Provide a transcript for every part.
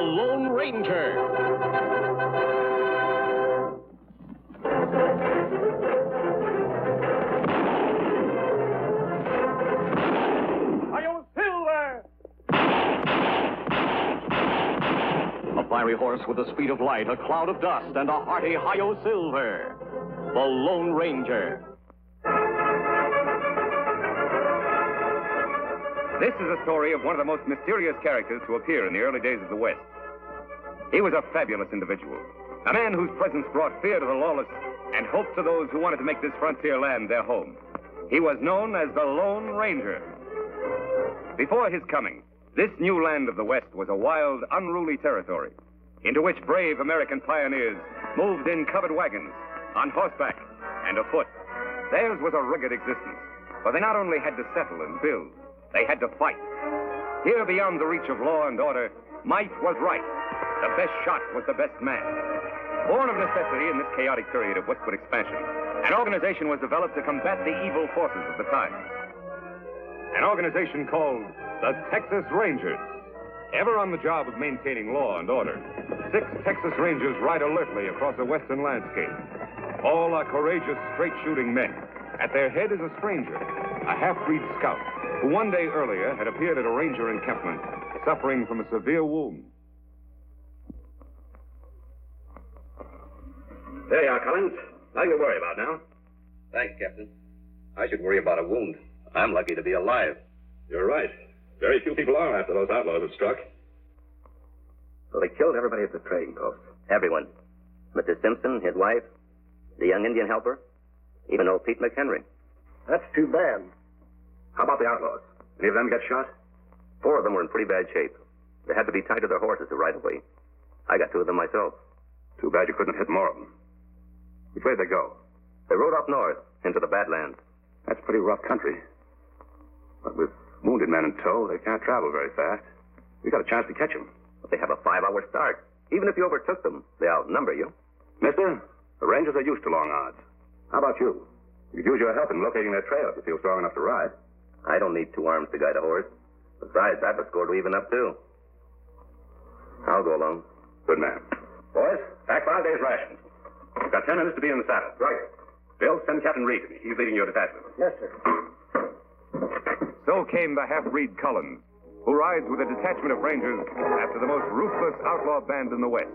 Lone Ranger. A fiery horse with the speed of light, a cloud of dust, and a hearty Hi-Yo Silver. The Lone Ranger. This is a story of one of the most mysterious characters to appear in the early days of the West. He was a fabulous individual, a man whose presence brought fear to the lawless and hope to those who wanted to make this frontier land their home. He was known as the Lone Ranger. Before his coming, this new land of the West was a wild, unruly territory into which brave American pioneers moved in covered wagons, on horseback, and afoot. Theirs was a rugged existence, for they not only had to settle and build, they had to fight. Here, beyond the reach of law and order, might was right. The best shot was the best man. Born of necessity in this chaotic period of westward expansion, an organization was developed to combat the evil forces of the times. An organization called the Texas Rangers. Ever on the job of maintaining law and order, 6 Texas Rangers ride alertly across a western landscape. All are courageous, straight-shooting men. At their head is a stranger, a half-breed scout, who one day earlier had appeared at a ranger encampment, suffering from a severe wound. There you are, Collins. Nothing to worry about now. Thanks, Captain. I should worry about a wound. I'm lucky to be alive. You're right. Very few people are after those outlaws have struck. Well, they killed everybody at the trading post. Everyone. Mr. Simpson, his wife, the young Indian helper, even old Pete McHenry. That's too bad. How about the outlaws? Any of them get shot? 4 of them were in pretty bad shape. They had to be tied to their horses to ride away. I got 2 of them myself. Too bad you couldn't hit more of them. Which way did they go? They rode up north into the Badlands. That's pretty rough country. But with wounded men in tow, they can't travel very fast. We got a chance to catch them. But they have a 5-hour start. Even if you overtook them, they outnumber you. Mister, the Rangers are used to long odds. How about you? You could use your help in locating their trail if you feel strong enough to ride. I don't need 2 arms to guide a horse. Besides, I've a score to even up, too. I'll go along. Good man. Boys, pack 5 days' rations. You've got 10 minutes to be in the saddle. Right. Bill, send Captain Reed to me. He's leading your detachment. Yes, sir. So came the half-breed Collins, who rides with a detachment of Rangers after the most ruthless outlaw band in the West,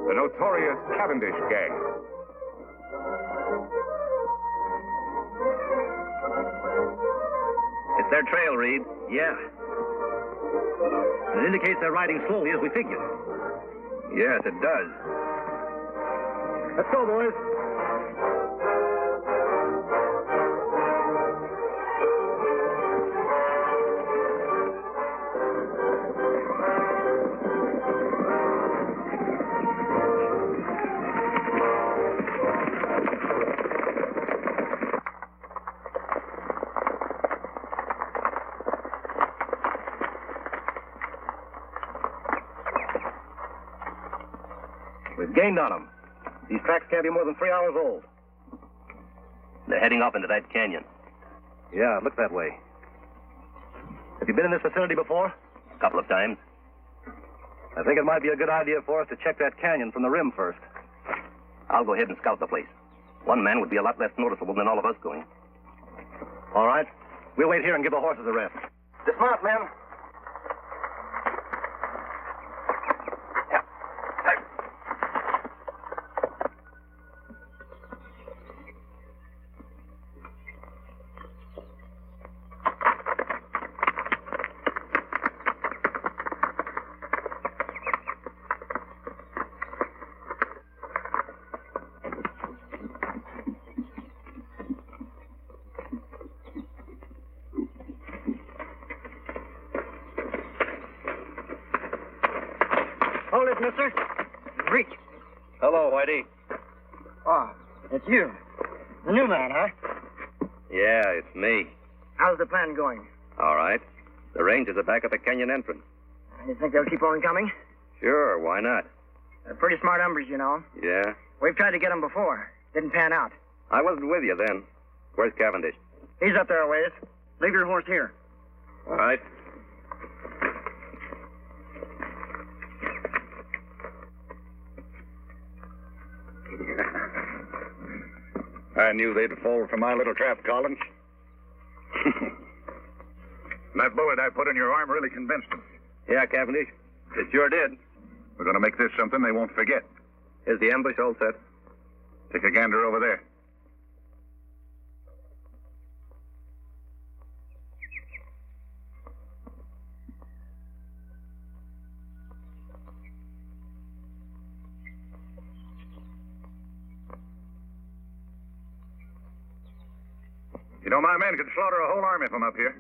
the notorious Cavendish Gang. It's their trail, Reed. Yeah. It indicates they're riding slowly as we figured. Yes, it does. Let's go, boys. We've gained on them. These tracks can't be more than 3 hours old. They're heading up into that canyon. Yeah, it looks that way. Have you been in this vicinity before? A couple of times. I think it might be a good idea for us to check that canyon from the rim first. I'll go ahead and scout the place. One man would be a lot less noticeable than all of us going. All right. We'll wait here and give the horses a rest. Dismount, men. Hold it, mister. Reach. Hello, Whitey. Oh, it's you. The new man, huh? Yeah, it's me. How's the plan going? All right. The Rangers are back at the canyon entrance. You think they'll keep on coming? Sure, why not? They're pretty smart hombres, you know. Yeah? We've tried to get them before. Didn't pan out. I wasn't with you then. Where's Cavendish? He's up there a ways. Leave your horse here. All right. I knew they'd fall for my little trap, Collins. That bullet I put in your arm really convinced them. Yeah, Cavendish. It sure did. We're going to make this something they won't forget. Is the ambush all set? Take a gander over there. You know, my men could slaughter a whole army from up here.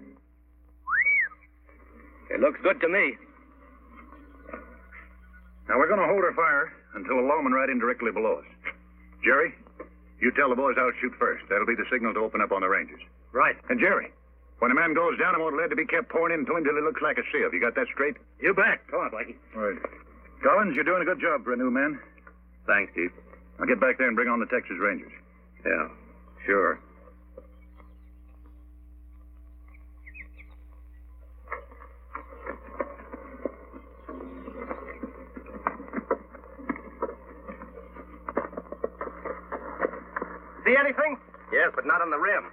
It looks good to me. Now, we're going to hold our fire until a lawman right in directly below us. Jerry, you tell the boys I'll shoot first. That'll be the signal to open up on the Rangers. Right. And Jerry, when a man goes down, I want lead to be kept pouring into him till he looks like a sieve. You got that straight? You bet. Go on, Blackie. All right. Collins, you're doing a good job for a new man. Thanks, Chief. I'll get back there and bring on the Texas Rangers. Yeah, sure. See anything? Yes, but not on the rim.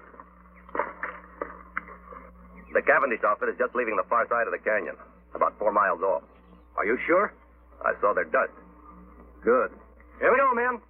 The Cavendish outfit is just leaving the far side of the canyon, about 4 miles off. Are you sure? I saw their dust. Good. Here we go, men.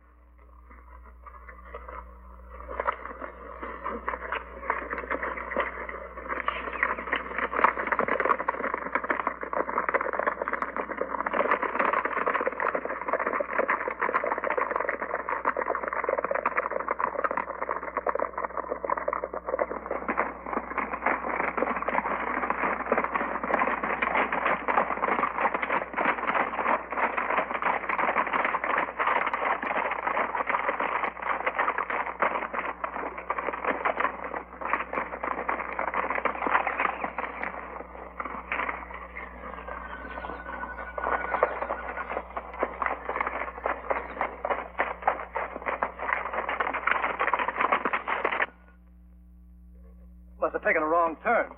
Must have taken a wrong turn.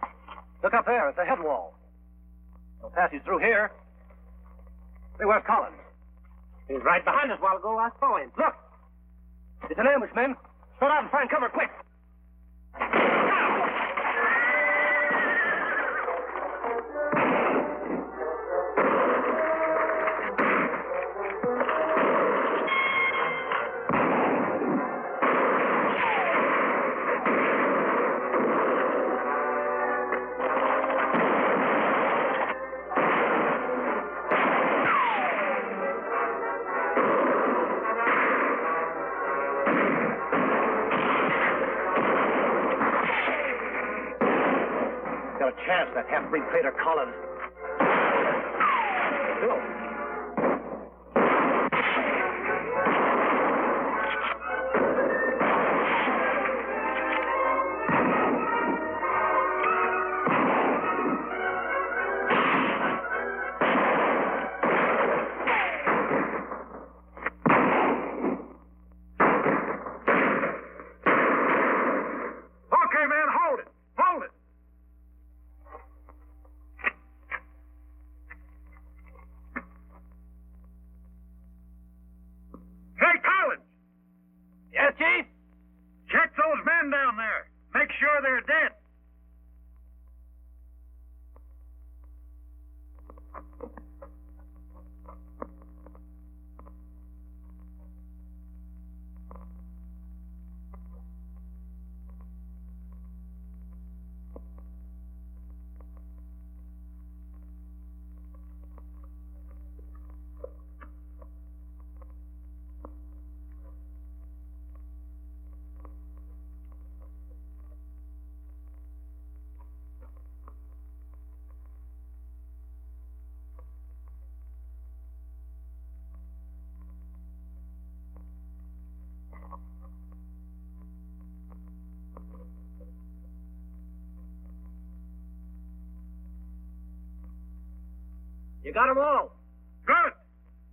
Look up there at the head wall. No passage through here. Hey, where's Collins? He was right behind us a while ago. I saw him. Look! It's an ambush, men. Spread out and find cover, quick! Got a chance, that half-breed traitor Collins. Okay, man, hold it. Hold it. Hey, Collins! Yes, Chief? Check those men down there. Make sure they're dead. You got 'em all. Good.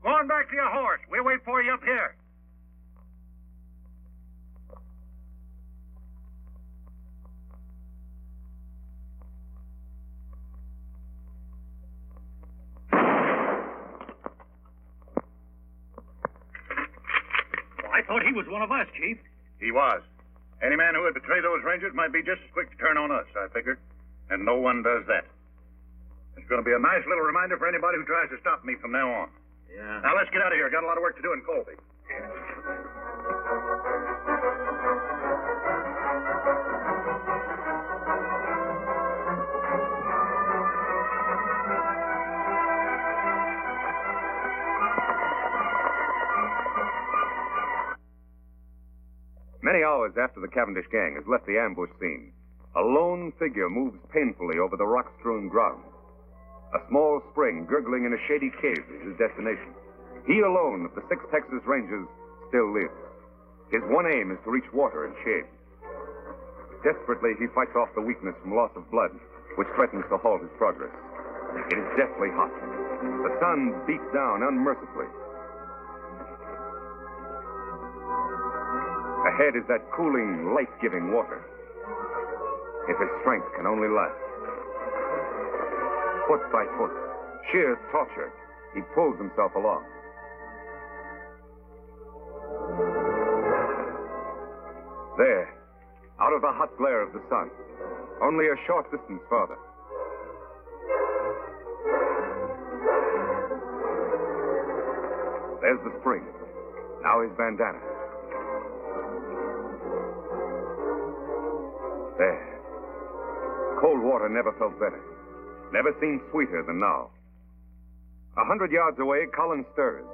Go on back to your horse. We'll wait for you up here. was one of us, Chief. He was. Any man who would betray those Rangers might be just as quick to turn on us, I figured. And no one does that. It's going to be a nice little reminder for anybody who tries to stop me from now on. Yeah. Now, let's get out of here. Got a lot of work to do in Colby. Many hours after the Cavendish gang has left the ambush scene, a lone figure moves painfully over the rock-strewn ground. A small spring gurgling in a shady cave is his destination. He alone of the 6 Texas Rangers still lives. His one aim is to reach water and shade. Desperately, he fights off the weakness from loss of blood, which threatens to halt his progress. It is deathly hot. The sun beats down unmercifully. Ahead is that cooling, life-giving water. If his strength can only last. Foot by foot, sheer torture, he pulls himself along. There, out of the hot glare of the sun, only a short distance farther. There's the spring. Now his bandana. There. Cold water never felt better. Never seemed sweeter than now. 100 yards away, Collins stirs,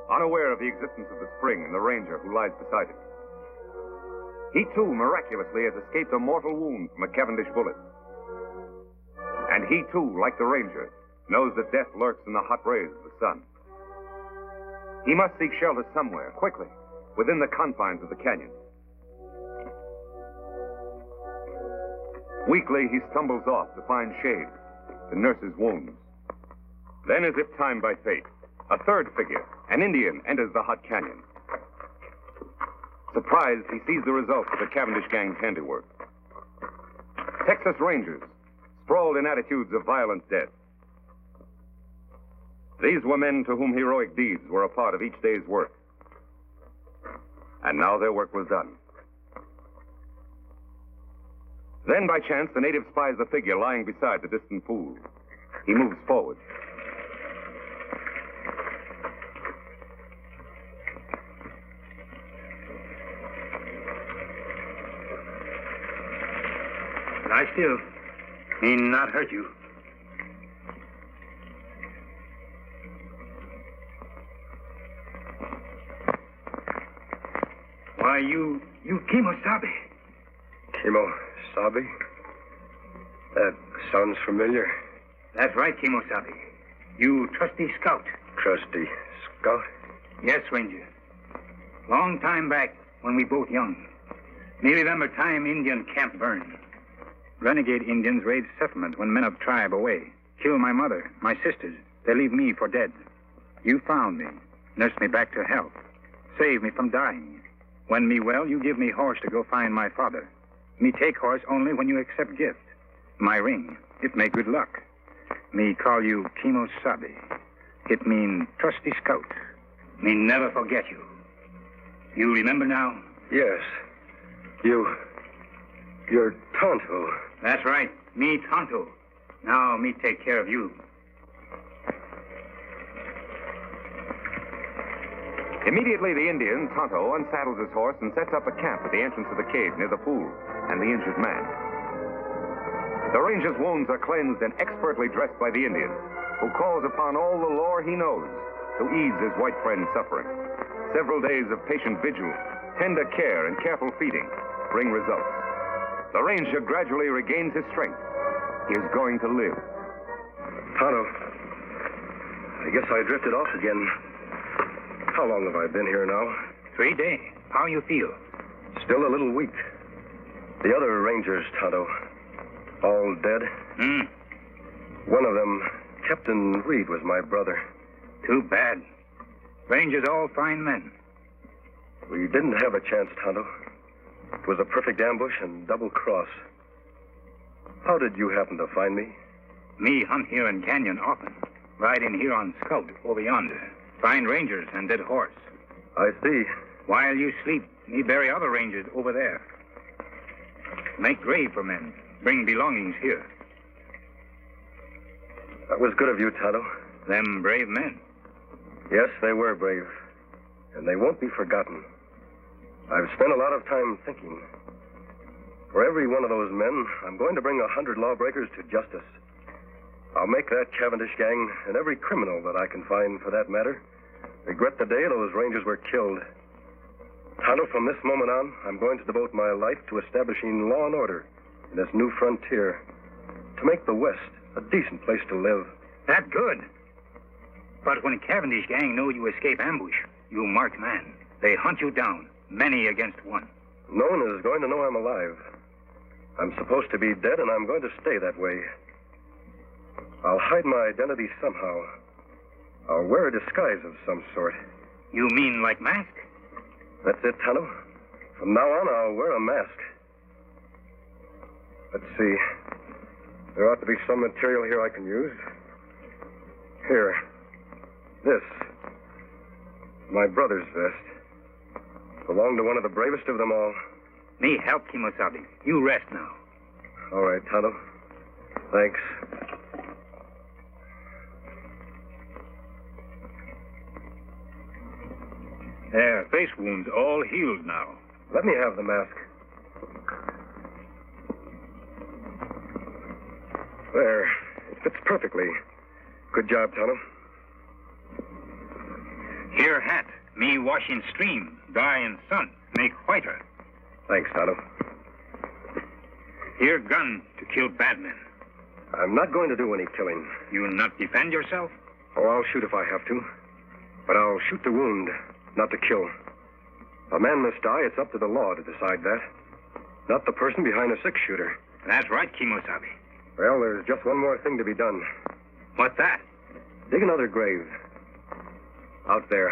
unaware of the existence of the spring and the ranger who lies beside him. He, too, miraculously has escaped a mortal wound from a Cavendish bullet. And he, too, like the ranger, knows that death lurks in the hot rays of the sun. He must seek shelter somewhere, quickly, within the confines of the canyon. Weakly, he stumbles off to find shade, to nurse his wounds. Then, as if timed by fate, a third figure, an Indian, enters the hot canyon. Surprised, he sees the results of the Cavendish gang's handiwork. Texas Rangers, sprawled in attitudes of violent death. These were men to whom heroic deeds were a part of each day's work. And now their work was done. Then, by chance, the native spies the figure lying beside the distant pool. He moves forward. Lie still. He not hurt you. Why, you Kimosabe. Kimosabe? That sounds familiar. That's right, Kimosabe. You trusty scout. Trusty scout? Yes, Ranger. Long time back, when we both young. Me remember time Indian camp burned. Renegade Indians raid settlement when men of tribe away. Kill my mother, my sisters. They leave me for dead. You found me, nursed me back to health. Saved me from dying. When me well, you give me horse to go find my father. Me take horse only when you accept gift. My ring, it may good luck. Me call you Kimosabe. It mean trusty scout. Me never forget you. You remember now? Yes. You're Tonto. That's right. Me Tonto. Now me take care of you. Immediately, the Indian, Tonto, unsaddles his horse and sets up a camp at the entrance of the cave near the pool and the injured man. The ranger's wounds are cleansed and expertly dressed by the Indian, who calls upon all the lore he knows to ease his white friend's suffering. Several days of patient vigil, tender care, and careful feeding bring results. The ranger gradually regains his strength. He is going to live. Tonto, I guess I drifted off again. How long have I been here now? 3 days. How you feel? Still a little weak. The other rangers, Tonto, all dead? One of them, Captain Reed, was my brother. Too bad. Rangers all fine men. We didn't have a chance, Tonto. It was a perfect ambush and double cross. How did you happen to find me? Me hunt here in canyon often. Ride in here on scout over yonder. Find rangers and dead horse. I see. While you sleep, Me bury other rangers over there. Make grave for men. Bring belongings here. That was good of you, Tonto. Them brave men. Yes, they were brave. And they won't be forgotten. I've spent a lot of time thinking. For every one of those men, I'm going to bring 100 lawbreakers to justice. I'll make that Cavendish gang, and every criminal that I can find for that matter, regret the day those rangers were killed. Tonto, from this moment on, I'm going to devote my life to establishing law and order in this new frontier, to make the West a decent place to live. That good. But when Cavendish gang know you escape ambush, you marked man. They hunt you down, many against one. No one is going to know I'm alive. I'm supposed to be dead, and I'm going to stay that way. I'll hide my identity somehow. I'll wear a disguise of some sort. You mean like mask? That's it, Tonto. From now on, I'll wear a mask. Let's see. There ought to be some material here I can use. Here. This. My brother's vest. Belonged to one of the bravest of them all. Me help, Kimosabe. You rest now. All right, Tonto. Thanks. There, face wounds all healed now. Let me have the mask. There. It fits perfectly. Good job, Tonto. Here hat. Me wash in stream, dry in sun, make whiter. Thanks, Tonto. Here gun to kill bad men. I'm not going to do any killing. You'll not defend yourself? Oh, I'll shoot if I have to. But I'll shoot to wound, not to kill. A man must die. It's up to the law to decide that. Not the person behind a six-shooter. That's right, Kimosabe. Well, there's just one more thing to be done. What's that? Dig another grave. Out there.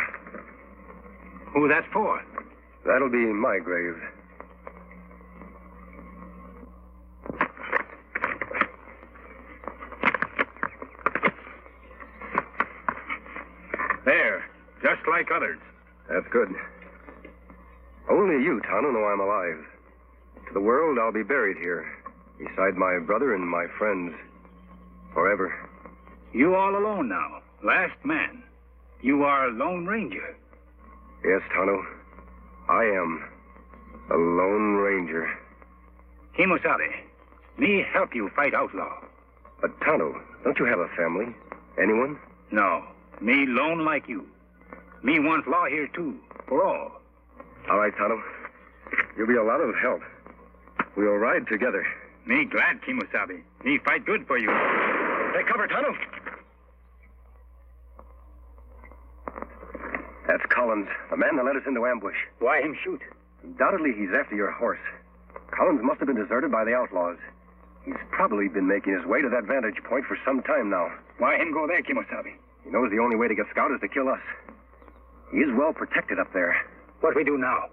Who that's for? That'll be my grave. There, just like others. That's good. Only you, Tonto, know I'm alive. To the world, I'll be buried here, beside my brother and my friends, forever. You all alone now, last man. You are a Lone Ranger. Yes, Tonto. I am a Lone Ranger. Kimosabe, me help you fight outlaw. But, Tonto, don't you have a family? Anyone? No, me lone like you. Me want law here, too, for all. All right, Tonto. You'll be a lot of help. We'll ride together. Me glad, Kimosabe. Me fight good for you. Take cover, Tonto. That's Collins, the man that led us into ambush. Why him shoot? Undoubtedly, he's after your horse. Collins must have been deserted by the outlaws. He's probably been making his way to that vantage point for some time now. Why him go there, Kimosabe? He knows the only way to get Scout is to kill us. He is well protected up there. What we do now?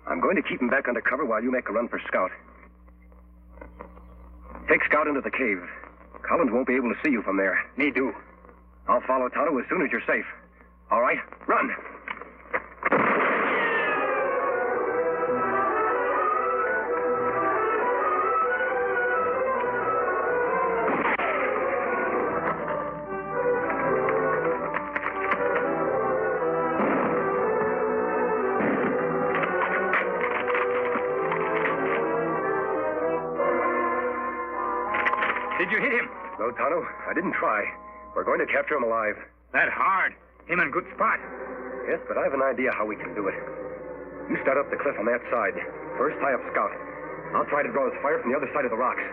I'm going to keep him back under cover while you make a run for Scout. Take Scout into the cave. Collins won't be able to see you from there. Me do. I'll follow Tonto as soon as you're safe. All right, run. Did you hit him? No, Tonto, I didn't try. We're going to capture him alive. That hard. Him in good spot. Yes, but I have an idea how we can do it. You start up the cliff on that side. First, tie up Scout. I'll try to draw his fire from the other side of the rocks.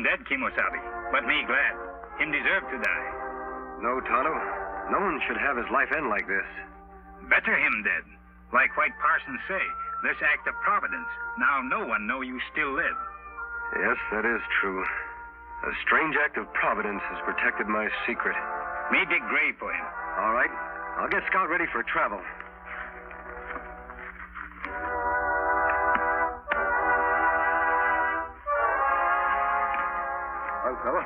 him dead, Kimosabe. But me glad. Him deserve to die. No, Tonto. No one should have his life end like this. Better him dead. Like White Parson say, this act of providence. Now no one know you still live. Yes, that is true. A strange act of providence has protected my secret. Me dig grave for him. All right. I'll get Scout ready for travel. Young fella.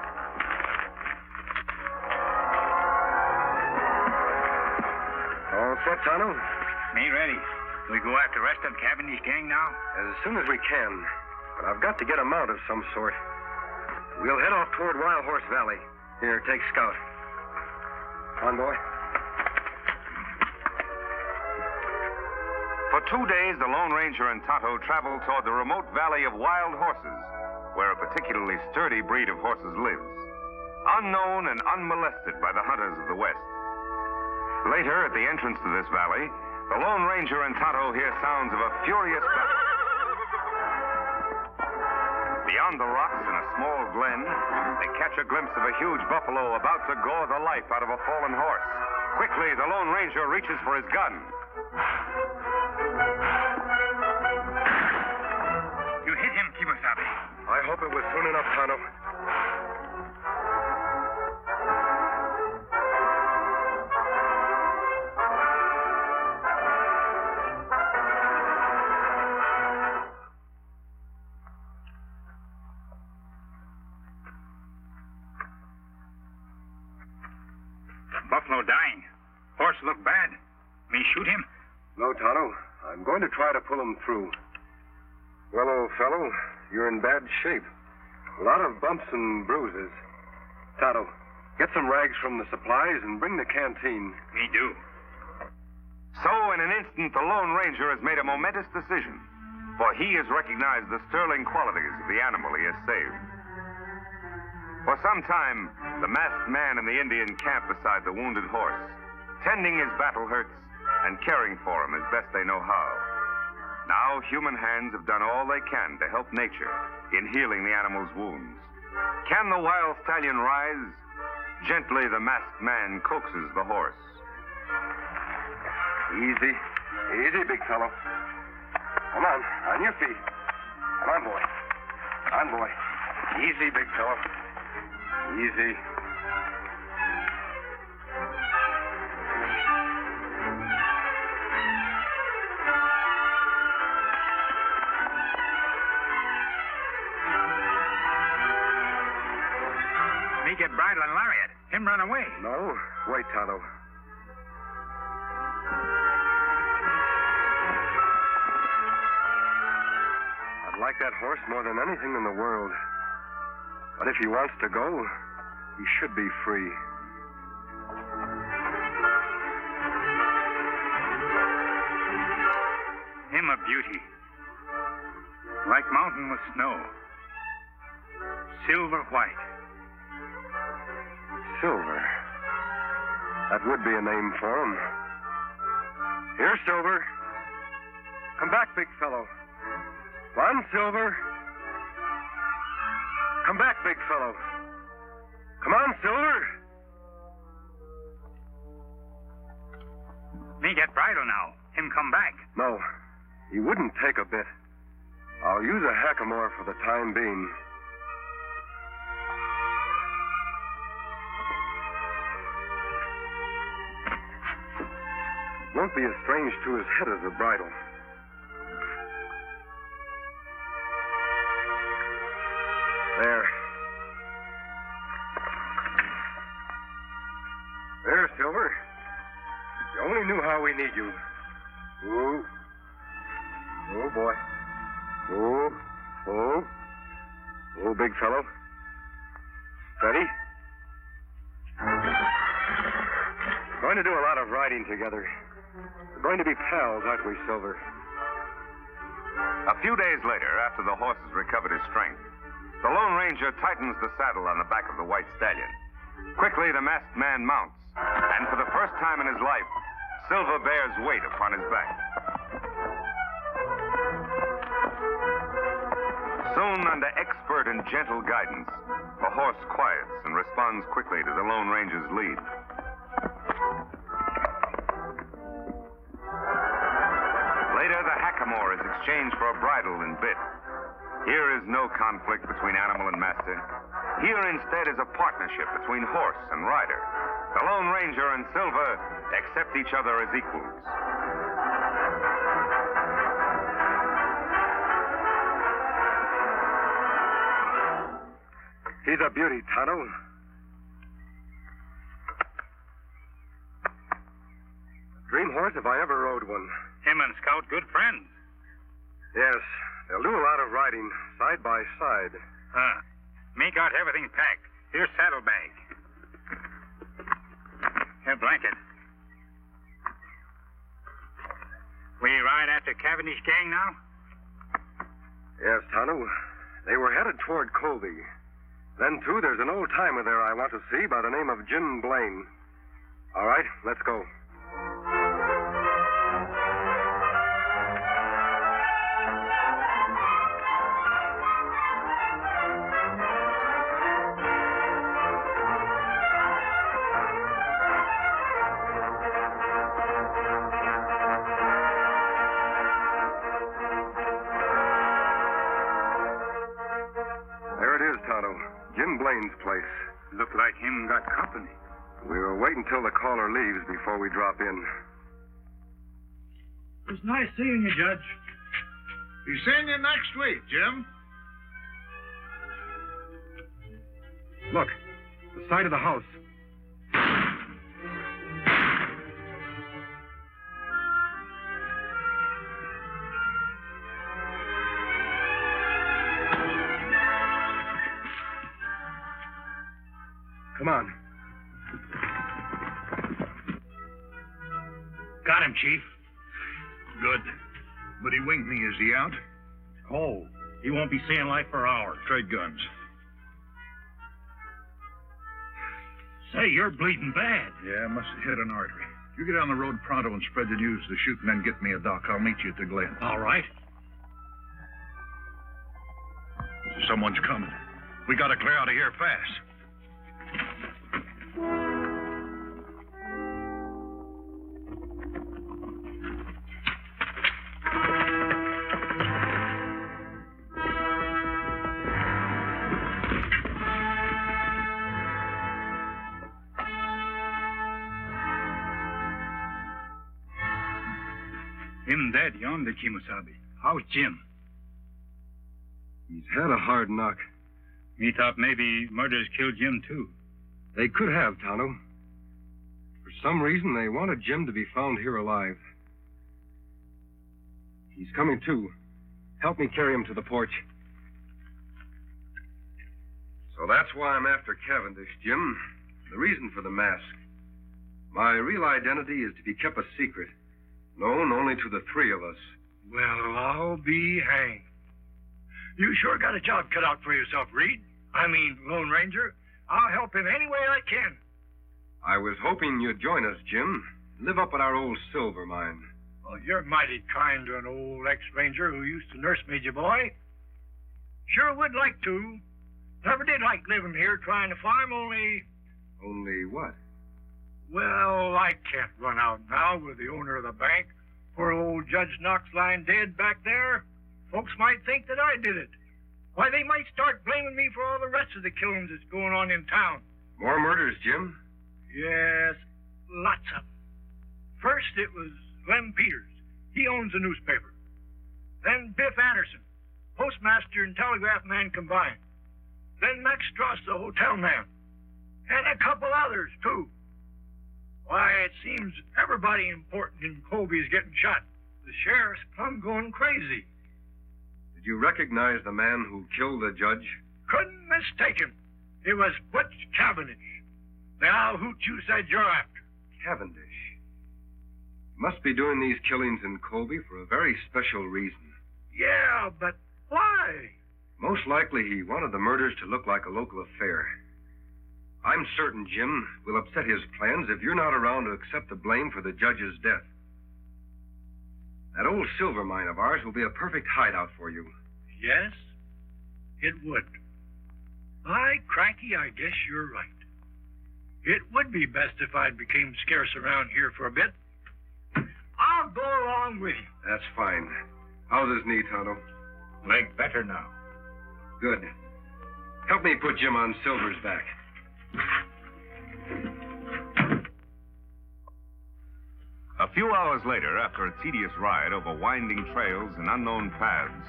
All set, Tonto? Me ready. We go after rest of Cavendish gang now? As soon as we can. But I've got to get a mount of some sort. We'll head off toward Wild Horse Valley. Here, take Scout. On, boy. For 2 days, the Lone Ranger and Tonto traveled toward the remote valley of Wild Horses, where a particularly sturdy breed of horses lives, unknown and unmolested by the hunters of the West. Later, at the entrance to this valley, the Lone Ranger and Tonto hear sounds of a furious battle. Beyond the rocks in a small glen, they catch a glimpse of a huge buffalo about to gore the life out of a fallen horse. Quickly, the Lone Ranger reaches for his gun. You hit him, Kimosabe. I hope it was soon enough, Tonto. Buffalo dying. Horse look bad. Me shoot him? No, Tonto. I'm going to try to pull him through. Well, old fellow, you're in bad shape. A lot of bumps and bruises. Tonto, get some rags from the supplies and bring the canteen. Me do. So, in an instant, the Lone Ranger has made a momentous decision, for he has recognized the sterling qualities of the animal he has saved. For some time, the masked man in the Indian camp beside the wounded horse, tending his battle hurts and caring for him as best they know how. Now, human hands have done all they can to help nature in healing the animal's wounds. Can the wild stallion rise? Gently, the masked man coaxes the horse. Easy. Easy, big fellow. Come on your feet. Come on, boy. Come on, boy. Easy, big fellow. Easy. Me get bridle and lariat. Him run away. No. Wait, Tonto. I'd like that horse more than anything in the world. But if he wants to go, he should be free. Him a beauty. Like mountain with snow. Silver white. Silver. That would be a name for him. Here, Silver. Come back, big fellow. Come on, Silver. Come back, big fellow. Come on, Silver. Me get bridle now. Him come back. No, he wouldn't take a bit. I'll use a hackamore for the time being. Won't be as strange to his head as a bridle. There. There, Silver. You only knew how we need you. Ooh. Oh, boy. Oh. Oh. Oh, big fellow. Steady. We're going to do a lot of riding together. We're going to be pals, aren't we, Silver? A few days later, after the horse has recovered his strength, the Lone Ranger tightens the saddle on the back of the white stallion. Quickly, the masked man mounts, and for the first time in his life, Silver bears weight upon his back. Soon, under expert and gentle guidance, the horse quiets and responds quickly to the Lone Ranger's lead. Later, the hackamore is exchanged for a bridle and bit. Here is no conflict between animal and master. Here, instead, is a partnership between horse and rider. The Lone Ranger and Silver accept each other as equals. He's a beauty, Tonto. Dream horse if I ever rode one. Him and Scout good friends. Yes, they'll do a lot of riding, side by side. Huh. Me got everything packed. Here's saddlebag. Here, blanket. We ride after Cavendish gang now? Yes, Tonto. They were headed toward Colby. Then, too, there's an old-timer there I want to see by the name of Jim Blaine. All right, let's go. Jim Blaine's place. Look like him got company. We'll wait until the caller leaves before we drop in. It was nice seeing you, Judge. Be seeing you next week, Jim. Look, the side of the house. Come on. Got him, Chief. Good. But he winged me. Is he out? Oh, he won't be seeing light for hours. Trade guns. Say, you're bleeding bad. Yeah, must have hit an artery. You get on the road pronto and spread the news to the shooting, then get me a doc. I'll meet you at the Glen. All right. Someone's coming. We gotta clear out of here fast. Him dead yonder, Kimosabe. How's Jim? He's had a hard knock. Me thought maybe murderers killed Jim, too. They could have, Tonto. For some reason, they wanted Jim to be found here alive. He's coming, too. Help me carry him to the porch. So that's why I'm after Cavendish, Jim. The reason for the mask. My real identity is to be kept a secret, known only to the three of us. Well, I'll be hanged. You sure got a job cut out for yourself, Reed. I mean, Lone Ranger. I'll help in any way I can. I was hoping you'd join us, Jim. Live up at our old silver mine. Well, you're mighty kind to an old ex-ranger who used to nurse me, boy. Sure would like to. Never did like living here trying to farm, only... Only what? Well, I can't run out now with the owner of the bank. Poor old Judge Knox lying dead back there. Folks might think that I did it. Why, they might start blaming me for all the rest of the killings that's going on in town. More murders, Jim? Yes, lots of them. First, it was Lem Peters. He owns a newspaper. Then Biff Anderson, postmaster and telegraph man combined. Then Max Strauss, the hotel man. And a couple others, too. Why, it seems everybody important in Colby is getting shot. The sheriff's plumb going crazy. Did you recognize the man who killed the judge? Couldn't mistake him. It was Butch Cavendish. Now, who you said you're after? Cavendish. Must be doing these killings in Colby for a very special reason. Yeah, but why? Most likely he wanted the murders to look like a local affair. I'm certain, Jim, will upset his plans if you're not around to accept the blame for the judge's death. That old silver mine of ours will be a perfect hideout for you. Yes? It would. By cranky, I guess you're right. It would be best if I became scarce around here for a bit. I'll go along with you. That's fine. How's his knee, Tonto? Leg better now. Good. Help me put Jim on Silver's back. A few hours later, after a tedious ride over winding trails and unknown paths,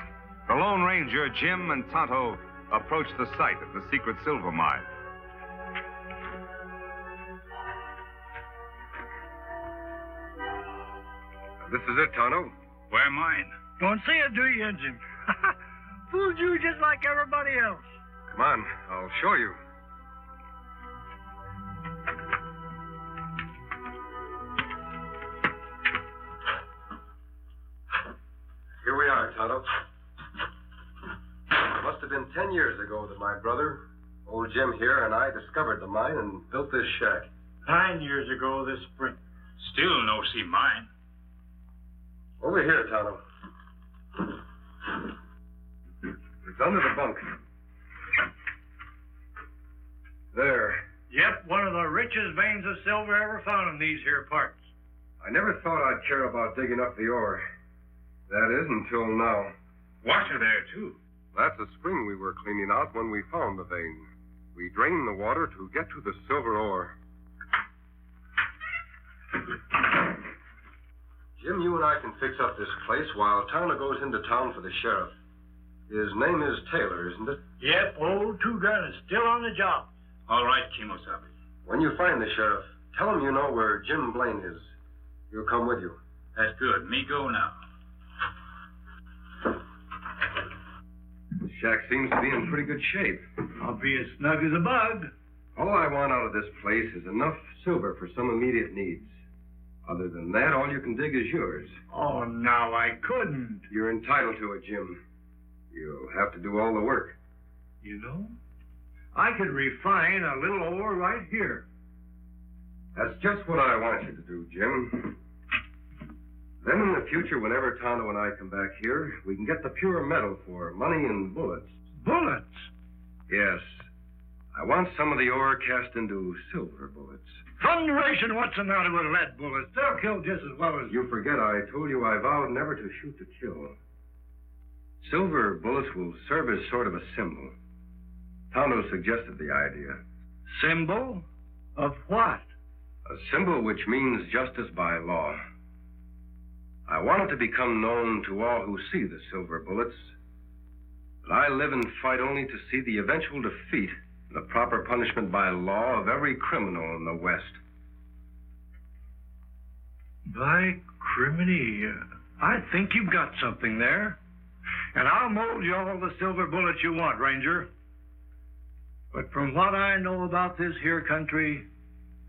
the Lone Ranger, Jim, and Tonto approached the site of the secret silver mine. This is it, Tonto. Where mine? Don't say it, do you, Injun? Fooled you just like everybody else. Come on, I'll show you. Here we are, Tonto. It must have been 10 years ago that my brother, old Jim here, and I discovered the mine and built this shack. 9 years ago this spring. Still no see mine. Over here, Tonto. It's under the bunk. There. Yep, one of the richest veins of silver ever found in these here parts. I never thought I'd care about digging up the ore. That is, until now. Water there, too. That's a spring we were cleaning out when we found the vein. We drained the water to get to the silver ore. Jim, you and I can fix up this place while Tonto goes into town for the sheriff. His name is Taylor, isn't it? Yep, old Two-Gun is still on the job. All right, Kimosabe. When you find the sheriff, tell him you know where Jim Blaine is. He'll come with you. That's good. Me go now. The shack seems to be in pretty good shape. I'll be as snug as a bug. All I want out of this place is enough silver for some immediate needs. Other than that, all you can dig is yours. Oh, now I couldn't. You're entitled to it, Jim. You'll have to do all the work. You know, I could refine a little ore right here. That's just what I want you to do, Jim. Then in the future, whenever Tonto and I come back here, we can get the pure metal for money and bullets. Bullets? Yes. I want some of the ore cast into silver bullets. Thunderation, what's the matter with lead bullets? They'll kill just as well as... You forget I told you I vowed never to shoot to kill. Silver bullets will serve as sort of a symbol. Tonto suggested the idea. Symbol? Of what? A symbol which means justice by law. I want it to become known to all who see the silver bullets that I live and fight only to see the eventual defeat and the proper punishment by law of every criminal in the West. By criminy, I think you've got something there. And I'll mold you all the silver bullets you want, Ranger. But from what I know about this here country,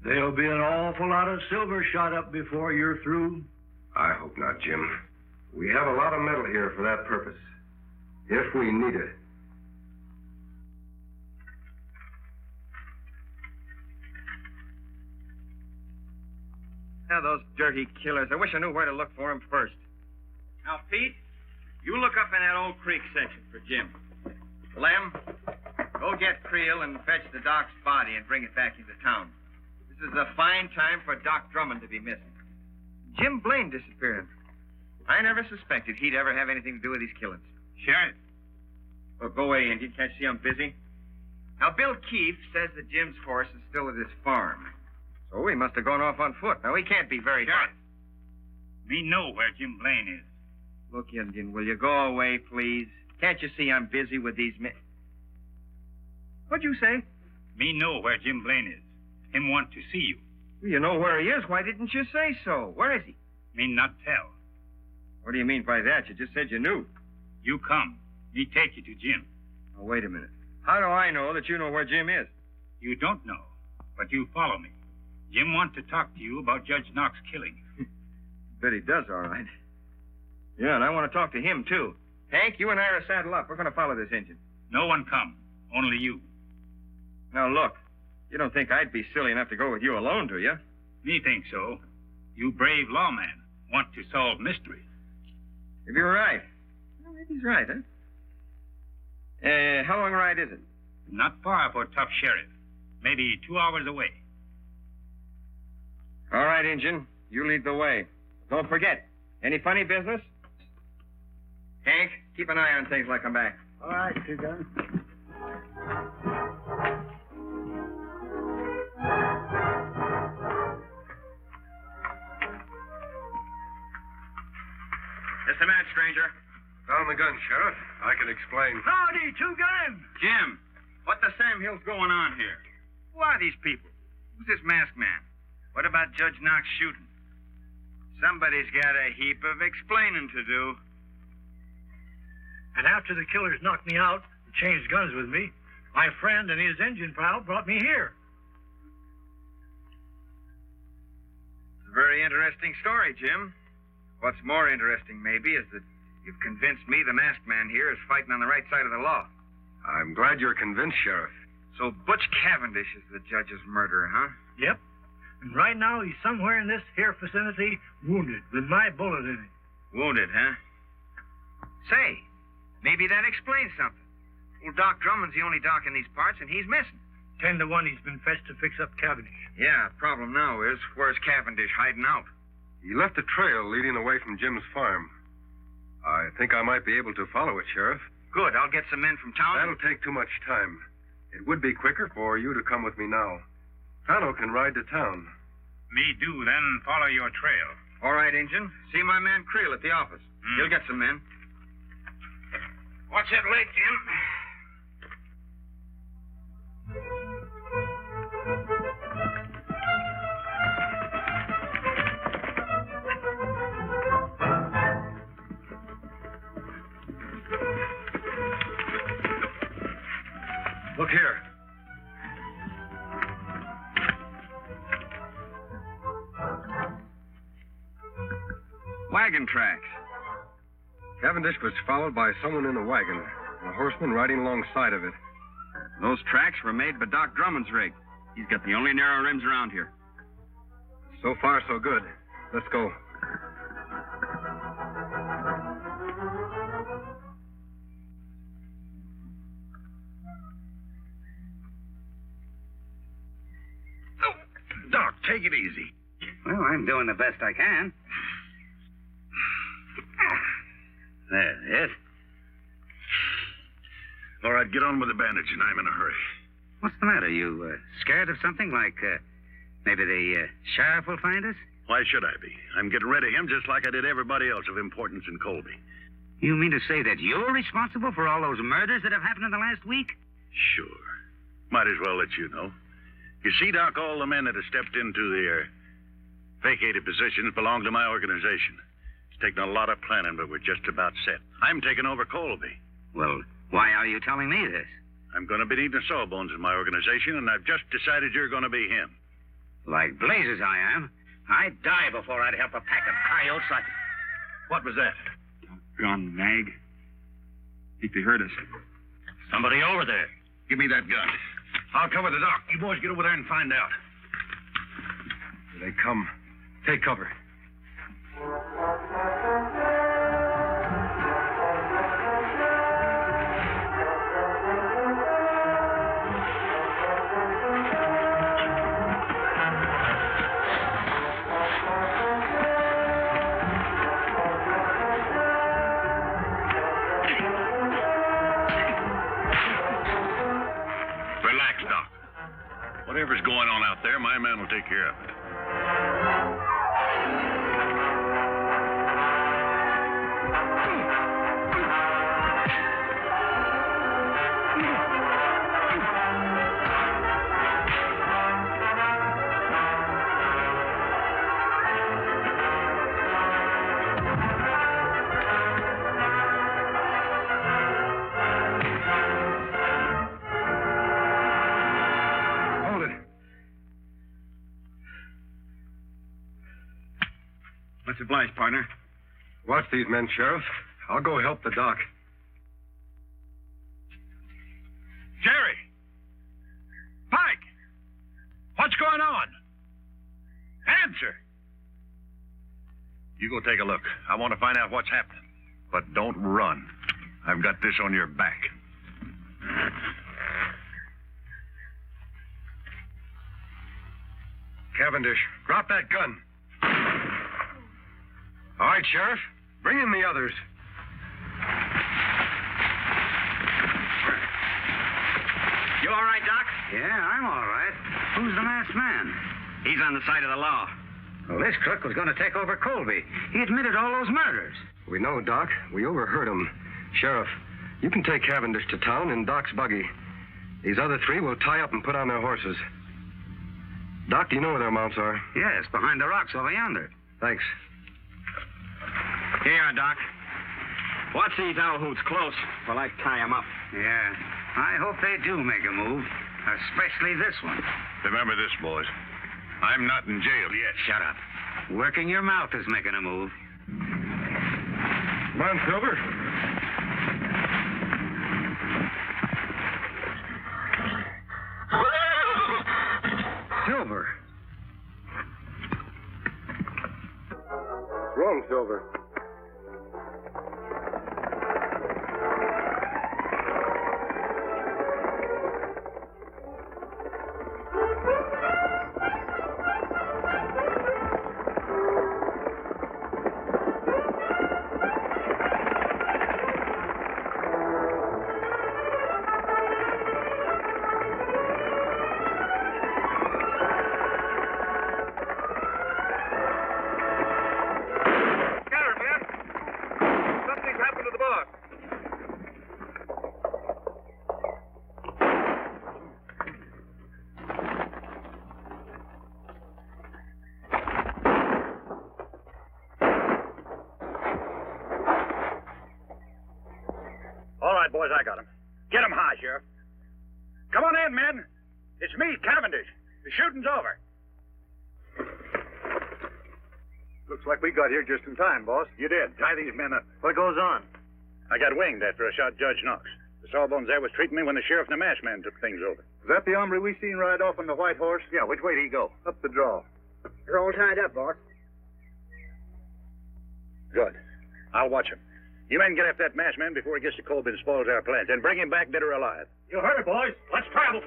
there'll be an awful lot of silver shot up before you're through. I hope not, Jim. We have a lot of metal here for that purpose, if we need it. Now, those dirty killers. I wish I knew where to look for them first. Now, Pete, you look up in that old creek section for Jim. Lem, go get Creel and fetch the Doc's body and bring it back into town. This is a fine time for Doc Drummond to be missing. Jim Blaine disappearing. I never suspected he'd ever have anything to do with these killings. Sheriff. Well, go away, Indian. Can't you see I'm busy? Now, Bill Keefe says that Jim's horse is still at his farm. So he must have gone off on foot. Now, he can't be very far. Me know where Jim Blaine is. Look, Indian, will you go away, please? Can't you see I'm busy with these men? What'd you say? Me know where Jim Blaine is. Him want to see you. Well, you know where he is. Why didn't you say so? Where is he? Me not tell. What do you mean by that? You just said you knew. You come. Me take you to Jim. Oh, wait a minute. How do I know that you know where Jim is? You don't know, but you follow me. Jim want to talk to you about Judge Knox killing. Bet he does, all right. Yeah, and I want to talk to him, too. Hank, you and I are saddle up. We're going to follow this engine. No one come. Only you. Now, look. You don't think I'd be silly enough to go with you alone, do you? Me think so. You brave lawman want to solve mysteries. Maybe you're right. Well, maybe he's right, huh? How long a ride is it? Not far for tough sheriff. Maybe 2 hours away. All right, Injun. You lead the way. Don't forget, any funny business? Hank, keep an eye on things like I'm back. All right, Two Gun. Just a minute, stranger. Down the gun, Sheriff. I can explain. Howdy, Two Gun. Jim, what the Sam Hill's going on here? Who are these people? Who's this masked man? What about Judge Knox shooting? Somebody's got a heap of explaining to do. And after the killers knocked me out and changed guns with me, my friend and his Indian pal brought me here. It's a very interesting story, Jim. What's more interesting, maybe, is that you've convinced me the masked man here is fighting on the right side of the law. I'm glad you're convinced, Sheriff. So Butch Cavendish is the judge's murderer, huh? Yep. And right now he's somewhere in this here vicinity, wounded, with my bullet in it. Wounded, huh? Say, maybe that explains something. Well, Doc Drummond's the only doc in these parts, and he's missing. 10 to 1 he's been fetched to fix up Cavendish. Yeah, problem now is, where's Cavendish hiding out? He left a trail leading away from Jim's farm. I think I might be able to follow it, Sheriff. Good, I'll get some men from town. That'll take too much time. It would be quicker for you to come with me now. Tonto can ride to town. Me do, then follow your trail. All right, Injun. See my man Creel at the office. He'll get some men. Watch that leg, Jim. Look here. Wagon tracks. Cavendish was followed by someone in a wagon, and a horseman riding alongside of it. Those tracks were made by Doc Drummond's rig. He's got the only narrow rims around here. So far, so good. Let's go. Doc, take it easy. Well, I'm doing the best I can. There, yes. All right, get on with the bandaging. I'm in a hurry. What's the matter? You scared of something? Like maybe the sheriff will find us? Why should I be? I'm getting rid of him just like I did everybody else of importance in Colby. You mean to say that you're responsible for all those murders that have happened in the last week? Sure. Might as well let you know. You see, Doc, all the men that have stepped into their vacated positions belong to my organization. It's taken a lot of planning, but we're just about set. I'm taking over Colby. Well, why are you telling me this? I'm going to be needing Sawbones in my organization, and I've just decided you're going to be him. Like blazes I am. I'd die before I'd help a pack of coyotes like... What was that? Gone, nag. Think they heard us. Somebody over there. Give me that gun. I'll cover the dock. You boys get over there and find out. Here they come. Take cover. Relax, Doc. Whatever's going on out there, my man will take care of it. Hold it. Much obliged, partner. Watch these men, Sheriff. I'll go help the doc. Jerry! Pike! What's going on? Answer! You go take a look. I want to find out what's happening. But don't run. I've got this on your back. Cavendish, drop that gun. All right, Sheriff. Bring in the others. You all right, Doc? Yeah, I'm all right. Who's the masked man? He's on the side of the law. Well, this crook was going to take over Colby. He admitted all those murders. We know, Doc. We overheard him. Sheriff, you can take Cavendish to town in Doc's buggy. These other three will tie up and put on their horses. Doc, do you know where their mounts are? Yes, behind the rocks over yonder. Thanks. Here you are, Doc. Watch these owl hoots close while I tie them up. Yeah, I hope they do make a move, especially this one. Remember this, boys. I'm not in jail yet. Shut up. Working your mouth is making a move. Come on, Silver. Silver. What's wrong, Silver? All right, boys, I got him. Get him high, Sheriff. Come on in, men. It's me, Cavendish. The shooting's over. Looks like we got here just in time, boss. You did. Tie these men up. What goes on? I got winged after I shot Judge Knox. The Sawbones there was treating me when the sheriff and the masked man took things over. Is that the hombre we seen ride off on the white horse? Yeah, which way did he go? Up the draw. You're all tied up, boss. Good. I'll watch him. You men get after that masked man before he gets to Colby and spoils our plans, and bring him back dead or alive. You heard it, boys. Let's travel.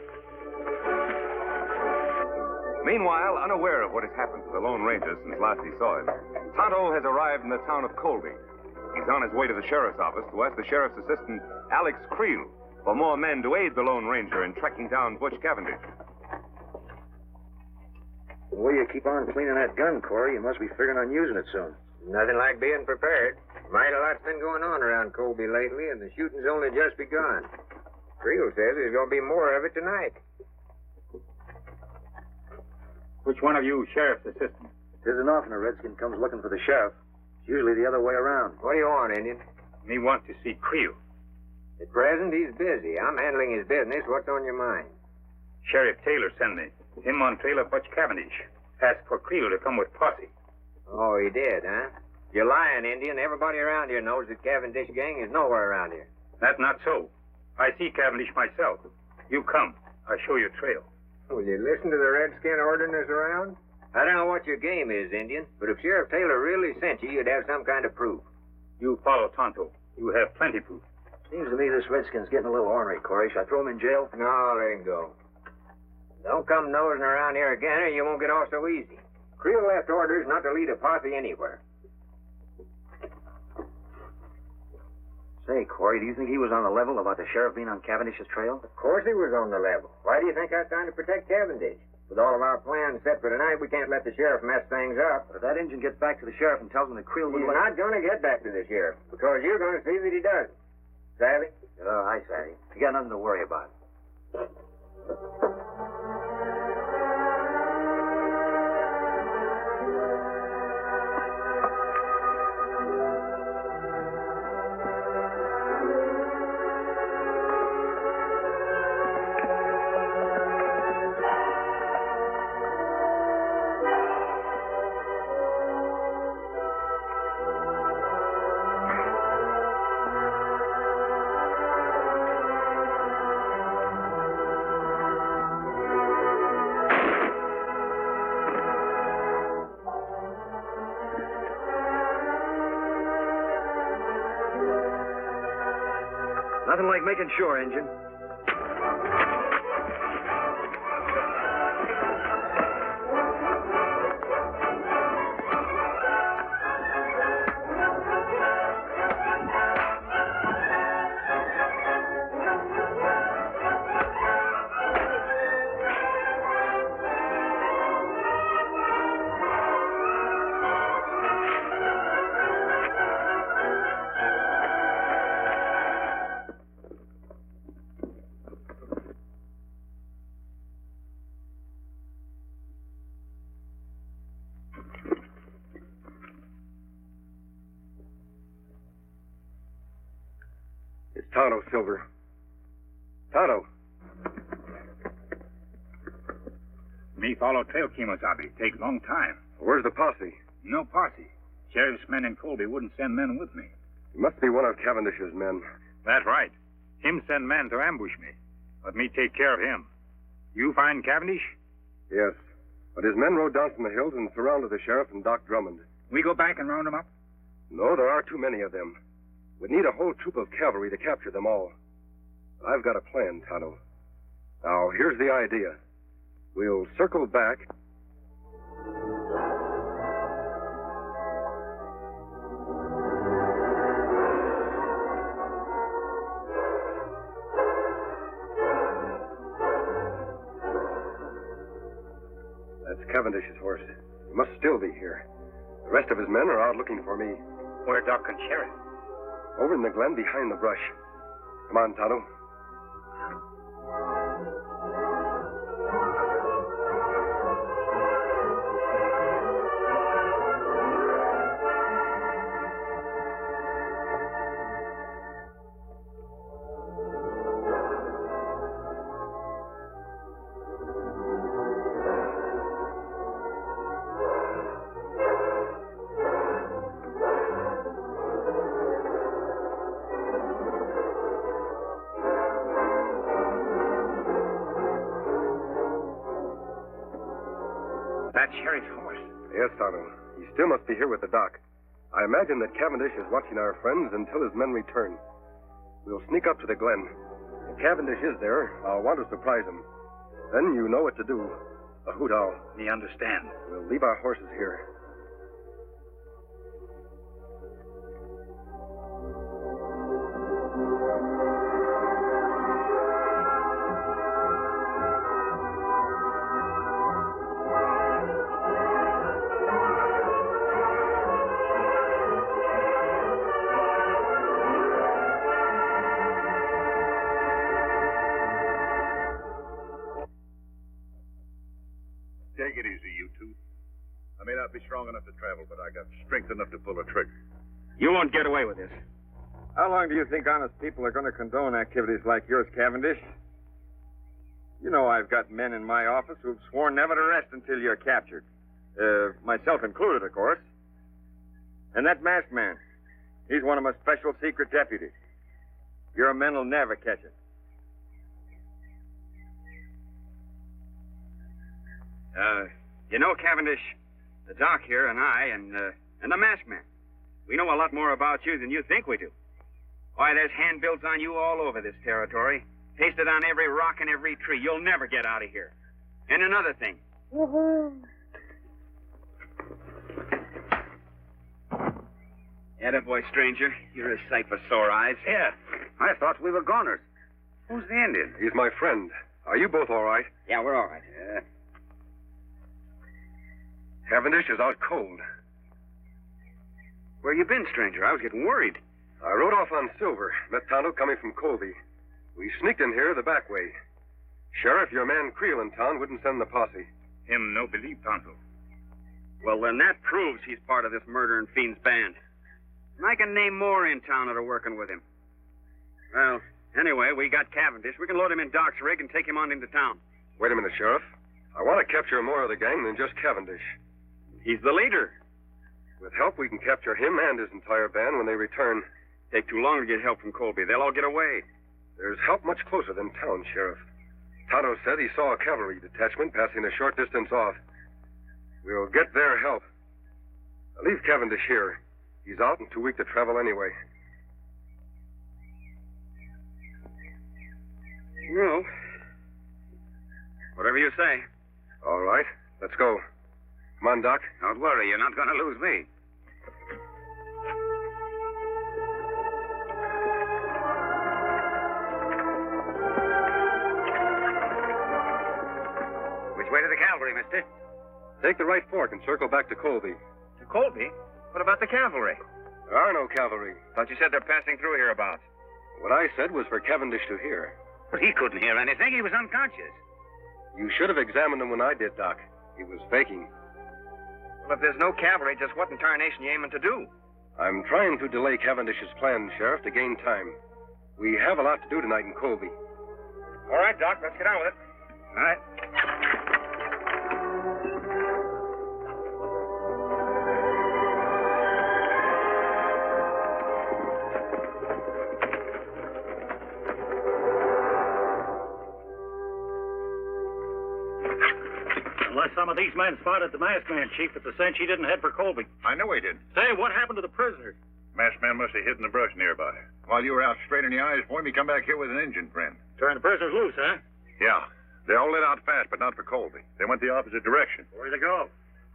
Meanwhile, unaware of what has happened to the Lone Ranger since last he saw him, Tonto has arrived in the town of Colby. He's on his way to the sheriff's office to ask the sheriff's assistant, Alex Creel, for more men to aid the Lone Ranger in tracking down Butch Cavendish. The way you keep on cleaning that gun, Corey, you must be figuring on using it soon. Nothing like being prepared. Mighty lot's been going on around Colby lately, and the shooting's only just begun. Creel says there's going to be more of it tonight. Which one of you sheriff's assistants? It isn't often a redskin comes looking for the sheriff. It's usually the other way around. What do you want, Indian? Me want to see Creel. At present, he's busy. I'm handling his business. What's on your mind? Sheriff Taylor sent me. Him on trail of Butch Cavendish. Asked for Creel to come with posse. Oh, he did, huh? You're lying, Indian. Everybody around here knows that Cavendish gang is nowhere around here. That's not so. I see Cavendish myself. You come. I'll show you a trail. Will you listen to the redskin ordering us around? I don't know what your game is, Indian, but if Sheriff Taylor really sent you, you'd have some kind of proof. You follow Tonto. You have plenty proof. Seems to me this redskin's getting a little ornery, Corey. Should I throw him in jail? No, let him go. Don't come nosing around here again, or you won't get off so easy. Creel left orders not to lead a posse anywhere. Say, Corey, do you think he was on the level about the sheriff being on Cavendish's trail? Of course he was on the level. Why do you think I was trying to protect Cavendish? With all of our plans set for tonight, we can't let the sheriff mess things up. But if that Injun gets back to the sheriff and tells him that Creel would... He's not going to get back to the sheriff, because you're going to see that he doesn't. Savvy? Oh, I savvy. You got nothing to worry about. Nothing like making sure, Injun. Tonto, Silver. Tonto. Me follow trail, Kemosabe. Take long time. Where's the posse? No posse. Sheriff's men in Colby wouldn't send men with me. It must be one of Cavendish's men. That's right. Him send men to ambush me. Let me take care of him. You find Cavendish? Yes. But his men rode down from the hills and surrounded the sheriff and Doc Drummond. We go back and round them up? No, there are too many of them. We'd need a whole troop of cavalry to capture them all. I've got a plan, Tonto. Now, here's the idea. We'll circle back. That's Cavendish's horse. He must still be here. The rest of his men are out looking for me. Where Doc and Sheriff? Over in the glen behind the brush. Come on, Tonto. That's Sheriff's horse. Yes, Tonto. He still must be here with the doc. I imagine that Cavendish is watching our friends until his men return. We'll sneak up to the glen. If Cavendish is there, I'll want to surprise him. Then you know what to do. A hoot owl. Me understand. We'll leave our horses here. Take it easy, you two. I may not be strong enough to travel, but I got strength enough to pull a trigger. You won't get away with this. How long do you think honest people are going to condone activities like yours, Cavendish? You know I've got men in my office who've sworn never to rest until you're captured. Myself included, of course. And that masked man, he's one of my special secret deputies. Your men will never catch him. You know, Cavendish, the doc here and I and the masked man, we know a lot more about you than you think we do. Why, there's handbills on you all over this territory, pasted on every rock and every tree. You'll never get out of here. And another thing. Attaboy, stranger. You're a sight for sore eyes. Yeah. I thought we were goners. Who's the Indian? He's my friend. Are you both all right? Yeah, we're all right. Cavendish is out cold. Where you been, stranger? I was getting worried. I rode off on Silver. Met Tonto coming from Colby. We sneaked in here the back way. Sheriff, your man Creel in town wouldn't send the posse. Him no believe Tonto. Well, then that proves he's part of this murdering fiend's band. And I can name more in town that are working with him. Well, anyway, we got Cavendish. We can load him in Doc's rig and take him on into town. Wait a minute, Sheriff. I want to capture more of the gang than just Cavendish. He's the leader. With help, we can capture him and his entire band when they return. Take too long to get help from Colby. They'll all get away. There's help much closer than town, Sheriff. Tonto said he saw a cavalry detachment passing a short distance off. We'll get their help. Now leave Cavendish here. He's out and too weak to travel anyway. Well, whatever you say. All right, let's go. Come on, Doc. Don't worry, you're not going to lose me. Which way to the cavalry, mister? Take the right fork and circle back to Colby. To Colby? What about the cavalry? There are no cavalry. Thought you said they're passing through hereabouts. What I said was for Cavendish to hear. But he couldn't hear anything. He was unconscious. You should have examined him when I did, Doc. He was faking. Well, if there's no cavalry, just what in tarnation you aiming to do? I'm trying to delay Cavendish's plan, Sheriff, to gain time. We have a lot to do tonight in Colby. All right, Doc, let's get on with it. All right. Unless some of these men spotted the masked man, Chief, it's a cinch he didn't head for Colby. I know he did. Say, what happened to the prisoner? Masked man must have hid in the brush nearby. While you were out straightening the eyes for him, he come back here with an Indian friend. Turn the prisoners loose, huh? Yeah. They all lit out fast, but not for Colby. They went the opposite direction. Where'd they go?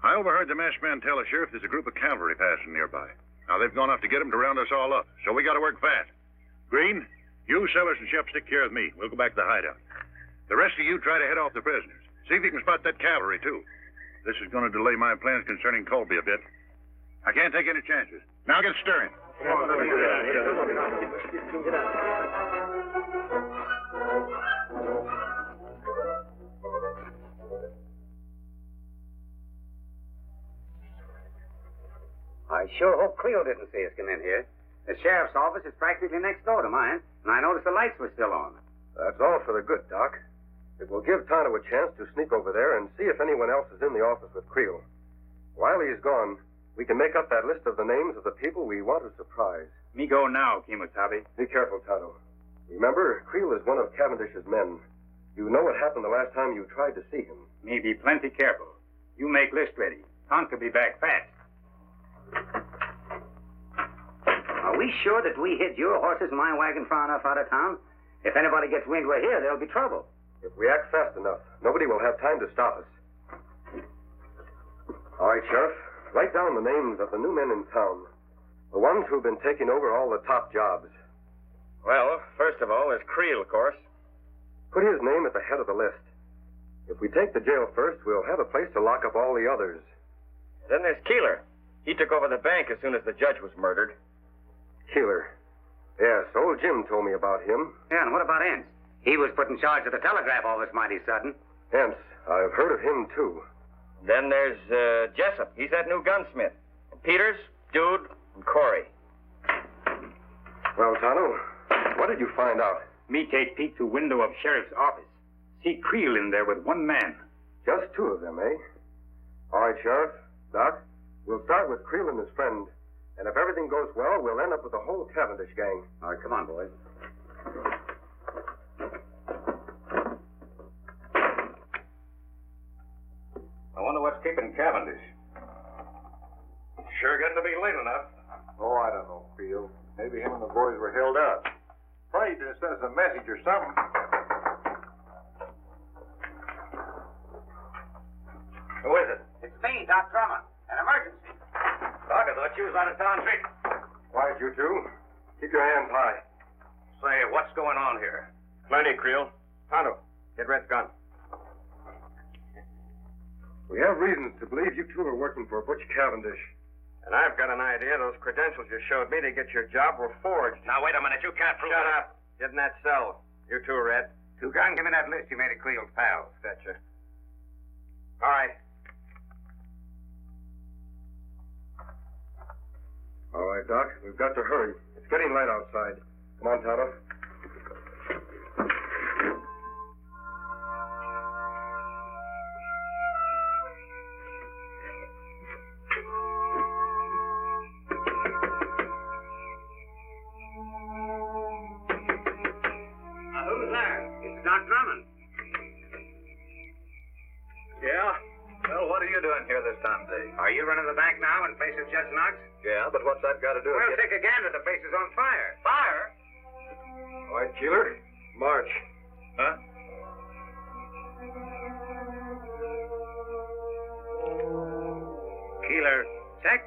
I overheard the masked man tell the sheriff there's a group of cavalry passing nearby. Now, they've gone off to get him to round us all up, so we got to work fast. Green, you, Sellers, and Shep stick here with me. We'll go back to the hideout. The rest of you try to head off the prisoners. See if you can spot that cavalry, too. This is going to delay my plans concerning Colby a bit. I can't take any chances. Now get stirring. I sure hope Creel didn't see us come in here. The sheriff's office is practically next door to mine, and I noticed the lights were still on. That's all for the good, Doc. It will give Tonto a chance to sneak over there and see if anyone else is in the office with Creel. While he's gone, we can make up that list of the names of the people we want to surprise. Me go now, Kimosabe. Be careful, Tonto. Remember, Creel is one of Cavendish's men. You know what happened the last time you tried to see him. Me be plenty careful. You make list ready. Tonto be back fast. Are we sure that we hid your horses and my wagon far enough out of town? If anybody gets wind we're here, there'll be trouble. If we act fast enough, nobody will have time to stop us. All right, Sheriff. Write down the names of the new men in town. The ones who've been taking over all the top jobs. Well, first of all, there's Creel, of course. Put his name at the head of the list. If we take the jail first, we'll have a place to lock up all the others. Then there's Keeler. He took over the bank as soon as the judge was murdered. Keeler. Yes, old Jim told me about him. Yeah, and what about Ince? He was put in charge of the telegraph office mighty sudden. Hence, I've heard of him, too. Then there's Jessup. He's that new gunsmith. And Peters, Dude, and Corey. Well, Tonto, what did you find out? Me take peek to window of sheriff's office. See Creel in there with one man. Just two of them, eh? All right, Sheriff. Doc, we'll start with Creel and his friend. And if everything goes well, we'll end up with the whole Cavendish gang. All right, come on, boys. I wonder what's keeping Cavendish. Sure getting to be late enough. Oh, I don't know, Creel. Maybe him and the boys were held up. Probably just sent us a message or something. Who is it? It's me, Doc Drummond. An emergency. Doc, I thought you was out of town sick. Quiet, you two. Keep your hands high. Say, what's going on here? Plenty, Creel. Tonto, get Red's gun. We have reasons to believe you two are working for Butch Cavendish. And I've got an idea those credentials you showed me to get your job were forged. Now, wait a minute. You can't prove Shut it. up. Get in that cell. You too, Red. Two-Gun, give me that list you made of Creel's pals. Betcha. All right. All right, Doc. We've got to hurry. It's getting light outside. Come on, Tonto. Who's there? It's Doc Drummond. Yeah? Well, what are you doing here this time, Dave? Are you running the bank now in place of Judge Knox? Yeah, but what's that got to do with Well, it? take a gander. The place is on fire. Fire? All right, Keeler. March. Huh? Keeler, check.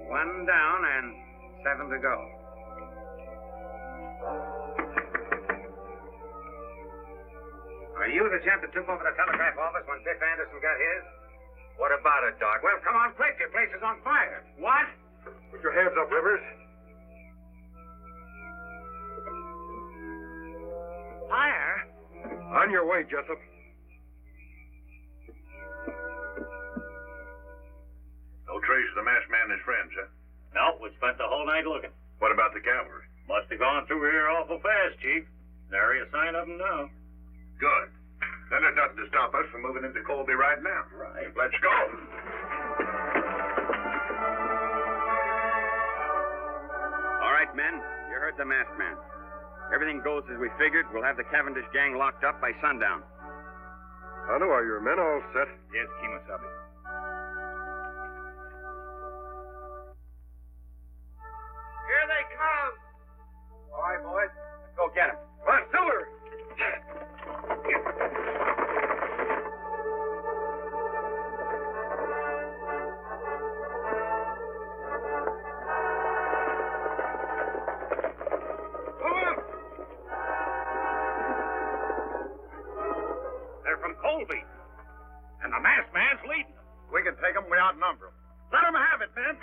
1 down and 7 to go. Are you the chap that took over the telegraph office when Biff Anderson got his? What about it, Doc? Well, come on, quick. Your place is on fire. What? Put your hands up, Rivers. Fire? On your way, Jessup. No trace of the masked man and his friends, huh? No, we spent the whole night looking. What about the cavalry? Must have gone through here awful fast, Chief. Nary a sign of them now. Good. Then there's nothing to stop us from moving into Colby right now. Right. Let's go. All right, men. You heard the masked man. Everything goes as we figured. We'll have the Cavendish gang locked up by sundown. Tonto, are your men all set? Yes, Kemosabe. Here they come. All right, boys. Let's go get them. What, Silver? They're from Colby. And the masked man's leading them. We can take them. We outnumber them. Let them have it, men.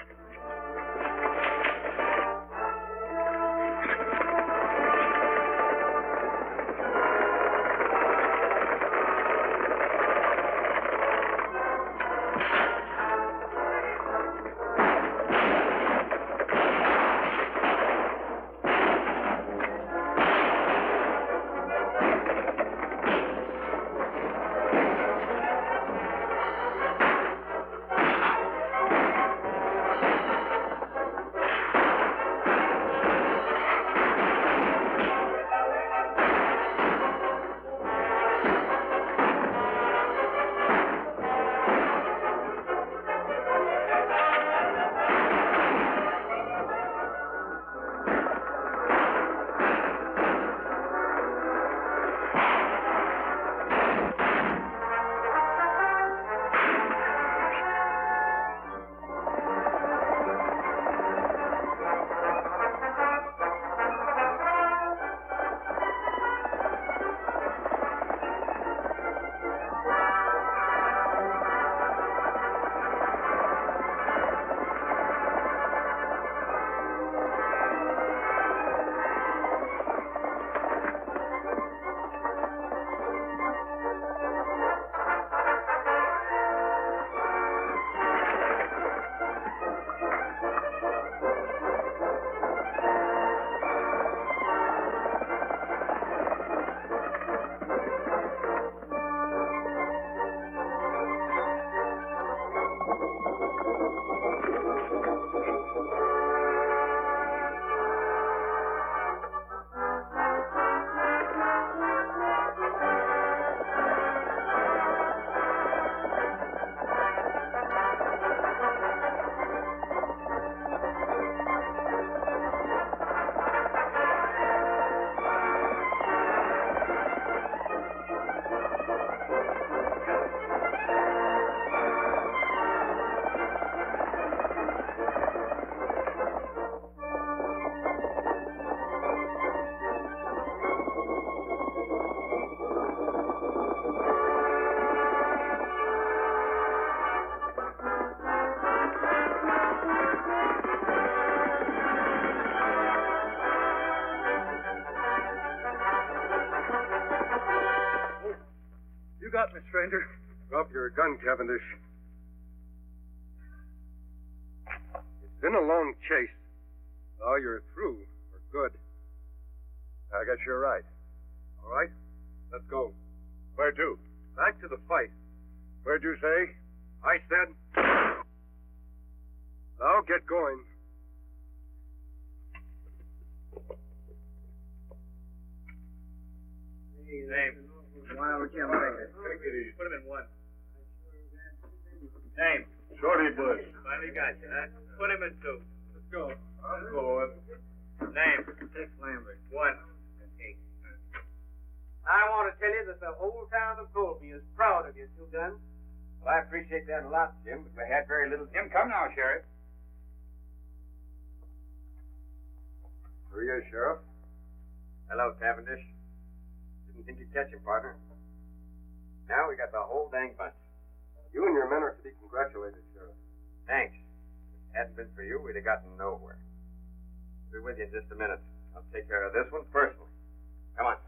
got me, stranger. Drop your gun, Cavendish. It's been a long chase. Now you're through for good. I guess you're right. All right, let's go. Where to? Back to the fight. Where'd you say? I said. Now get going. Name. Take it easy. Put him in one. Name. Shorty Bush. Finally got you, huh? Put him in two. Let's go. I'm going. Name. Dick Lambert. One. I want to tell you that the whole town of Colby is proud of you two guns. Well, I appreciate that a lot, Jim, but we had very little. Jim, come now, Sheriff. Here he is, Sheriff. Hello, Cavendish. Didn't think you'd catch him, partner. Now we got the whole dang bunch. You and your men are to be congratulated, Sheriff. Thanks. If it hadn't been for you, we'd have gotten nowhere. I'll be with you in just a minute. I'll take care of this one personally. Come on.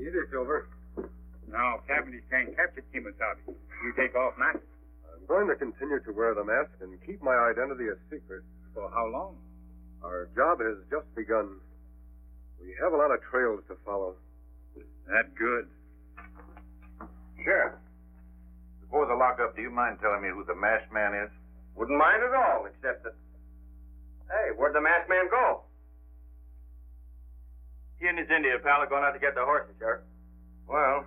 Easy, Silver. Now, Cavendish can't capture Kemosabe. You take off now. I'm going to continue to wear the mask and keep my identity a secret. For how long? Our job has just begun. We have a lot of trails to follow. That good. Sheriff, before the lockup, do you mind telling me who the masked man is? Wouldn't mind at all, except that... Hey, where'd the masked man go? He and his Indian pal are going out to get the horses, Sheriff. Well,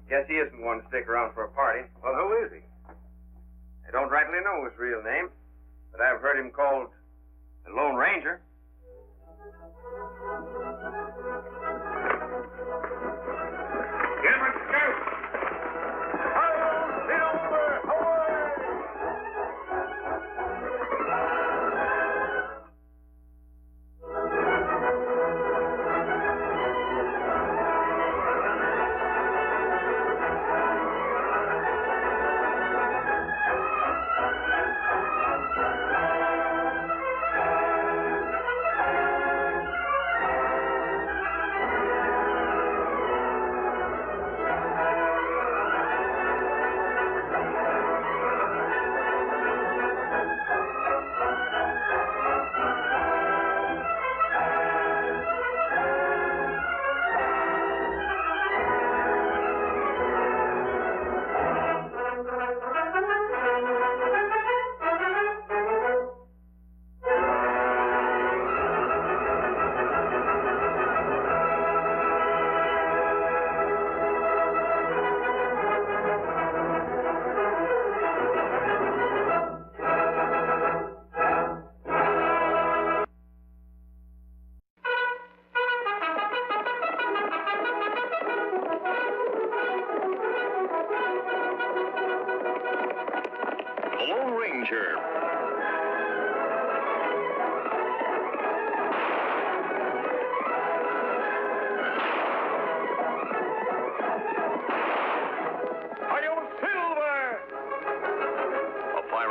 guess he isn't one to stick around for a party. Well, who is he? I don't rightly know his real name, but I've heard him called the Lone Ranger. Gentlemen, go!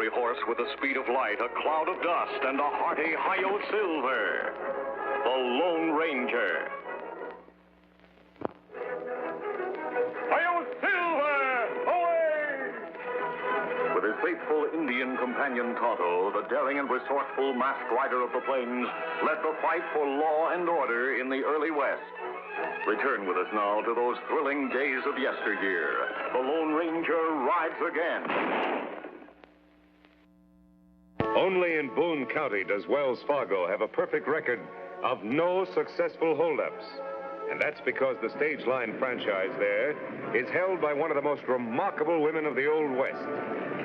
Horse with the speed of light, a cloud of dust, and a hearty Hi-Yo Silver, the Lone Ranger. Hi-Yo Silver! Away! With his faithful Indian companion Tonto, the daring and resourceful masked rider of the plains led the fight for law and order in the early West. Return with us now to those thrilling days of yesteryear. The Lone Ranger rides again. Only in Boone County does Wells Fargo have a perfect record of no successful holdups. And that's because the Stage Line franchise there is held by one of the most remarkable women of the Old West,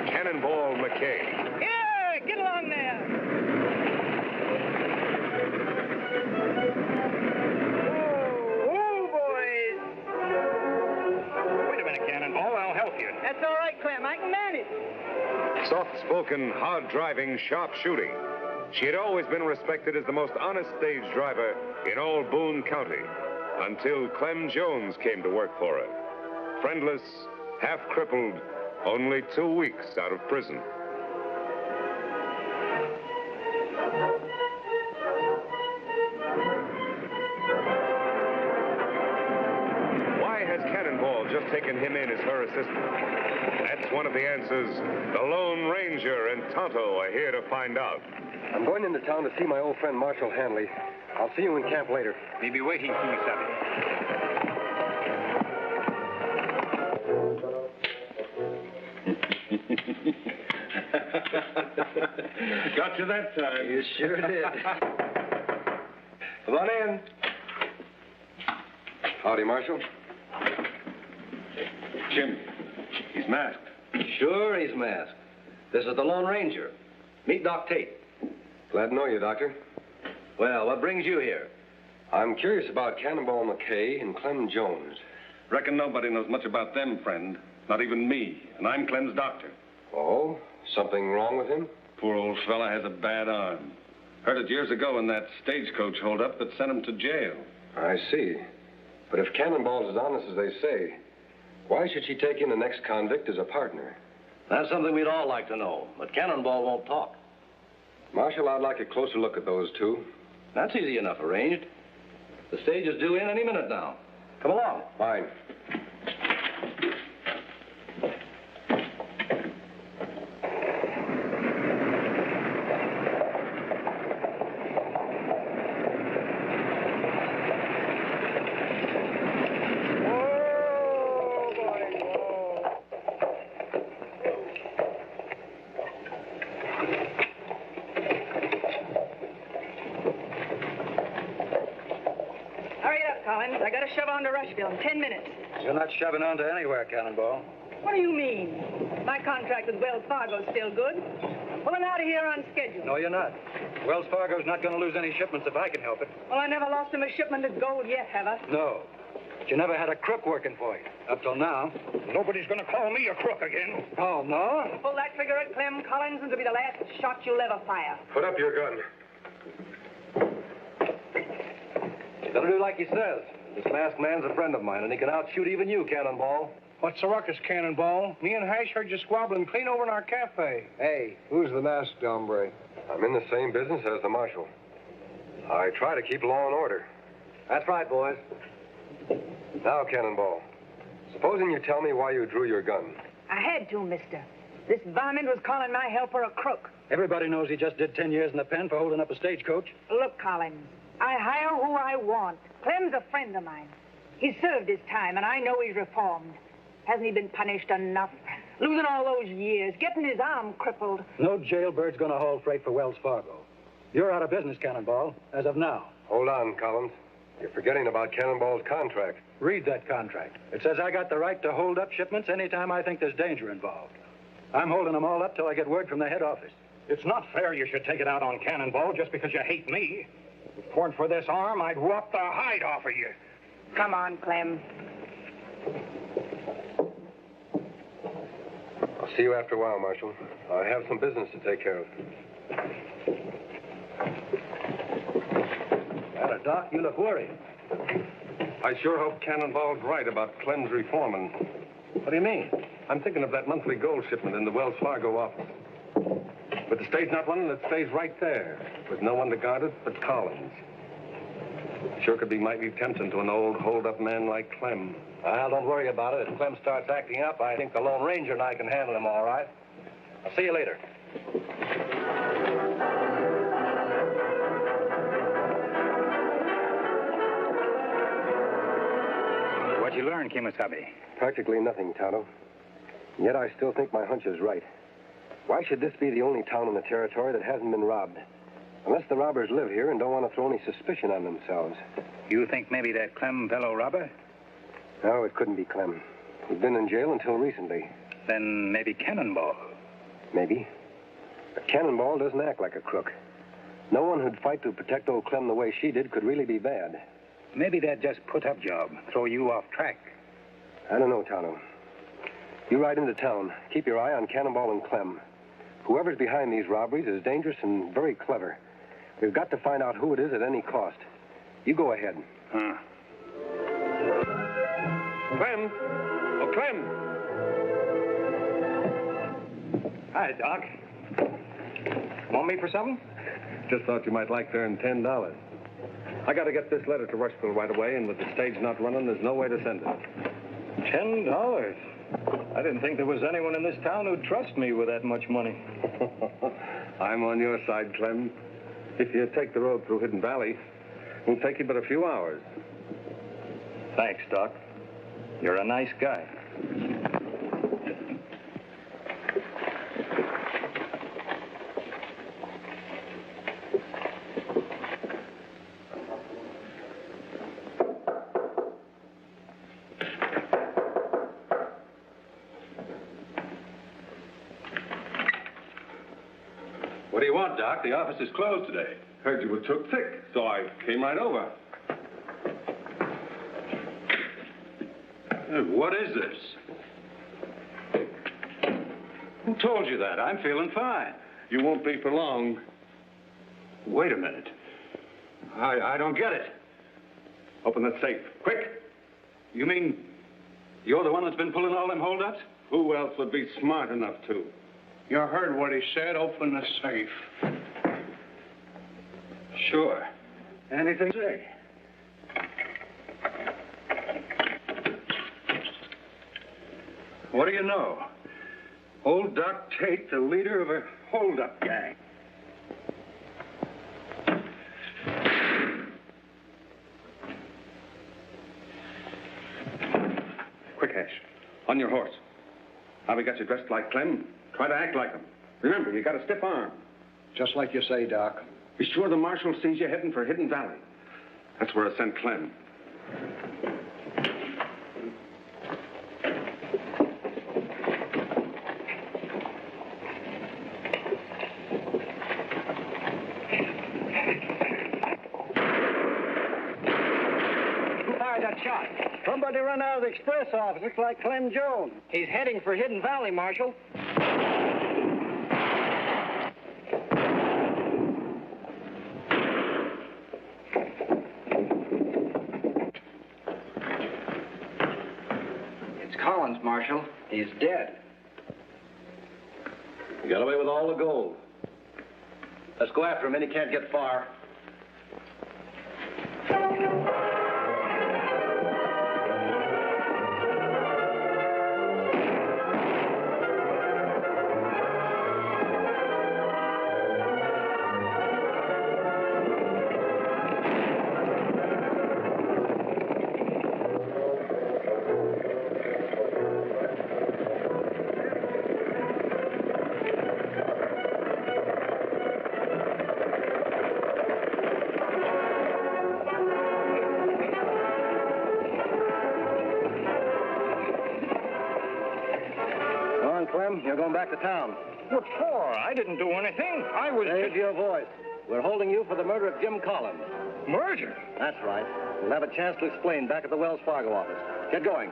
Cannonball McKay. Here, get along there. Oh, boys. Wait a minute, Cannonball. I'll help you. That's all right, Clem. I can manage. Soft-spoken, hard-driving, sharp-shooting. She had always been respected as the most honest stage driver in all Boone County, until Clem Jones came to work for her. Friendless, half-crippled, only 2 weeks out of prison. Why has Cannonball just taken him in as her assistant? That's one of the answers the Lone Ranger and Tonto are here to find out. I'm going into town to see my old friend Marshal Hanley. I'll see you in camp later. We'll be waiting for you, Savvy. Got you that time. You sure did. Come on in. Howdy, Marshal. Jim, he's masked. Sure, he's masked. This is the Lone Ranger. Meet Doc Tate. Glad to know you, Doctor. Well, what brings you here? I'm curious about Cannonball McKay and Clem Jones. Reckon nobody knows much about them, friend. Not even me. And I'm Clem's doctor. Oh? Something wrong with him? Poor old fella has a bad arm. Heard it years ago in that stagecoach holdup that sent him to jail. I see. But if Cannonball's as honest as they say, why should she take in an ex-convict as a partner? That's something we'd all like to know, but Cannonball won't talk. Marshal, I'd like a closer look at those two. That's easy enough arranged. The stage is due in any minute now. Come along. Fine. to shove on to Rushville in 10 minutes. You're not shoving on to anywhere, Cannonball. What do you mean? My contract with Wells Fargo's still good. Well, I'm out of here on schedule. No, you're not. Wells Fargo's not going to lose any shipments if I can help it. Well, I never lost him a shipment of gold yet, have I? No. But you never had a crook working for you. Up till now. Nobody's going to call me a crook again. Oh, no? Pull that trigger at Clem Collins and it'll be the last shot you'll ever fire. Put up your gun. You better do like he says. This masked man's a friend of mine, and he can outshoot even you, Cannonball. What's the ruckus, Cannonball? Me and Hash heard you squabbling clean over in our cafe. Hey, who's the masked hombre? I'm in the same business as the marshal. I try to keep law and order. That's right, boys. Now, Cannonball, supposing you tell me why you drew your gun. I had to, mister. This varmint was calling my helper a crook. Everybody knows he just did 10 years in the pen for holding up a stagecoach. Look, Collins, I hire who I want. Clem's a friend of mine. He's served his time, and I know he's reformed. Hasn't he been punished enough? Losing all those years, getting his arm crippled. No jailbird's going to haul freight for Wells Fargo. You're out of business, Cannonball, as of now. Hold on, Collins. You're forgetting about Cannonball's contract. Read that contract. It says I got the right to hold up shipments anytime I think there's danger involved. I'm holding them all up till I get word from the head office. It's not fair you should take it out on Cannonball just because you hate me. If it weren't for this arm, I'd rip the hide off of you. Come on, Clem. I'll see you after a while, Marshal. I have some business to take care of. Doc, you look worried. I sure hope Cannonball's right about Clem's reforming. What do you mean? I'm thinking of that monthly gold shipment in the Wells Fargo office. With the stage not running, it stays right there, with no one to guard it but Collins. Sure could be mighty tempting to an old hold-up man like Clem. Well, don't worry about it. If Clem starts acting up, I think the Lone Ranger and I can handle him all right. I'll see you later. What'd you learn, Kimasabi? Practically nothing, Tonto. Yet I still think my hunch is right. Why should this be the only town in the territory that hasn't been robbed? Unless the robbers live here and don't want to throw any suspicion on themselves. You think maybe that Clem fellow robber? No, it couldn't be Clem. He'd been in jail until recently. Then maybe Cannonball. Maybe. But Cannonball doesn't act like a crook. No one who'd fight to protect old Clem the way she did could really be bad. Maybe that just put-up job, throw you off track. I don't know, Tonto. You ride into town. Keep your eye on Cannonball and Clem. Whoever's behind these robberies is dangerous and very clever. We've got to find out who it is at any cost. You go ahead. Huh. Clem! Oh, Clem! Hi, Doc. Want me for something? Just thought you might like to earn $10. I got to get this letter to Rushville right away, and with the stage not running, there's no way to send it. $10? I didn't think there was anyone in this town who'd trust me with that much money. I'm on your side, Clem. If you take the road through Hidden Valley, it'll take you but a few hours. Thanks, Doc. You're a nice guy. What do you want, Doc? The office is closed today. Heard you were took sick, so I came right over. What is this? Who told you that? I'm feeling fine. You won't be for long. Wait a minute. I don't get it. Open that safe, quick. You mean you're the one that's been pulling all them holdups? Who else would be smart enough to? You heard what he said. Open the safe. Sure. Anything to say? What do you know? Old Doc Tate, the leader of a holdup gang. Quick, Ash. On your horse. Now we got you dressed like Clem. Try to act like him. Remember, you got a stiff arm. Just like you say, Doc. Be sure the marshal sees you heading for Hidden Valley. That's where I sent Clem. run out of the express office. Looks like Clem Jones. He's heading for Hidden Valley, Marshal. It's Collins, Marshal. He's dead. He got away with all the gold. Let's go after him, and he can't get far. You're going back to town. What for? I didn't do anything. I was... There's your voice. We're holding you for the murder of Jim Collins. Murder? That's right. We'll have a chance to explain back at the Wells Fargo office. Get going.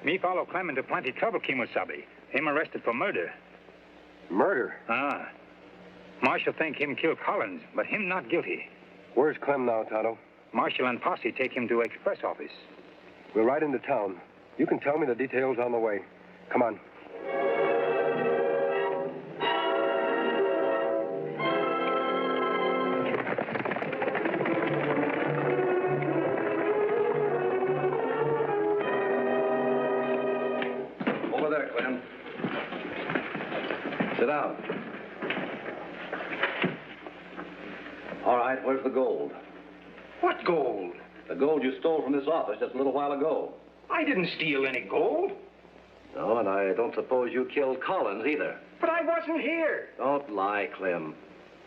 Me follow Clem into plenty trouble, Kimosabe. Him arrested for murder. Murder? Ah. Marshal think him kill Collins, but him not guilty. Where's Clem now, Tonto? Marshal and posse take him to express office. We'll ride into town. You can tell me the details on the way. Come on. Over there, Clem. Sit down. All right, where's the gold? What gold? The gold you stole from this office just a little while ago. I didn't steal any gold. No, and I don't suppose you killed Collins either. But I wasn't here. Don't lie, Clem.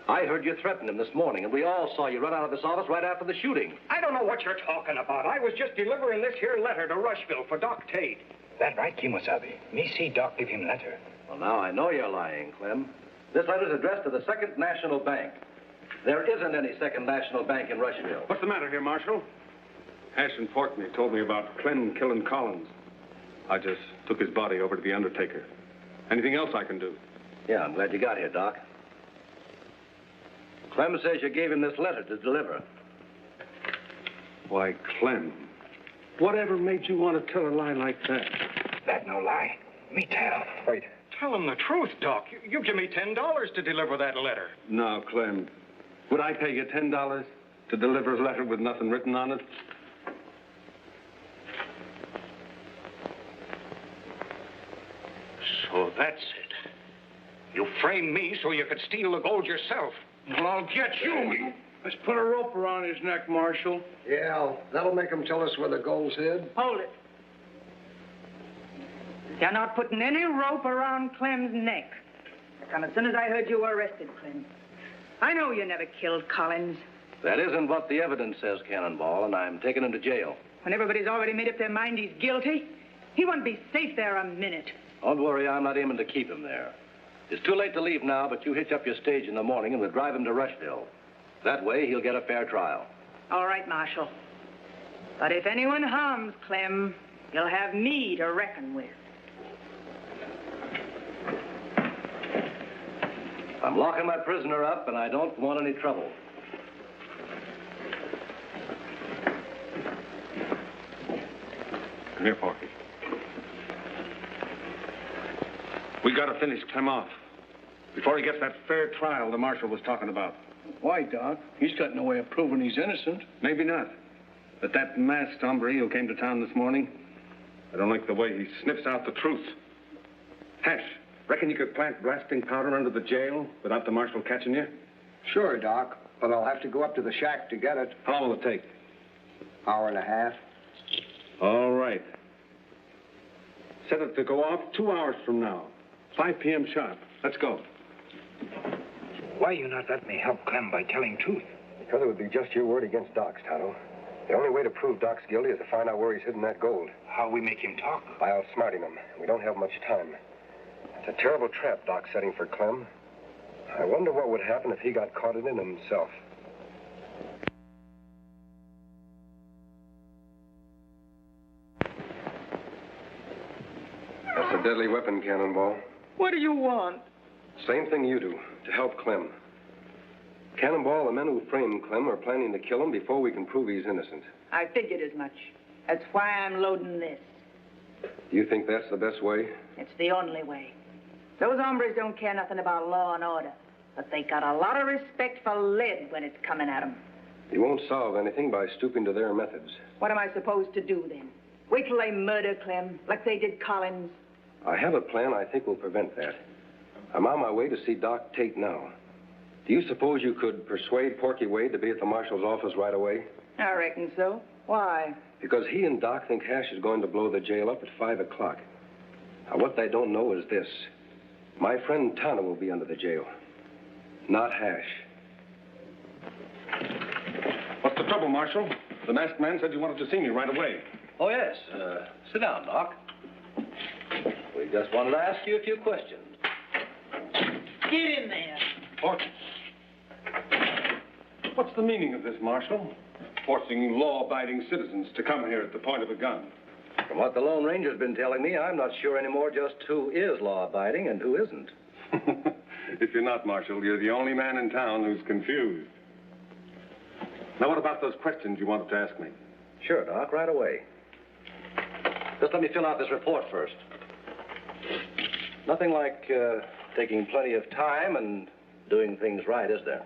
I heard you threaten him this morning, and we all saw you run out of this office right after the shooting. I don't know what you're talking about. I was just delivering this here letter to Rushville for Doc Tate. That right, Kimosabe? Me see Doc give him letter. Well, now I know you're lying, Clem. This letter's addressed to the Second National Bank. There isn't any Second National Bank in Rushville. What's the matter here, Marshal? Hash and Portney told me about Clem killing Collins. I just took his body over to the undertaker. Anything else I can do? Yeah, I'm glad you got here, Doc. Clem says you gave him this letter to deliver. Why, Clem, whatever made you want to tell a lie like that? That no lie. Me tell. Wait. Tell him the truth, Doc. You give me $10 to deliver that letter. No, Clem. Would I pay you $10 to deliver a letter with nothing written on it? So that's it. You framed me so you could steal the gold yourself. Well, I'll get you. Let's put a rope around his neck, Marshal. Yeah, that'll make him tell us where the gold's hid. Hold it. You're not putting any rope around Clem's neck. Come as soon as I heard you were arrested, Clem. I know you never killed Collins. That isn't what the evidence says, Cannonball, and I'm taking him to jail. When everybody's already made up their mind he's guilty, he won't be safe there a minute. Don't worry, I'm not aiming to keep him there. It's too late to leave now, but you hitch up your stage in the morning and we'll drive him to Rushville. That way, he'll get a fair trial. All right, Marshal. But if anyone harms Clem, you'll have me to reckon with. I'm locking my prisoner up, and I don't want any trouble. Come here, Porky. We gotta finish Clem off before he gets that fair trial the marshal was talking about. Why, Doc? He's got no way of proving he's innocent. Maybe not. But that masked hombre who came to town this morning, I don't like the way he sniffs out the truth. Hash, reckon you could plant blasting powder under the jail without the marshal catching you? Sure, Doc, but I'll have to go up to the shack to get it. How long will it take? Hour and a half. All right. Set it to go off 2 hours from now. 5 p.m. sharp. Let's go. Why you not let me help Clem by telling truth? Because it would be just your word against Doc's, Tonto. The only way to prove Doc's guilty is to find out where he's hidden that gold. How we make him talk? By outsmarting him. We don't have much time. It's a terrible trap Doc's setting for Clem. I wonder what would happen if he got caught in it himself. That's a deadly weapon, Cannonball. What do you want? Same thing you do, to help Clem. Cannonball, the men who framed Clem are planning to kill him before we can prove he's innocent. I figured as much. That's why I'm loading this. Do you think that's the best way? It's the only way. Those hombres don't care nothing about law and order, but they got a lot of respect for lead when it's coming at them. You won't solve anything by stooping to their methods. What am I supposed to do then? Wait till they murder Clem, like they did Collins? I have a plan I think will prevent that. I'm on my way to see Doc Tate now. Do you suppose you could persuade Porky Wade to be at the marshal's office right away? I reckon so. Why? Because he and Doc think Hash is going to blow the jail up at 5 o'clock. Now, what they don't know is this. My friend Tonto will be under the jail, not Hash. What's the trouble, Marshal? The masked man said you wanted to see me right away. Oh, yes. Sit down, Doc. We just wanted to ask you a few questions. Get in there. Porky. What's the meaning of this, Marshal? Forcing law-abiding citizens to come here at the point of a gun. From what the Lone Ranger's been telling me, I'm not sure anymore just who is law-abiding and who isn't. If you're not, Marshal, you're the only man in town who's confused. Now, what about those questions you wanted to ask me? Sure, Doc, right away. Just let me fill out this report first. Nothing like taking plenty of time and doing things right, is there?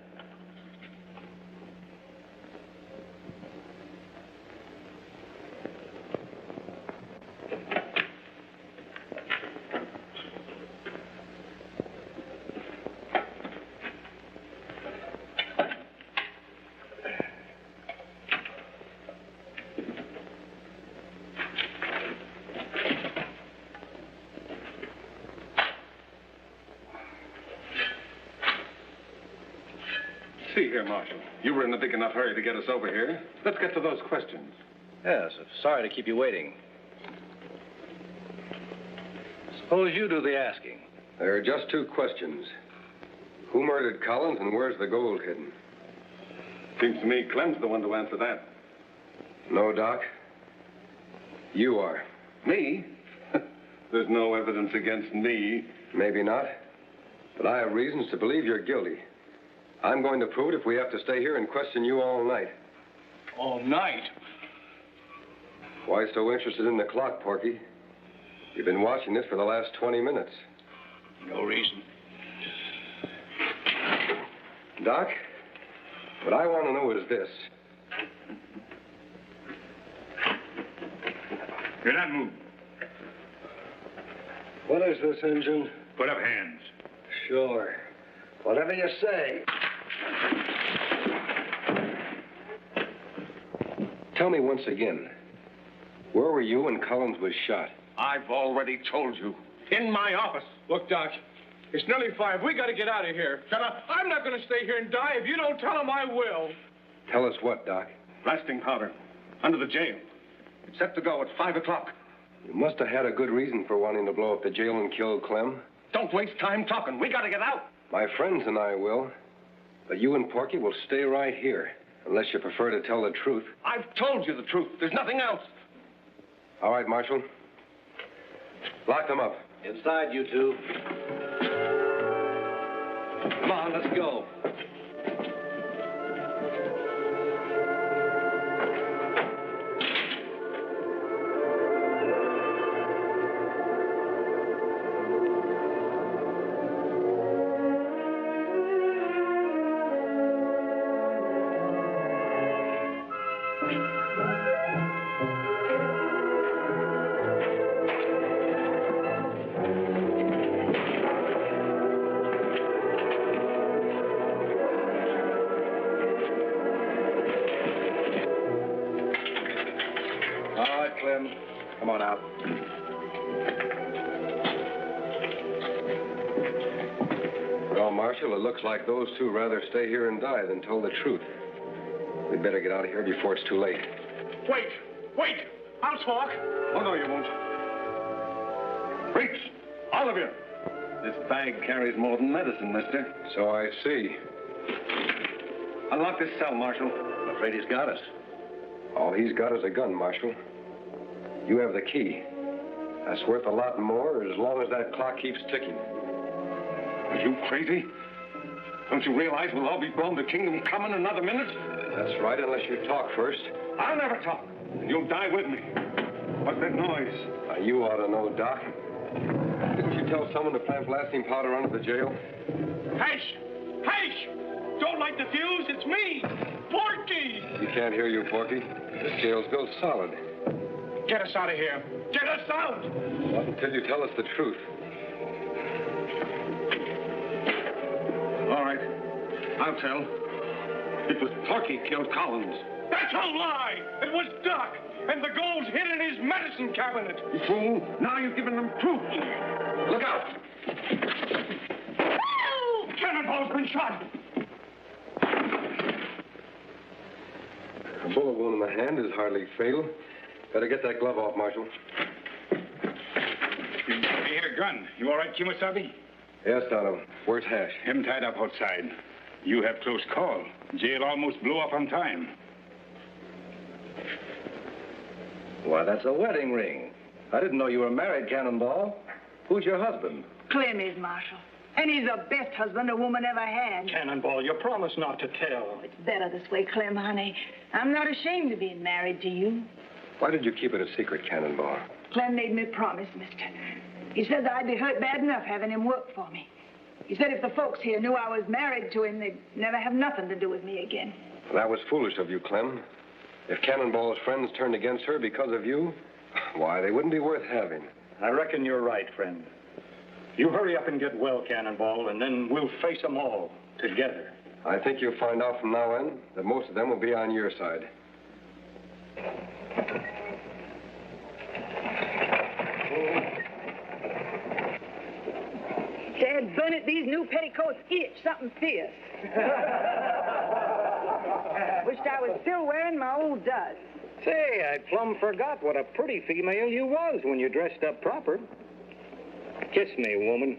See here, Marshal. You were in a big enough hurry to get us over here. Let's get to those questions. Yes, sorry to keep you waiting. Suppose you do the asking. There are just 2 questions. Who murdered Collins and where's the gold hidden? Seems to me Clem's the one to answer that. No, Doc. You are. Me? There's no evidence against me. Maybe not. But I have reasons to believe you're guilty. I'm going to prove it if we have to stay here and question you all night. All night? Why so interested in the clock, Porky? You've been watching this for the last 20 minutes. No reason. Doc, what I want to know is this. You're not moving. What is this, Injun? Put up hands. Sure. Whatever you say. Tell me once again, where were you when Collins was shot? I've already told you. In my office. Look, Doc, it's nearly 5. We got to get out of here. Shut up. I'm not going to stay here and die. If you don't tell him, I will. Tell us what, Doc? Blasting powder. Under the jail. It's set to go at 5 o'clock. You must have had a good reason for wanting to blow up the jail and kill Clem. Don't waste time talking. We got to get out. My friends and I will. But you and Porky will stay right here, unless you prefer to tell the truth. I've told you the truth. There's nothing else. All right, Marshal. Lock them up. Inside, you two. Come on, let's go. Come on out. Well, Marshal, it looks like those 2 rather stay here and die than tell the truth. We'd better get out of here before it's too late. Wait! I'll talk. Oh, no, you won't. Freaks! All of you! This bag carries more than medicine, mister. So I see. Unlock this cell, Marshal. I'm afraid he's got us. All he's got is a gun, Marshal. You have the key. That's worth a lot more as long as that clock keeps ticking. Are you crazy? Don't you realize we'll all be blown to Kingdom Come in another minute? That's right, unless you talk first. I'll never talk. And you'll die with me. What's that noise? You ought to know, Doc. Didn't you tell someone to plant blasting powder under the jail? Hush! Don't light the fuse. It's me, Porky. You can't hear you, Porky. This jail's built solid. Get us out of here. Get us out! Not until you tell us the truth. All right. I'll tell. It was Porky killed Collins. That's a lie! It was Doc, and the gold's hid in his medicine cabinet. You fool! Now you've given them proof. Look out! Cannonball's been shot. A bullet wound in the hand is hardly fatal. Better get that glove off, Marshal. Hey, here, gun. You all right, Kimasabi? Yes, Tonto. Where's Hash? Him tied up outside. You have close call. Jail almost blew up on time. Why, that's a wedding ring. I didn't know you were married, Cannonball. Who's your husband? Clem is, Marshal. And he's the best husband a woman ever had. Cannonball, you promised not to tell. It's better this way, Clem, honey. I'm not ashamed of being married to you. Why did you keep it a secret, Cannonball? Clem made me promise, mister. He said that I'd be hurt bad enough having him work for me. He said if the folks here knew I was married to him, they'd never have nothing to do with me again. That was foolish of you, Clem. If Cannonball's friends turned against her because of you, why, they wouldn't be worth having. I reckon you're right, friend. You hurry up and get well, Cannonball, and then we'll face them all together. I think you'll find out from now on that most of them will be on your side. Dad, burn it, these new petticoats itch something fierce. Wished I was still wearing my old duds. Say, I plumb forgot what a pretty female you was when you dressed up proper. Kiss me, woman.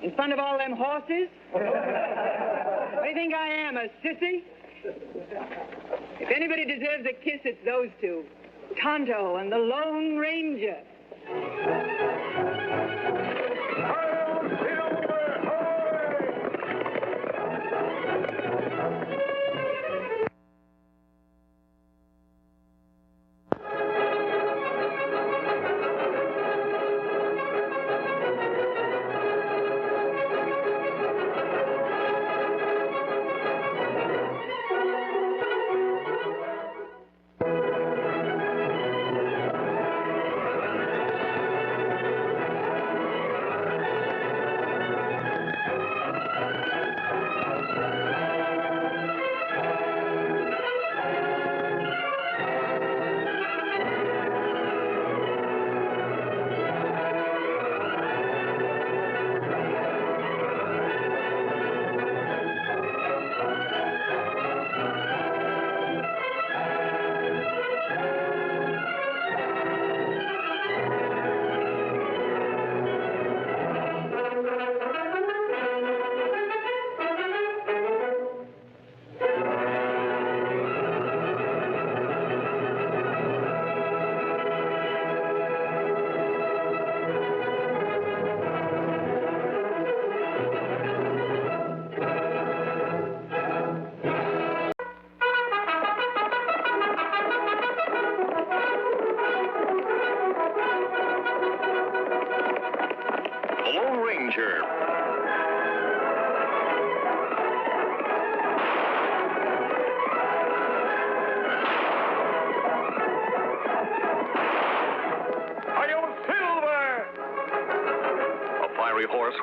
In front of all them horses? What do you think I am, a sissy? If anybody deserves a kiss, it's those two. Tonto and the Lone Ranger.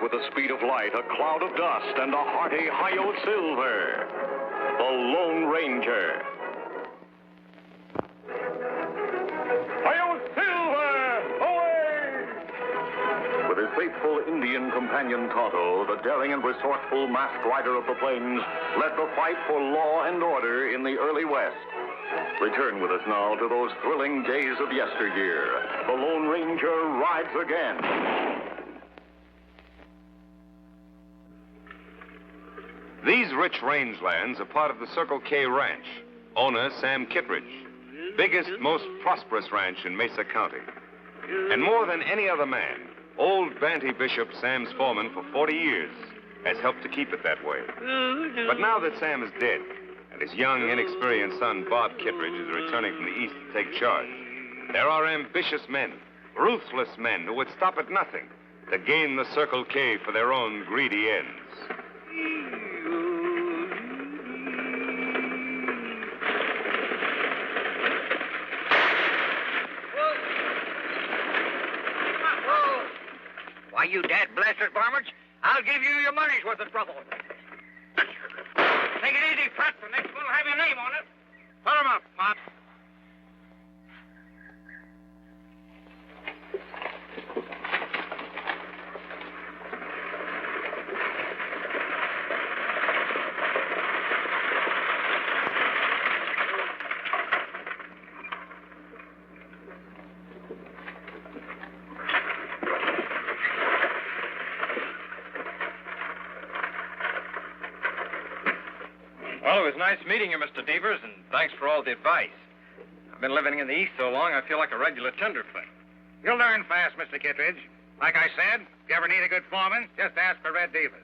With the speed of light, a cloud of dust, and a hearty Hi-Yo Silver, the Lone Ranger. Hi-Yo Silver, away! With his faithful Indian companion Tonto, the daring and resourceful masked rider of the plains, led the fight for law and order in the early West. Return with us now to those thrilling days of yesteryear. The Lone Ranger rides again. These rich rangelands are part of the Circle K Ranch. Owner Sam Kittredge. Biggest, most prosperous ranch in Mesa County. And more than any other man, old Banty Bishop, Sam's foreman for 40 years, has helped to keep it that way. But now that Sam is dead, and his young, inexperienced son, Bob Kittredge, is returning from the East to take charge, there are ambitious men, ruthless men who would stop at nothing to gain the Circle K for their own greedy ends. Why, you dad-blasted varmints, I'll give you your money's worth of trouble. Take it easy, Pratt. The next one will have your name on it. Put him up, Pop. Well, it was nice meeting you, Mr. Devers, and thanks for all the advice. I've been living in the East so long, I feel like a regular tenderfoot. You'll learn fast, Mr. Kittredge. Like I said, if you ever need a good foreman, just ask for Red Devers.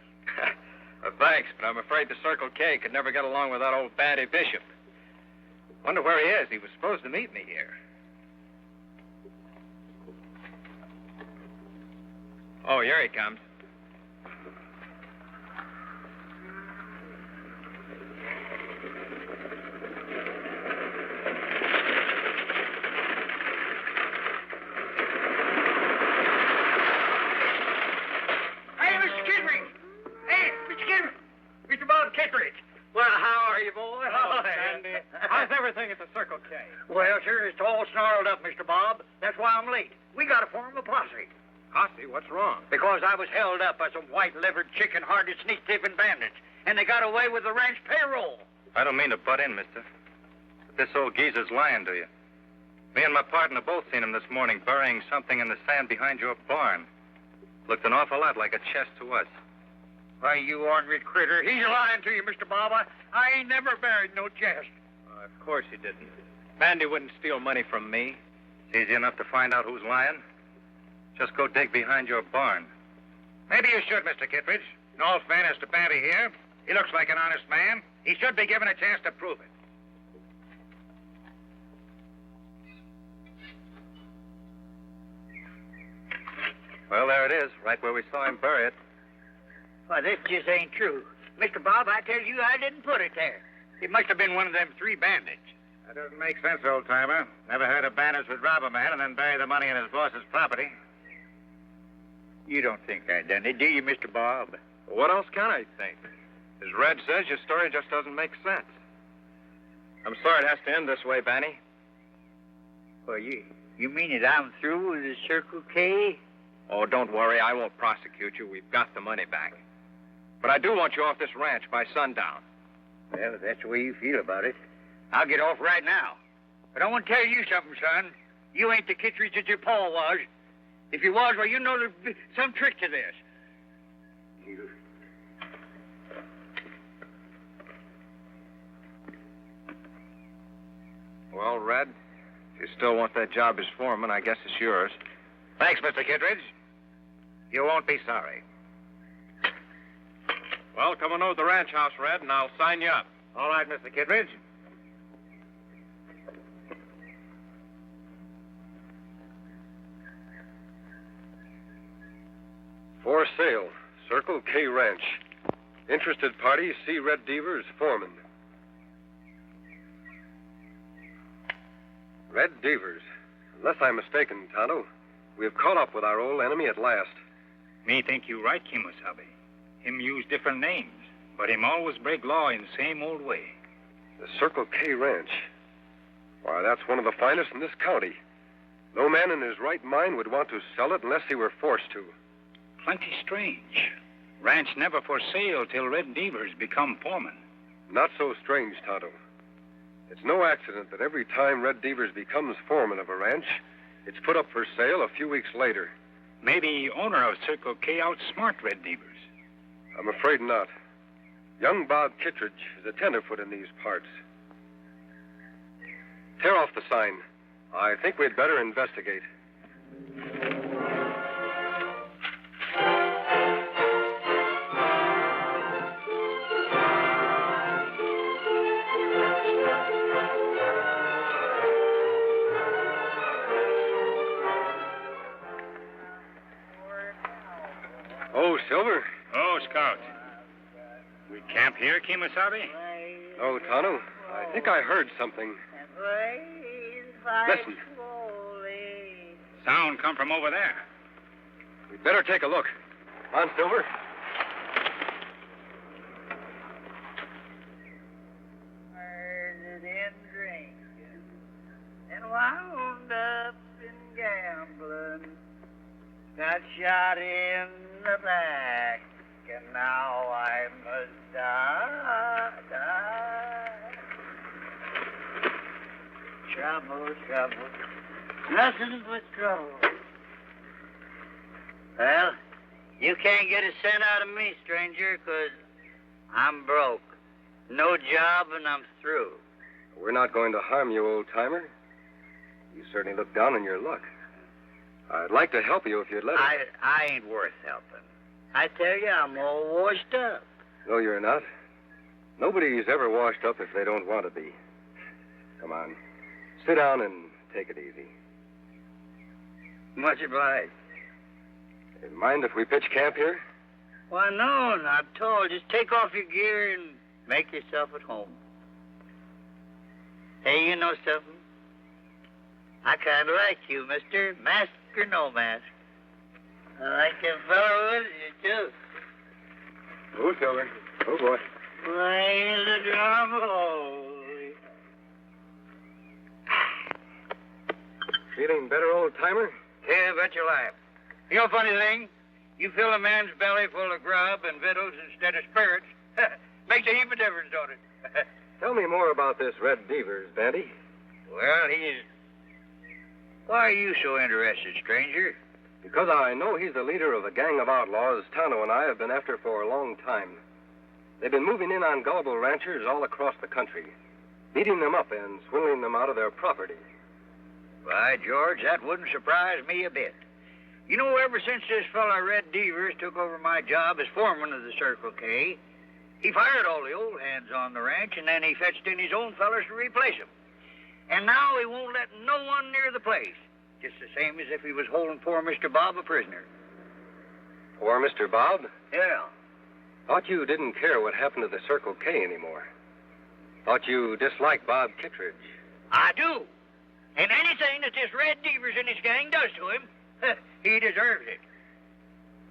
Well, thanks, but I'm afraid the Circle K could never get along with that old Banty Bishop. Wonder where he is. He was supposed to meet me here. Oh, here he comes. At the Circle K. Well, sir, it's all snarled up, Mr. Bob. That's why I'm late. We got to form a posse. Posse? What's wrong? Because I was held up by some white-livered, chicken-hearted, sneak-thieving bandits, and they got away with the ranch payroll. I don't mean to butt in, mister, but this old geezer's lying to you. Me and my partner both seen him this morning burying something in the sand behind your barn. Looked an awful lot like a chest to us. Why, you ornery critter, he's lying to you, Mr. Bob. I ain't never buried no chest. Of course he didn't. Bandy wouldn't steal money from me. It's easy enough to find out who's lying. Just go dig behind your barn. Maybe you should, Mr. Kittredge. In all fairness to Banty here, he looks like an honest man. He should be given a chance to prove it. Well, there it is, right where we saw him bury it. Why, this just ain't true. Mr. Bob, I tell you, I didn't put it there. It must have been one of them three bandits. That doesn't make sense, old-timer. Never heard of bandits would rob a man and then bury the money in his boss's property. You don't think I done it, do you, Mr. Bob? Well, what else can I think? As Red says, your story just doesn't make sense. I'm sorry it has to end this way, Banny. Well, you mean that I'm through with the Circle K? Oh, don't worry. I won't prosecute you. We've got the money back. But I do want you off this ranch by sundown. Well, if that's the way you feel about it, I'll get off right now. But I want to tell you something, son. You ain't the Kittredge that your pa was. If you was, well, you know there's some trick to this. Well, Red, if you still want that job as foreman, I guess it's yours. Thanks, Mr. Kittredge. You won't be sorry. Well, come on over to the ranch house, Red, and I'll sign you up. All right, Mr. Kittredge. For sale, Circle K Ranch. Interested parties, see Red Devers, foreman. Red Devers. Unless I'm mistaken, Tonto, we have caught up with our old enemy at last. Me think you right, Kimosabe. Him use different names, but him always break law in the same old way. The Circle K Ranch. Why, that's one of the finest in this county. No man in his right mind would want to sell it unless he were forced to. plenty strange. Ranch never for sale till Red Devers become foreman. Not so strange, Tonto. It's no accident that every time Red Devers becomes foreman of a ranch, it's put up for sale a few weeks later. Maybe owner of Circle K outsmart Red Devers. I'm afraid not. Young Bob Kittredge is a tenderfoot in these parts. Tear off the sign. I think we'd better investigate. Oh, Silver. Oh, Scout. We camp here, Kemosabe? Oh, Tonto, I think I heard something. Listen. Sound come from over there. We'd better take a look. On, Silver. And wound up in gambling. Got shot in the back. And now I must die. Trouble. Nothing but trouble. Well, you can't get a cent out of me, stranger, 'cause I'm broke. No job and I'm through. We're not going to harm you, old-timer. You certainly look down on your luck. I'd like to help you if you'd let us. I ain't worth helping. I tell you, I'm all washed up. No, you're not. Nobody's ever washed up if they don't want to be. Come on. Sit down and take it easy. Much obliged. Mind if we pitch camp here? Why, no, not at all. Just take off your gear and make yourself at home. Hey, you know something? I kind of like you, mister. Mask or no mask. I like that fellow with you, too. Oh, Silver. Oh, boy. Play the drum. Feeling better, old-timer? Yeah, bet your life. You know, funny thing, you fill a man's belly full of grub and victuals instead of spirits. Makes a heap of difference, don't it? Tell me more about this Red Devers, Bandy. Well, Why are you so interested, stranger? Because I know he's the leader of a gang of outlaws Tonto and I have been after for a long time. They've been moving in on gullible ranchers all across the country, beating them up and swindling them out of their property. By George, that wouldn't surprise me a bit. You know, ever since this fella Red Devers took over my job as foreman of the Circle K, he fired all the old hands on the ranch, and then he fetched in his own fellas to replace them. And now he won't let no one near the place, just the same as if he was holding poor Mr. Bob a prisoner. Poor Mr. Bob? Yeah. Thought you didn't care what happened to the Circle K anymore. Thought you disliked Bob Kittredge. I do. And anything that this Red Devers and his gang does to him, he deserves it.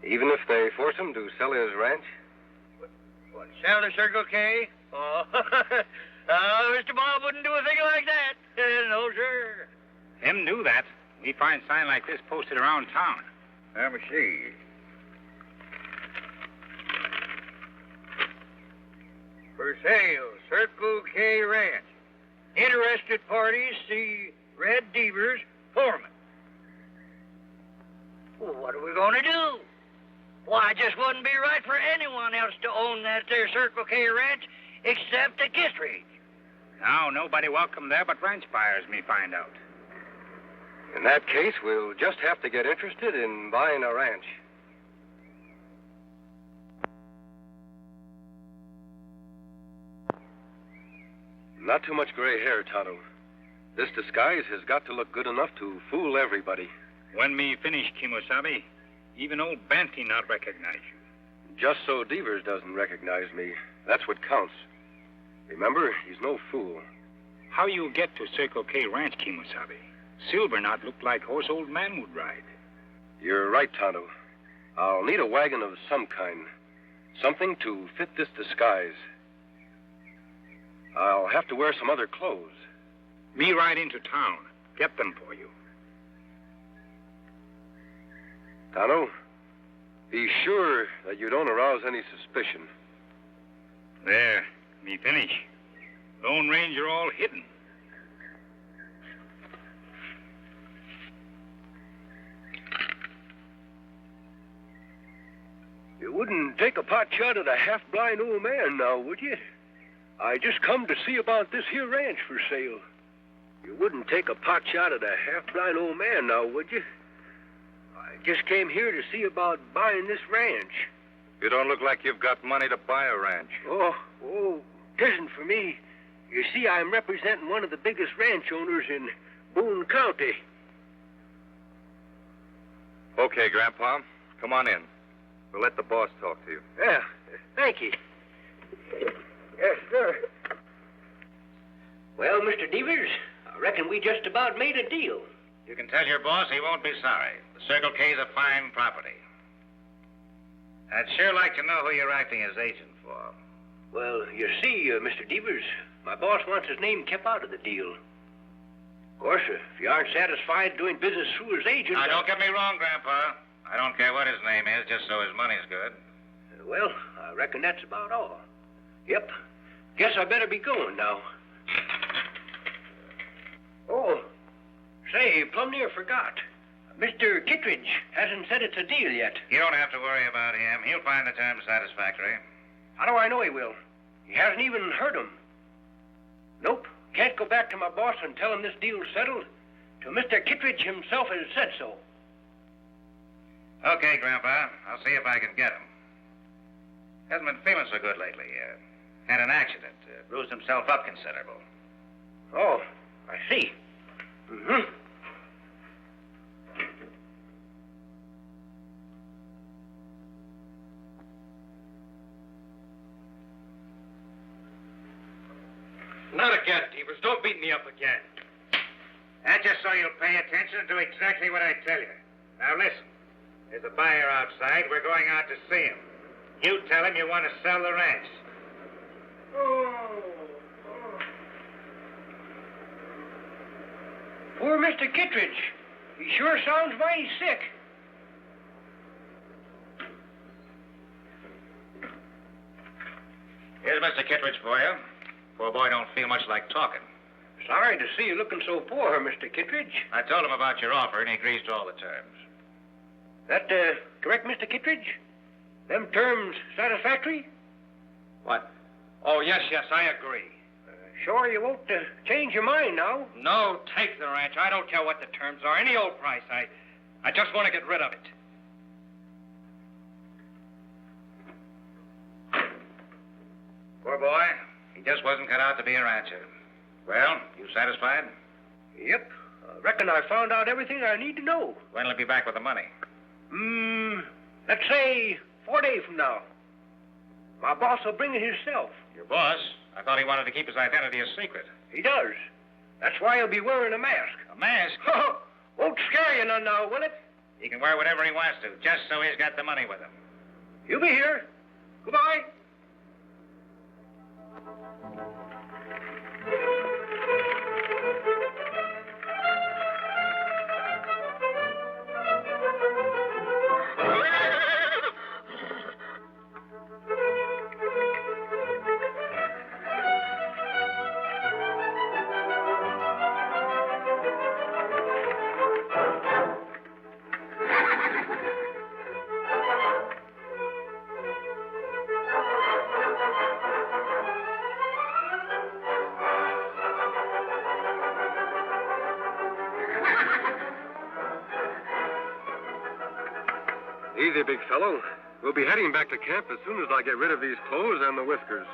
Even if they force him to sell his ranch? What, sell the Circle K? Oh, Mr. Bob wouldn't do a thing like that. No, sir. Him do that. We find sign like this posted around town. Let me see. For sale, Circle K Ranch. Interested parties see Red Devers, foreman. Well, what are we going to do? Why, it just wouldn't be right for anyone else to own that there Circle K Ranch except the Kittredge. Now, nobody welcome there but ranch buyers, me find out. In that case, we'll just have to get interested in buying a ranch. Not too much gray hair, Tonto. This disguise has got to look good enough to fool everybody. When me finish, Kemosabe, even old Banty not recognize you. Just so Devers doesn't recognize me. That's what counts. Remember, he's no fool. How you get to Circle K Ranch, Kemosabe? Silver not look like horse old man would ride. You're right, Tonto. I'll need a wagon of some kind. Something to fit this disguise. I'll have to wear some other clothes. Me ride into town. Get them for you. Tonto, Be sure that you don't arouse any suspicion. There, me finish. Lone Ranger all hidden. You wouldn't take a pot shot at a half-blind old man now, would you? I just come to see about this here ranch for sale. You wouldn't take a pot shot at a half-blind old man now, would you? I just came here to see about buying this ranch. You don't look like you've got money to buy a ranch. Oh, tisn't for me. You see, I'm representing one of the biggest ranch owners in Boone County. Okay, Grandpa. Come on in. We'll let the boss talk to you. Yeah, thank you. Yes, sir. Well, Mr. Devers, I reckon we just about made a deal. You can tell your boss he won't be sorry. The Circle K's a fine property. I'd sure like to know who you're acting as agent for. Well, you see, Mr. Devers, my boss wants his name kept out of the deal. Of course, if you aren't satisfied doing business through his agent... Now, don't get me wrong, Grandpa. I don't care what his name is, just so his money's good. Well, I reckon that's about all. Yep. Guess I better be going now. Oh, say, plumb near forgot. Mr. Kittredge hasn't said it's a deal yet. You don't have to worry about him. He'll find the terms satisfactory. How do I know he will? He hasn't even heard 'em. Nope. Can't go back to my boss and tell him this deal's settled till Mr. Kittredge himself has said so. Okay, Grandpa. I'll see if I can get him. Hasn't been feeling so good lately. Had an accident. Bruised himself up considerable. Oh, I see. Mm-hmm. Not again, Devers. Don't beat me up again. That's just so you'll pay attention and do exactly what I tell you. Now, listen. There's a buyer outside. We're going out to see him. You tell him you want to sell the ranch. Poor Mr. Kittredge. He sure sounds mighty sick. Here's Mr. Kittredge for you. Poor boy don't feel much like talking. Sorry to see you looking so poor, Mr. Kittredge. I told him about your offer, and he agrees to all the terms. That correct, Mr. Kittredge? Them terms satisfactory? What? Oh, yes, I agree. Sure you won't change your mind now? No, take the ranch. I don't care what the terms are. Any old price. I just want to get rid of it. Poor boy. He just wasn't cut out to be a rancher. Well, you satisfied? Yep. I reckon I found out everything I need to know. When'll he be back with the money? Let's say 4 days from now. My boss will bring it himself. Your boss? I thought he wanted to keep his identity a secret. He does. That's why he'll be wearing a mask. A mask? Won't scare you none now, will it? He can wear whatever he wants to, just so he's got the money with him. You'll be here. Goodbye. Easy, big fellow. We'll be heading back to camp as soon as I get rid of these clothes and the whiskers.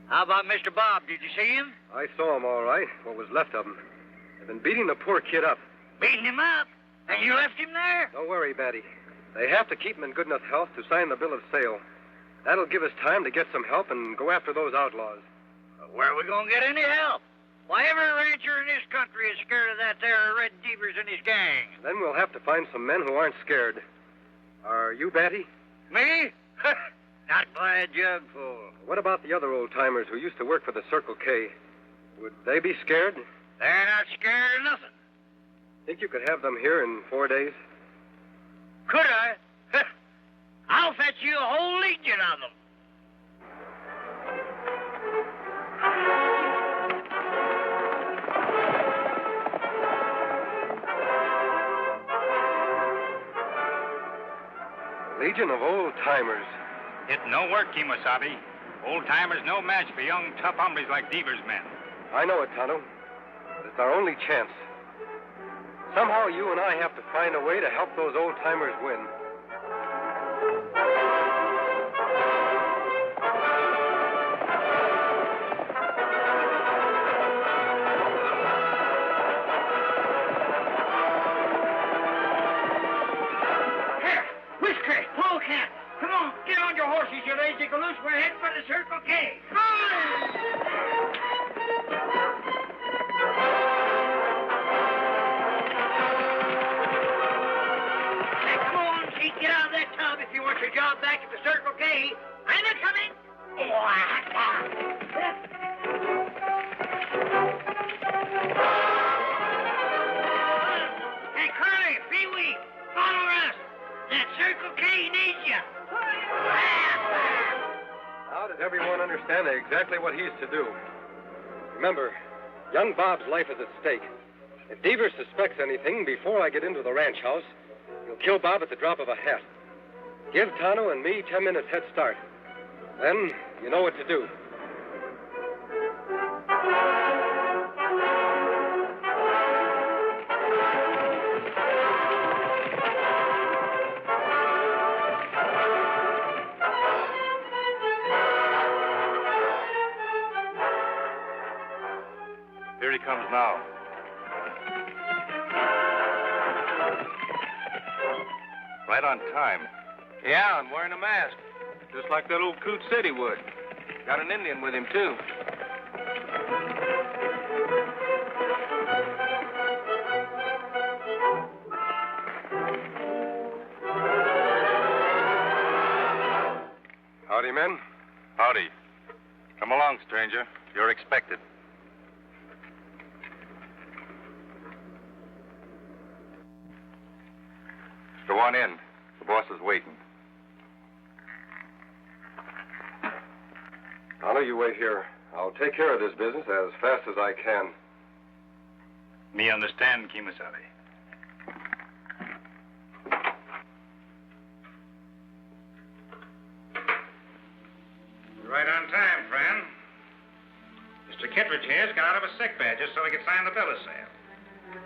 How about Mr. Bob? Did you see him? I saw him all right, what was left of him. They've been beating the poor kid up. Beating him up? And you left him there? Don't worry, Matty. They have to keep him in good enough health to sign the bill of sale. That'll give us time to get some help and go after those outlaws. Where are we going to get any help? Why, every rancher in this country is scared of that there Red Devers and his gang. Then we'll have to find some men who aren't scared. Are you, Batty? Me? Not by a jugful. What about the other old-timers who used to work for the Circle K? Would they be scared? They're not scared of nothing. Think you could have them here in 4 days? Could I? I'll fetch you a whole legion of them. Legion of old-timers. It no work, Kemosabe. Old-timers no match for young, tough hombres like Deaver's men. I know it, Tonto. It's our only chance. Somehow you and I have to find a way to help those old-timers win. Here, Whiskey, Polecat. Come on, get on your horses, you lazy galoose. We're heading for the Circle K. Come on! Get out of that tub if you want your job back at the Circle K. I'm a coming. Hey, Curly, Pee-wee, follow us. That Circle K needs you. How does everyone understand exactly what he's to do? Remember, young Bob's life is at stake. If Deaver suspects anything before I get into the ranch house, he'll kill Bob at the drop of a hat. Give Tonto and me 10 minutes head start. Then you know what to do. Here he comes now. Right on time. Yeah, I'm wearing a mask. Just like that old coot said he would. Got an Indian with him, too. Howdy, men. Howdy. Come along, stranger. You're expected. Go on in. The boss is waiting. Tonto, you wait here. I'll take care of this business as fast as I can. Me understand, Kemosabe. Right on time, friend. Mr. Kittredge here's got out of a sick bed just so he could sign the bill of sale.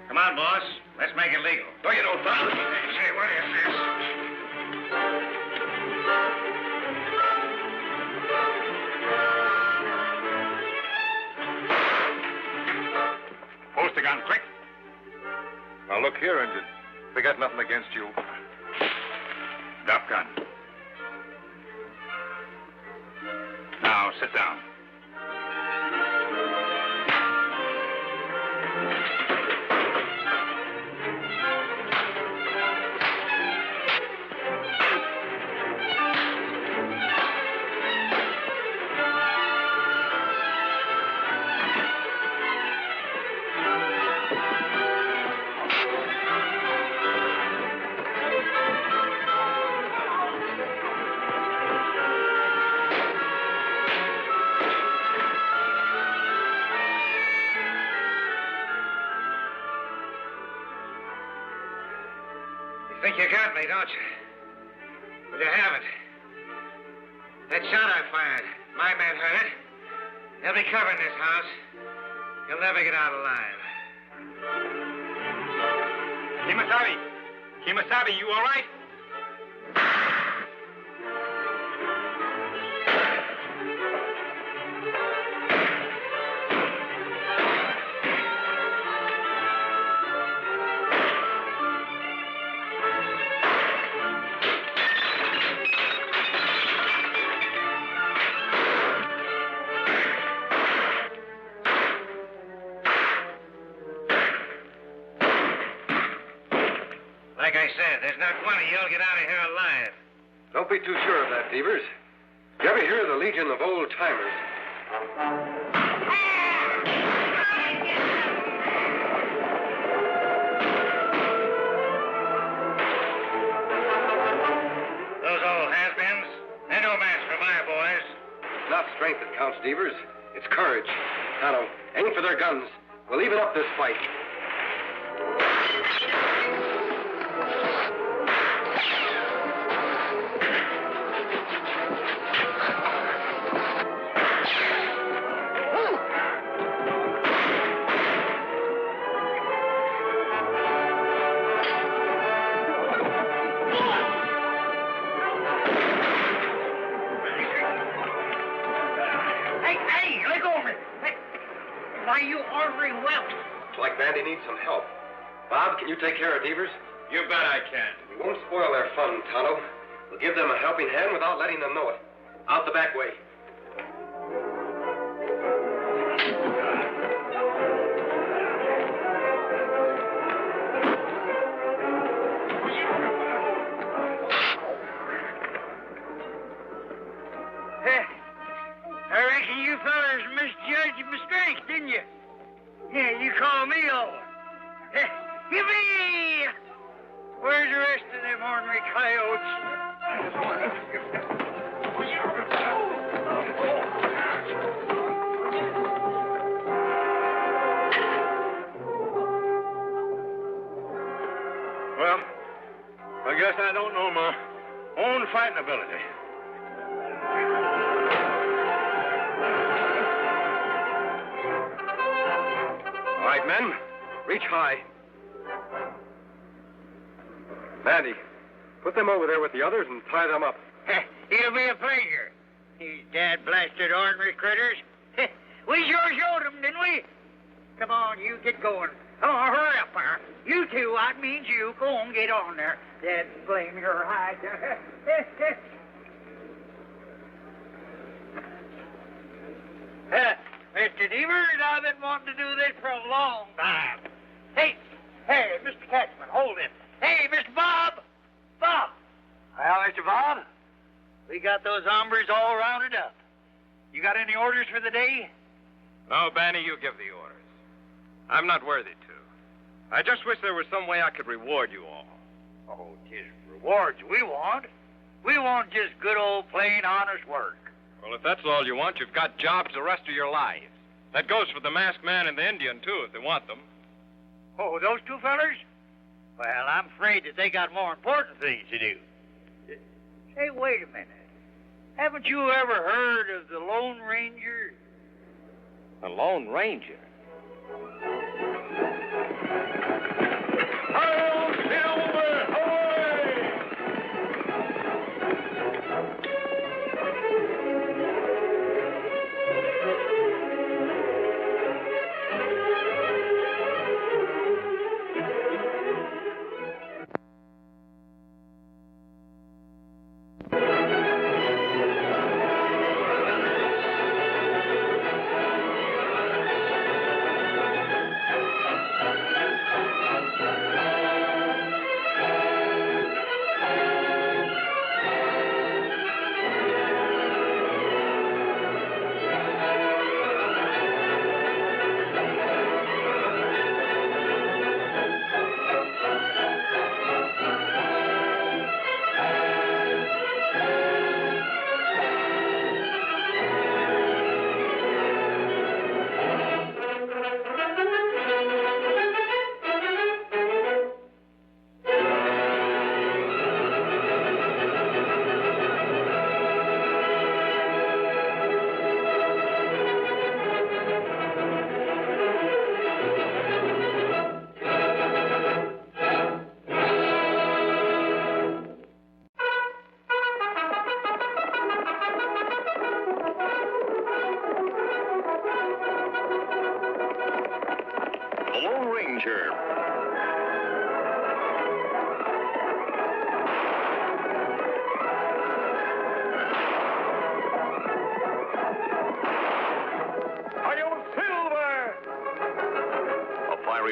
Come on, boss. Let's make it legal. No, you don't, Tonto. Say, what is this? Post the gun, quick. Now, look here, Injun. We got nothing against you. Drop gun. Now, sit down. You think you got me, don't you? But you haven't. That shot I fired, my man heard it. They'll be covering this house. You'll never get out alive. Kemosabe! Kemosabe, you all right? Like I said, there's not one of you'll get out of here alive. Don't be too sure of that, Devers. You ever hear of the Legion of Old Timers? Those old has-beens, they're no match for my boys. It's not strength that counts, Devers. It's courage. Tonto, aim for their guns. We'll even up this fight. Hey, let go of me. Hey, why, you ornery whelp. Looks like Bandy needs some help. Bob, can you take care of Devers? You bet I can. We won't spoil their fun, Tonto. We'll give them a helping hand without letting them know it. Out the back way. I reckon you fellas misjudged my strength, didn't you? Yeah, you called me over. Yippee! Where's the rest of them ornery coyotes? Well, I guess I don't know my own fighting ability. All right, men. Reach high. Bandy, put them over there with the others and tie them up. It'll be a pleasure. These dad-blasted ornery critters. We sure showed them, didn't we? Come on, you get going. Come on, hurry up there. You two, that means you. Go on, get on there. Dad, blame your hide. Mr. Devers, I've been wanting to do this for a long time. Hey, Mr. Catchman, hold it. Hey, Mr. Bob! Bob! Well, Mr. Bob, we got those hombres all rounded up. You got any orders for the day? No, Banny, you give the orders. I'm not worthy to. I just wish there was some way I could reward you all. Oh, 'tis rewards we want. We want just good old plain honest work. Well, if that's all you want, you've got jobs the rest of your lives. That goes for the masked man and the Indian, too, if they want them. Oh, those two fellers? Well, I'm afraid that they got more important things to do. Say, wait a minute. Haven't you ever heard of the Lone Ranger? The Lone Ranger?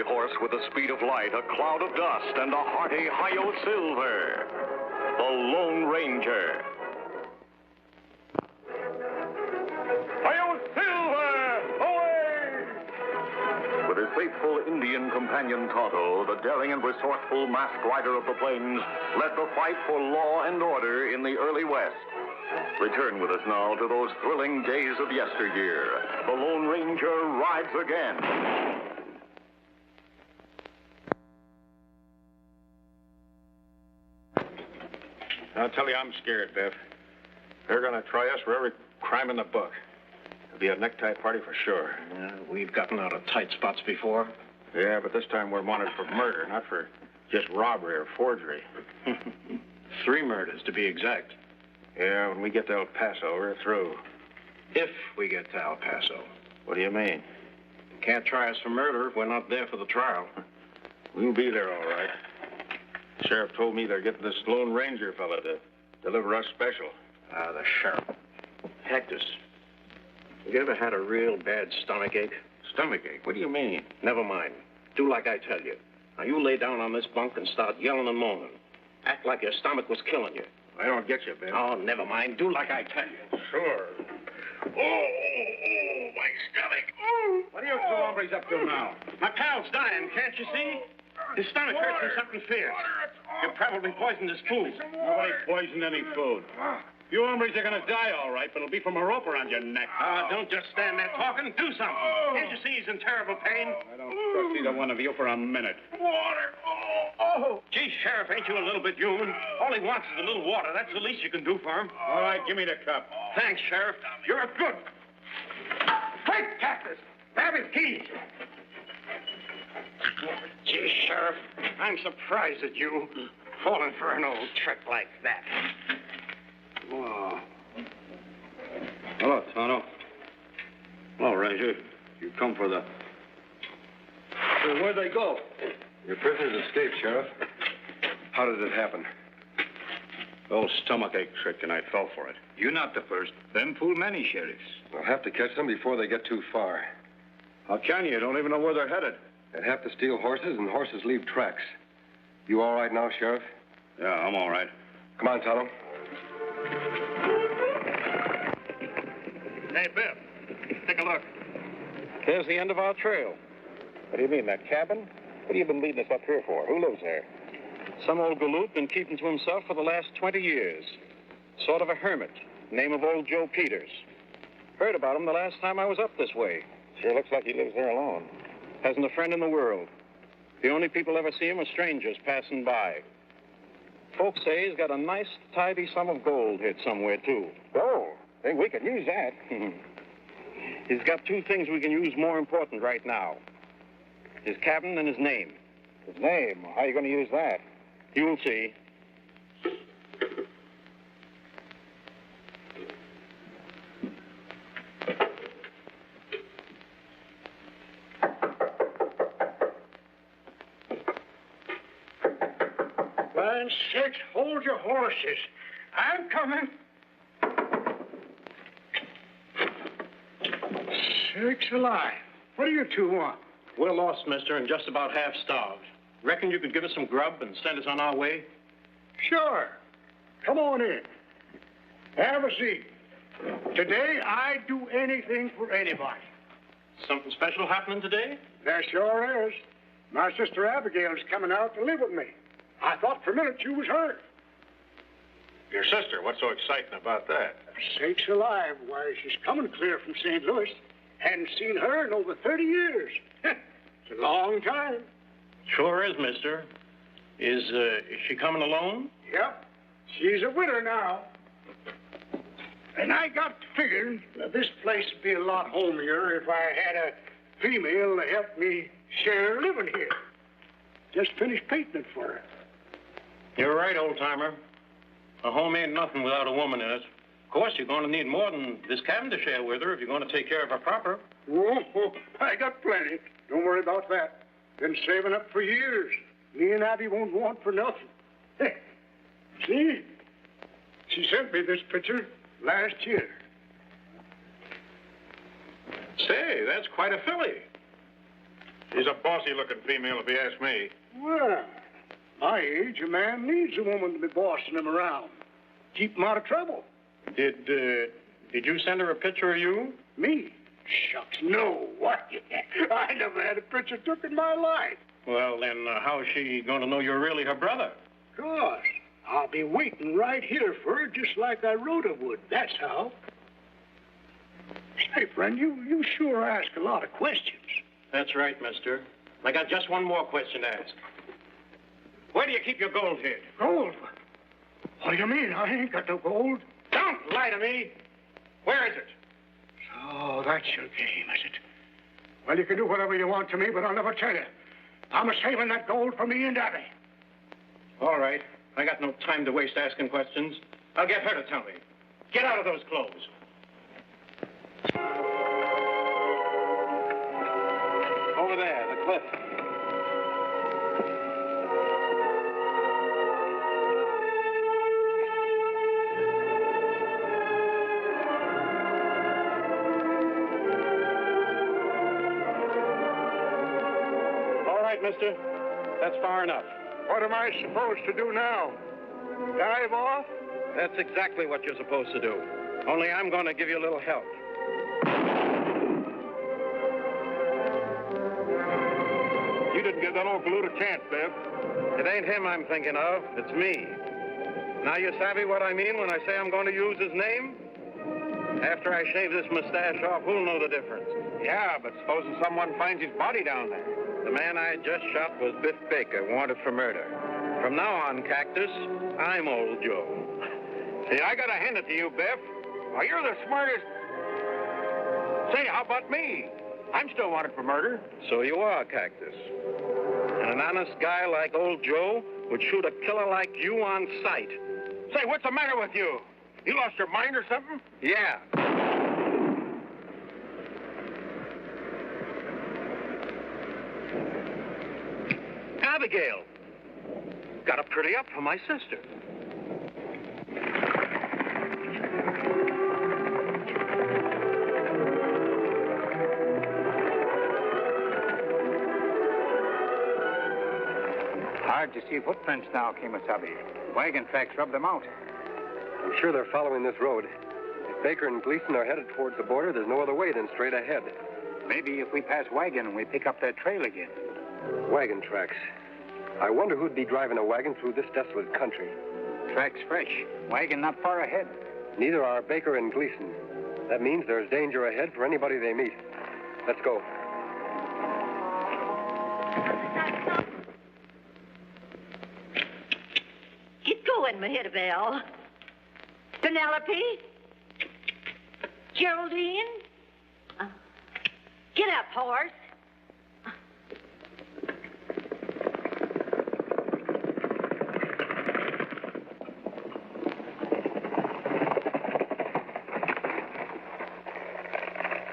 Horse with the speed of light, a cloud of dust, and a hearty Hi-Yo Silver. The Lone Ranger. Hail Silver! Away! With his faithful Indian companion Tonto, the daring and resourceful masked rider of the plains led the fight for law and order in the early West. Return with us now to those thrilling days of yesteryear. The Lone Ranger rides again. I'll tell you, I'm scared, Biff. They're going to try us for every crime in the book. It'll be a necktie party for sure. We've gotten out of tight spots before. Yeah, but this time we're wanted for murder, not for just robbery or forgery. 3 murders, to be exact. Yeah, when we get to El Paso, we're through. If we get to El Paso. What do you mean? Can't try us for murder if we're not there for the trial. We'll be there, all right. Sheriff told me they're getting this Lone Ranger fella to deliver us special. The sheriff. Hectus, you ever had a real bad stomachache? Stomachache? What do you mean? Never mind. Do like I tell you. Now, you lay down on this bunk and start yelling and moaning. Act like your stomach was killing you. I don't get you, Ben. Oh, never mind. Do like I tell you. Sure. Oh, my stomach. What are you two hombres up to now? My pal's dying, can't you see? His stomach hurts from something fierce. You probably poisoned his food. Nobody poisoned any food. You hombres are going to die, all right, but it'll be from a rope around your neck. Don't just stand there talking. Do something. Can't you see he's in terrible pain? I don't trust either one of you for a minute. Water. Gee, Sheriff, ain't you a little bit human? All he wants is a little water. That's the least you can do for him. All right, give me the cup. Thanks, Sheriff. You're a good... Quick, Cactus! Grab his keys. Gee, Sheriff, I'm surprised at you falling for an old trick like that. Whoa. Hello, Tonto. Hello, Ranger. You come for the... Where'd they go? Your prisoners escaped, Sheriff. How did it happen? Old stomachache trick, and I fell for it. You're not the first. Them fool many sheriffs. We'll have to catch them before they get too far. How can you? You don't even know where they're headed. They'd have to steal horses, and horses leave tracks. You all right now, Sheriff? Yeah, I'm all right. Come on, Tonto. Hey, Biff, take a look. There's the end of our trail. What do you mean, that cabin? What have you been leading us up here for? Who lives there? Some old galoot been keeping to himself for the last 20 years. Sort of a hermit. Name of old Joe Peters. Heard about him the last time I was up this way. Sure looks like he lives there alone. Hasn't a friend in the world. The only people ever see him are strangers passing by. Folks say he's got a nice, tidy sum of gold hid somewhere, too. Gold? Think we could use that. He's got 2 things we can use more important right now. His cabin and his name. His name? How are you going to use that? You'll see. Land sakes, hold your horses. I'm coming. Sakes alive. What do you two want? We're lost, mister, and just about half starved. Reckon you could give us some grub and send us on our way? Sure. Come on in. Have a seat. Today, I'd do anything for anybody. Something special happening today? There sure is. My sister Abigail's coming out to live with me. I thought for a minute you was her. Your sister? What's so exciting about that? Sakes alive. Why, she's coming clear from St. Louis. Hadn't seen her in over 30 years. It's a long time. Sure is, mister. Is she coming alone? Yep. She's a widow now. And I got to figuring that this place would be a lot homier if I had a female to help me share living here. Just finished painting it for her. You're right, old-timer. A home ain't nothing without a woman in it. Of course, you're going to need more than this cabin to share with her if you're going to take care of her proper. Oh, I got plenty. Don't worry about that. Been saving up for years. Me and Abby won't want for nothing. Hey, see? She sent me this picture last year. Say, that's quite a filly. She's a bossy-looking female, if you ask me. Well, My age, a man needs a woman to be bossing him around. Keep him out of trouble. Did you send her a picture of you? Me? Shucks, no. Why, I never had a picture took in my life. Well, then, how's she going to know you're really her brother? Gosh, I'll be waiting right here for her just like I wrote her would. That's how. Say, friend, you sure ask a lot of questions. That's right, mister. I got just one more question to ask. Where do you keep your gold hid? Gold? What do you mean? I ain't got no gold. Don't lie to me. Where is it? Oh, that's your game, is it? Well, you can do whatever you want to me, but I'll never tell you. I'm saving that gold for me and Abby. All right. I got no time to waste asking questions. I'll get her to tell me. Get out of those clothes. Over there, the cliff. All right, mister. That's far enough. What am I supposed to do now? Dive off? That's exactly what you're supposed to do. Only I'm going to give you a little help. You didn't give that old galoot a chance, Bev. It ain't him I'm thinking of. It's me. Now you savvy what I mean when I say I'm going to use his name? After I shave this mustache off, who'll know the difference? Yeah, but supposing someone finds his body down there. The man I just shot was Biff Baker, wanted for murder. From now on, Cactus, I'm Old Joe. See, I gotta hand it to you, Biff. Why, you're the smartest. Say, how about me? I'm still wanted for murder. So you are, Cactus. And an honest guy like Old Joe would shoot a killer like you on sight. Say, what's the matter with you? You lost your mind or something? Yeah. Abigail. Got a pretty up for my sister. Hard to see footprints now, Kemosabe. Wagon tracks rub them out. I'm sure they're following this road. If Baker and Gleason are headed towards the border, there's no other way than straight ahead. Maybe if we pass Wagon, we pick up their trail again. Wagon tracks. I wonder who'd be driving a wagon through this desolate country. Tracks fresh. Wagon not far ahead. Neither are Baker and Gleason. That means there's danger ahead for anybody they meet. Let's go. Get going, Mehitabel. Penelope? Geraldine? Get up, horse.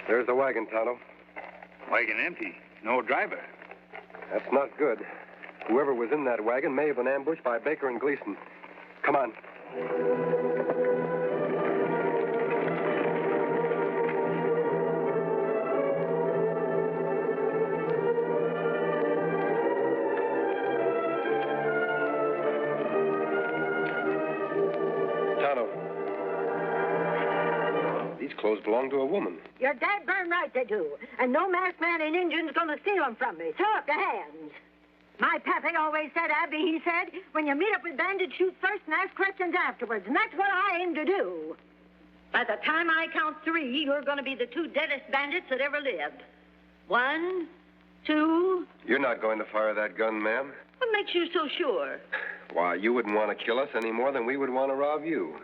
There's the wagon, Tonto. Wagon empty. No driver. That's not good. Whoever was in that wagon may have been ambushed by Baker and Gleason. Come on. Tonto. These clothes belong to a woman. You're dead burn right they do. And no masked man in Indian's gonna steal them from me. Throw up your hands. My pappy always said, Abby, he said, when you meet up with bandits, shoot first and ask questions afterwards. And that's what I aim to do. By the time I count 3, you're going to be the 2 deadest bandits that ever lived. 1, 2... You're not going to fire that gun, ma'am. What makes you so sure? Why, you wouldn't want to kill us any more than we would want to rob you.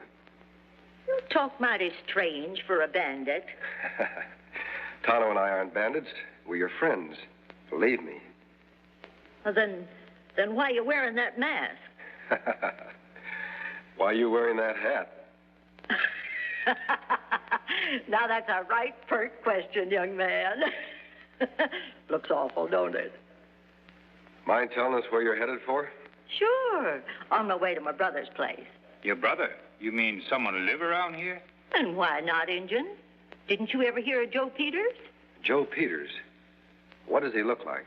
You talk mighty strange for a bandit. Tonto and I aren't bandits. We're your friends. Believe me. Well, then why are you wearing that mask? Why are you wearing that hat? Now, that's a right pert question, young man. Looks awful, don't it? Mind telling us where you're headed for? Sure. On my way to my brother's place. Your brother? You mean someone who live around here? And why not, Injun? Didn't you ever hear of Joe Peters? Joe Peters? What does he look like?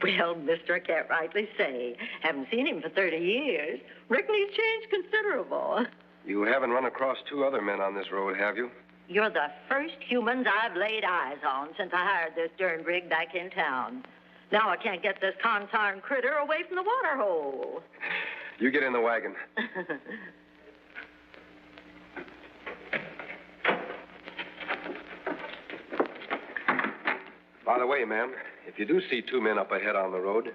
Well, mister, I can't rightly say. Haven't seen him for 30 years. Reckon he's changed considerable. You haven't run across two other men on this road, have you? You're the first humans I've laid eyes on since I hired this darn rig back in town. Now I can't get this consarn critter away from the water hole. You get in the wagon. By the way, ma'am, if you do see two men up ahead on the road,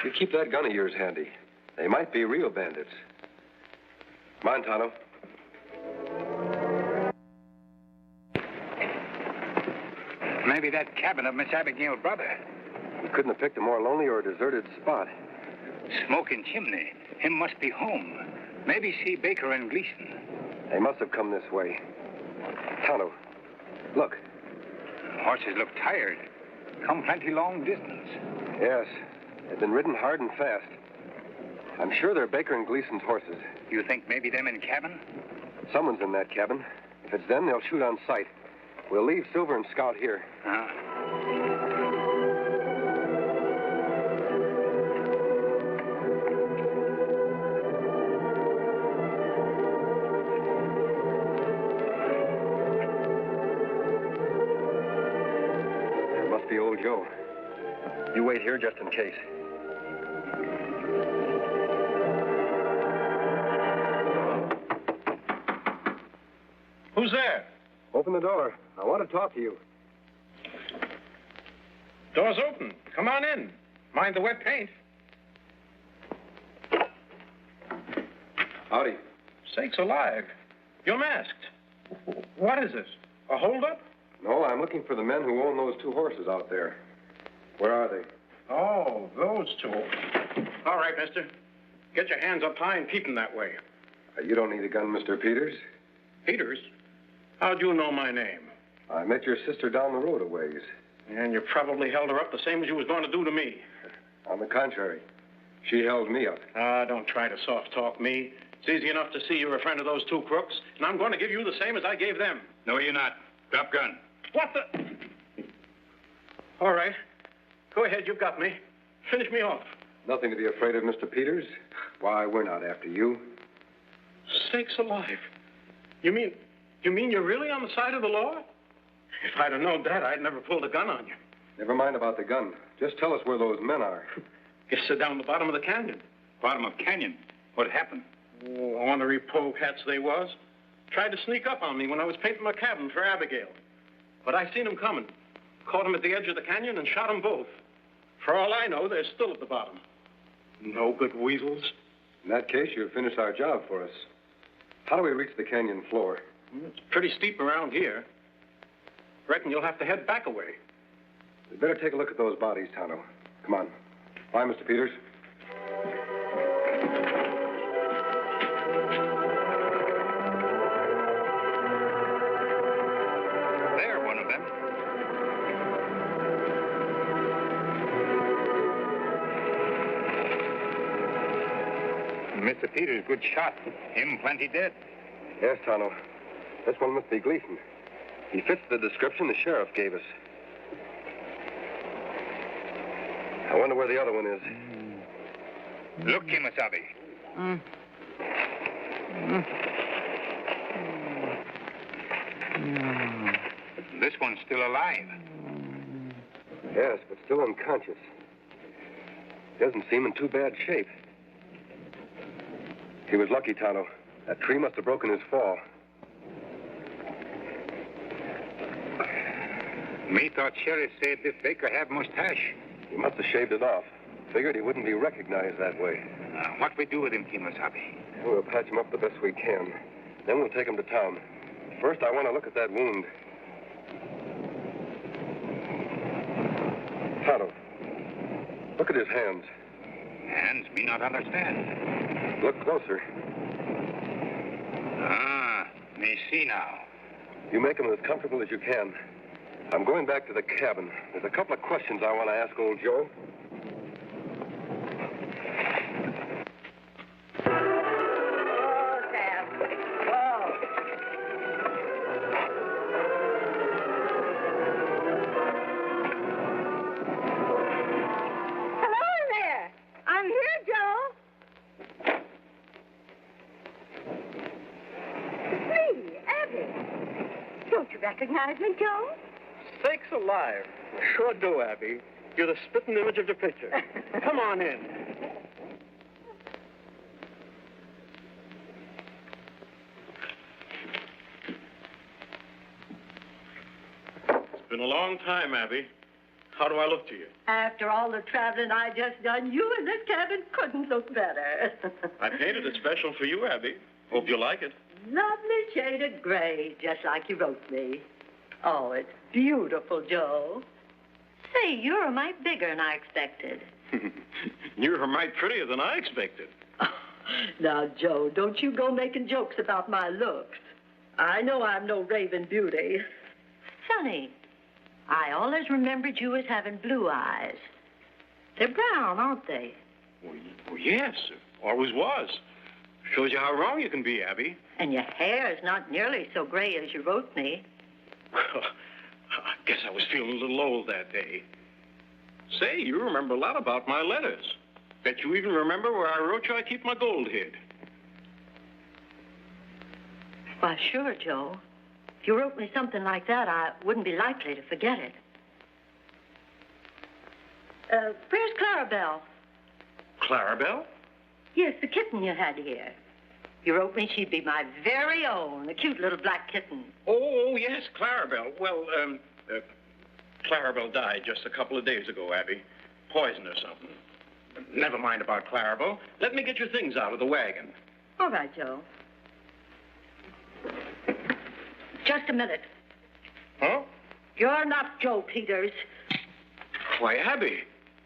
you keep that gun of yours handy. They might be real bandits. Come on, Tonto. Maybe that cabin of Miss Abigail's brother. We couldn't have picked a more lonely or deserted spot. Smoking chimney. Him must be home. Maybe see Baker and Gleason. They must have come this way. Tonto, look. Horses look tired. Come plenty long distance. Yes, they've been ridden hard and fast. I'm sure they're Baker and Gleason's horses. You think maybe them in cabin? Someone's in that cabin. If it's them, they'll shoot on sight. We'll leave Silver and Scout here. It must be old Joe. You wait here just in case. Who's there? Open the door. I want to talk to you. Door's open. Come on in. Mind the wet paint. Howdy. Sakes alive. You're masked. What is this? A holdup? No, I'm looking for the men who own those two horses out there. Where are they? Oh, those two. All right, mister. Get your hands up high and keep them that way. You don't need a gun, Mr. Peters. Peters? How'd you know my name? I met your sister down the road a ways. And you probably held her up the same as you was going to do to me. On the contrary, she held me up. Don't try to soft-talk me. It's easy enough to see you're a friend of those two crooks, and I'm going to give you the same as I gave them. No, you're not. Drop gun. What the... All right. Go ahead, you've got me. Finish me off. Nothing to be afraid of, Mr. Peters. Why, we're not after you. Sakes alive. You mean you're really on the side of the law? If I'd have known that, I'd never pulled a gun on you. Never mind about the gun. Just tell us where those men are. Guess they're down the bottom of the canyon. Bottom of canyon? What happened? Oh, ornery pogehats they was. Tried to sneak up on me when I was painting my cabin for Abigail. But I seen them coming. Caught them at the edge of the canyon and shot them both. For all I know, they're still at the bottom. No good weasels. In that case, you've finished our job for us. How do we reach the canyon floor? It's pretty steep around here. Reckon you'll have to head back a way. We'd better take a look at those bodies, Tonto. Come on. Bye, Mr. Peters. There, one of them. Mr. Peters, good shot. Him plenty dead. Yes, Tonto. This one must be Gleason. He fits the description the sheriff gave us. I wonder where the other one is. Look, Kimasabi. This one's still alive. Yes, but still unconscious. Doesn't seem in too bad shape. He was lucky, Tonto. That tree must have broken his fall. Me thought Sheriff said this Baker have mustache. He must have shaved it off. Figured he wouldn't be recognized that way. What we do with him, Kimasabi? We'll patch him up the best we can. Then we'll take him to town. First, I want to look at that wound. Tonto, look at his hands. Hands me not understand. Look closer. Me see now. You make him as comfortable as you can. I'm going back to the cabin. There's a couple of questions I want to ask old Joe. recognize me, Joe? Sakes alive. Sure do, Abby. You're the spitting image of the picture. Come on in. It's been a long time, Abby. How do I look to you? After all the traveling I just done, you in this cabin couldn't look better. I painted it special for you, Abby. Hope you like it. Lovely shade of gray, just like you wrote me. Oh, it's beautiful, Joe. Say, you're a mite bigger than I expected. You're a mite prettier than I expected. Now, Joe, don't you go making jokes about my looks. I know I'm no raving beauty. Sonny, I always remembered you as having blue eyes. They're brown, aren't they? Well, yes, always was. Shows you how wrong you can be, Abby. And your hair is not nearly so gray as you wrote me. I guess I was feeling a little old that day. Say, you remember a lot about my letters. Bet you even remember where I wrote you I keep my gold hid. Why, sure, Joe. If you wrote me something like that, I wouldn't be likely to forget it. Where's Clarabelle? Clarabelle? Yes, the kitten you had here. You wrote me she'd be my very own, a cute little black kitten. Oh, yes, Clarabelle. Well, Clarabelle died just a couple of days ago, Abby. Poison or something. Never mind about Clarabelle. Let me get your things out of the wagon. All right, Joe. Just a minute. Huh? You're not Joe Peters. Why, Abby,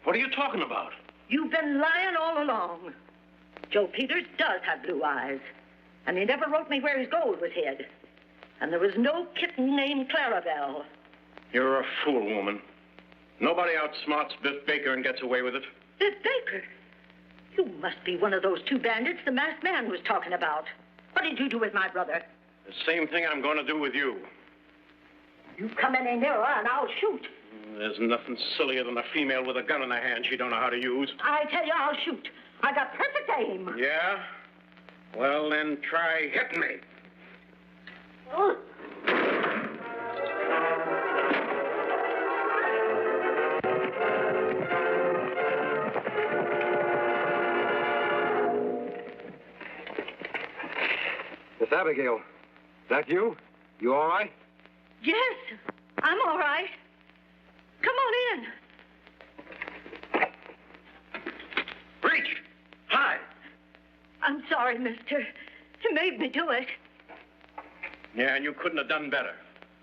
what are you talking about? You've been lying all along. Joe Peters does have blue eyes. And he never wrote me where his gold was hid. And there was no kitten named Clarabelle. You're a fool, woman. Nobody outsmarts Biff Baker and gets away with it. Biff Baker? You must be one of those two bandits the masked man was talking about. What did you do with my brother? The same thing I'm going to do with you. You come any nearer and I'll shoot. There's nothing sillier than a female with a gun in her hand she don't know how to use. I tell you, I'll shoot. I got perfect aim. Yeah? Well, then try hitting me. Oh. Miss Abigail, is that you? You all right? Yes, I'm all right. Come on in. Reach! Hi! I'm sorry, mister. You made me do it. Yeah, and you couldn't have done better.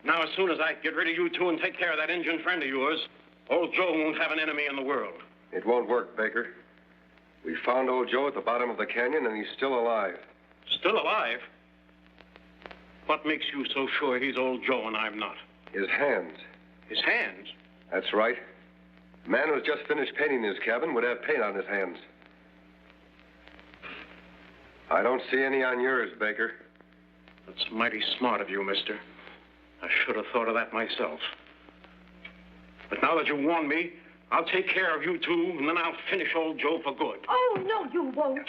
Now, as soon as I get rid of you two and take care of that Indian friend of yours, old Joe won't have an enemy in the world. It won't work, Baker. We found old Joe at the bottom of the canyon, and he's still alive. Still alive? What makes you so sure he's old Joe and I'm not? His hands. His hands? That's right. The man who's just finished painting his cabin would have paint on his hands. I don't see any on yours, Baker. That's mighty smart of you, mister. I should have thought of that myself. But now that you warned me, I'll take care of you two, and then I'll finish old Joe for good. Oh, no, you won't.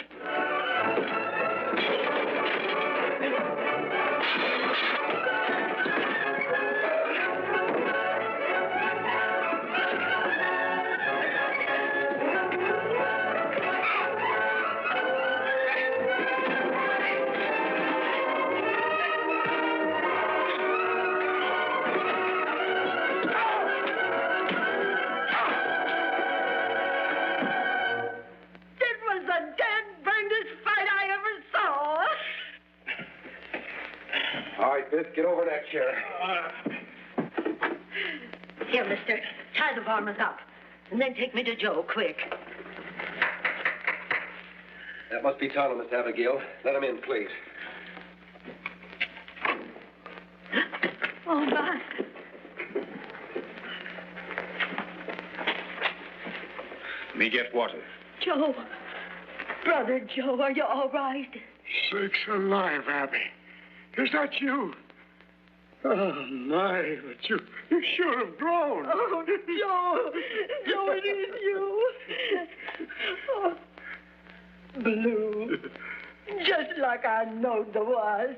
Get over that chair. Here, mister. Tie the varmints up. And then take me to Joe, quick. That must be Tonto, Miss Abigail. Let him in, please. Oh, my. Me get water. Joe. Brother Joe, are you all right? Sakes alive, Abby. Is that you? Oh, my, but you should have grown. Oh, Joe. Joe, it is you. Oh, blue. Just like I knowed there was.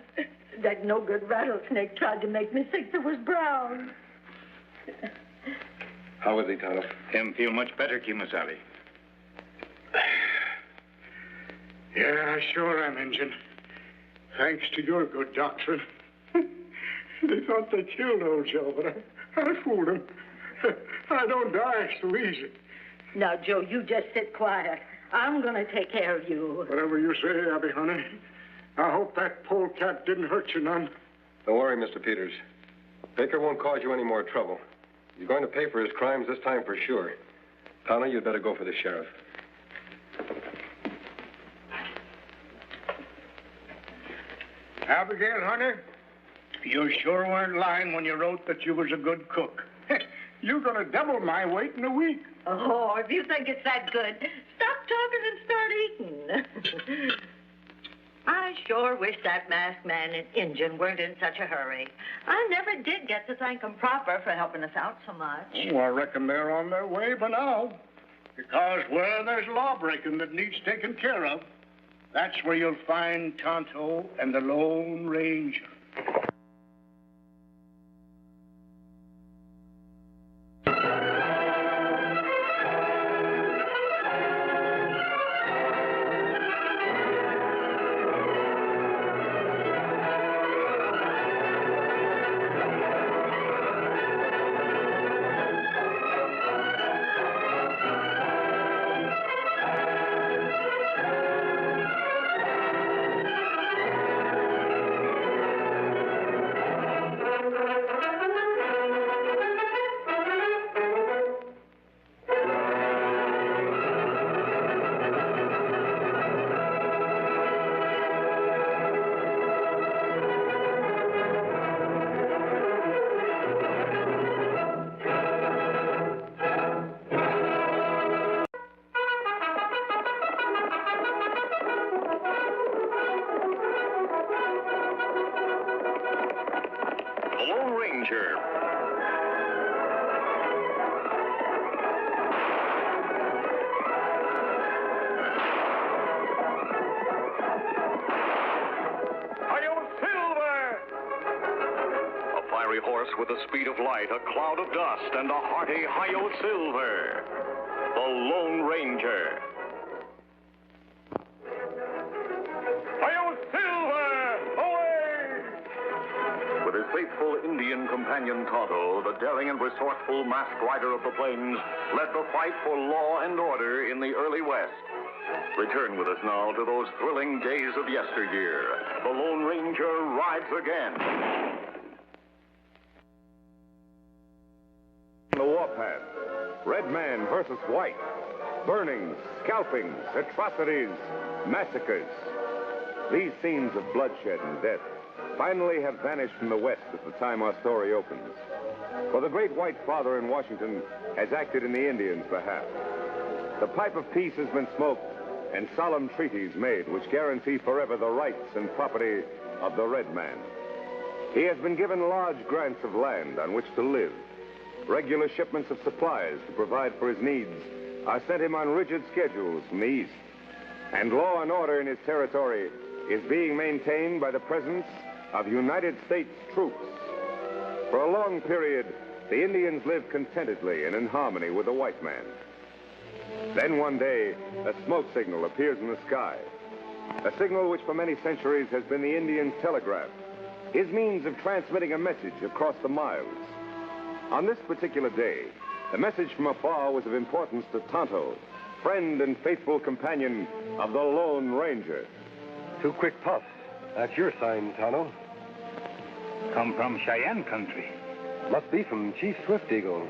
That no-good rattlesnake tried to make me think there was Brown. How is he, Tonto? Him feel much better, Kimasabi. Yeah, I sure am, Injun. Thanks to your good doctrine. They thought they killed old Joe, but I fooled them. I don't die so easy. Now, Joe, you just sit quiet. I'm going to take care of you. Whatever you say, Abby, honey. I hope that polecat didn't hurt you none. Don't worry, Mr. Peters. Baker won't cause you any more trouble. He's going to pay for his crimes this time for sure. Tonto, you'd better go for the sheriff. Abigail, honey, you sure weren't lying when you wrote that you was a good cook. You're going to double my weight in a week. Oh, if you think it's that good, stop talking and start eating. I sure wish that masked man and Injun weren't in such a hurry. I never did get to thank them proper for helping us out so much. Oh, I reckon they're on their way by now. Because where there's law-breaking that needs taken care of, that's where you'll find Tonto and the Lone Ranger. Horse with the speed of light, a cloud of dust, and a hearty Hi-Yo Silver, the Lone Ranger. Hi-Yo Silver, away! With his faithful Indian companion Tonto, the daring and resourceful masked rider of the plains led the fight for law and order in the early West. Return with us now to those thrilling days of yesteryear. The Lone Ranger rides again. The warpath. Red man versus white. Burnings, scalpings, atrocities, massacres. These scenes of bloodshed and death finally have vanished from the West at the time our story opens. For the great white father in Washington has acted in the Indians' behalf. The pipe of peace has been smoked and solemn treaties made which guarantee forever the rights and property of the red man. He has been given large grants of land on which to live. Regular shipments of supplies to provide for his needs are sent him on rigid schedules from the East. And law and order in his territory is being maintained by the presence of United States troops. For a long period, the Indians lived contentedly and in harmony with the white man. Then one day, a smoke signal appears in the sky. A signal which for many centuries has been the Indian's telegraph, his means of transmitting a message across the miles. On this particular day, the message from afar was of importance to Tonto, friend and faithful companion of the Lone Ranger. 2 quick puffs. That's your sign, Tonto. Come from Cheyenne country. Must be from Chief Swift Eagle.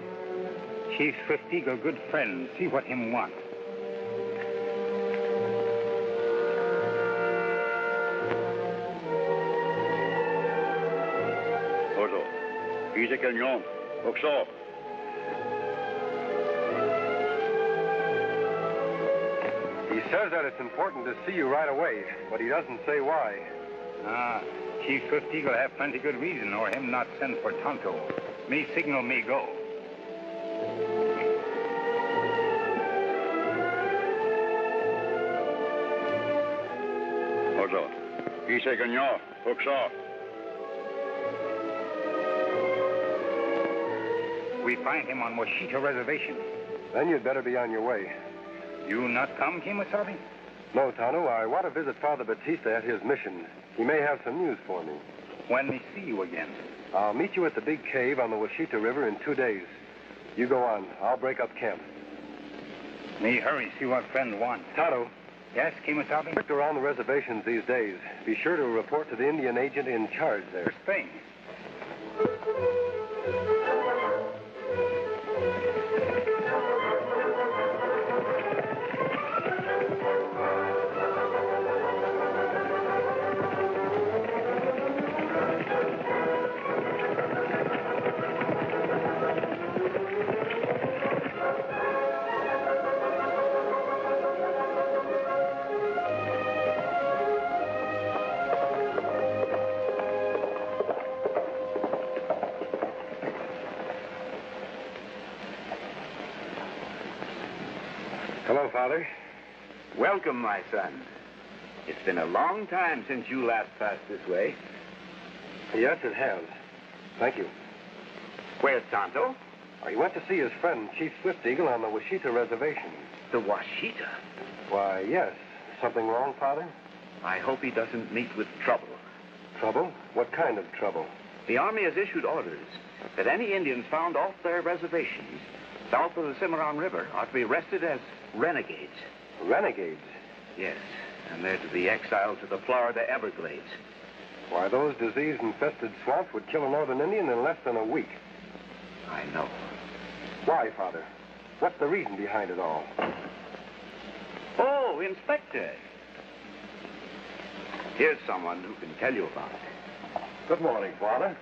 Chief Swift Eagle, good friend. See what him want. Oso, dice cañón. Oxo. He says that it's important to see you right away, but he doesn't say why. Chief Swift Eagle have plenty good reason or him not send for Tonto. Me signal me go. Oso, dice cañón. Oxo. We find him on Washita Reservation. Then you'd better be on your way. You not come, Kemosabe? No, Tonto. I want to visit Father Batista at his mission. He may have some news for me. When we see you again? I'll meet you at the big cave on the Washita River in 2 days. You go on. I'll break up camp. Me hurry, see what friend wants. Tonto. Yes, Kemosabe? Look around the reservations these days. Be sure to report to the Indian agent in charge there. Thing. Hello, Father. Welcome, my son. It's been a long time since you last passed this way. Yes, it has. Thank you. Where's Tonto? He went to see his friend, Chief Swift Eagle, on the Washita Reservation. The Washita? Why, yes. Something wrong, Father? I hope he doesn't meet with trouble. Trouble? What kind of trouble? The Army has issued orders that any Indians found off their reservations south of the Cimarron River are to be arrested as renegades. Renegades? Yes, and they're to be exiled to the Florida Everglades. Why, those disease-infested swamps would kill a northern Indian in less than a week. I know. Why, Father? What's the reason behind it all? Oh, Inspector. Here's someone who can tell you about it. Good morning, Father.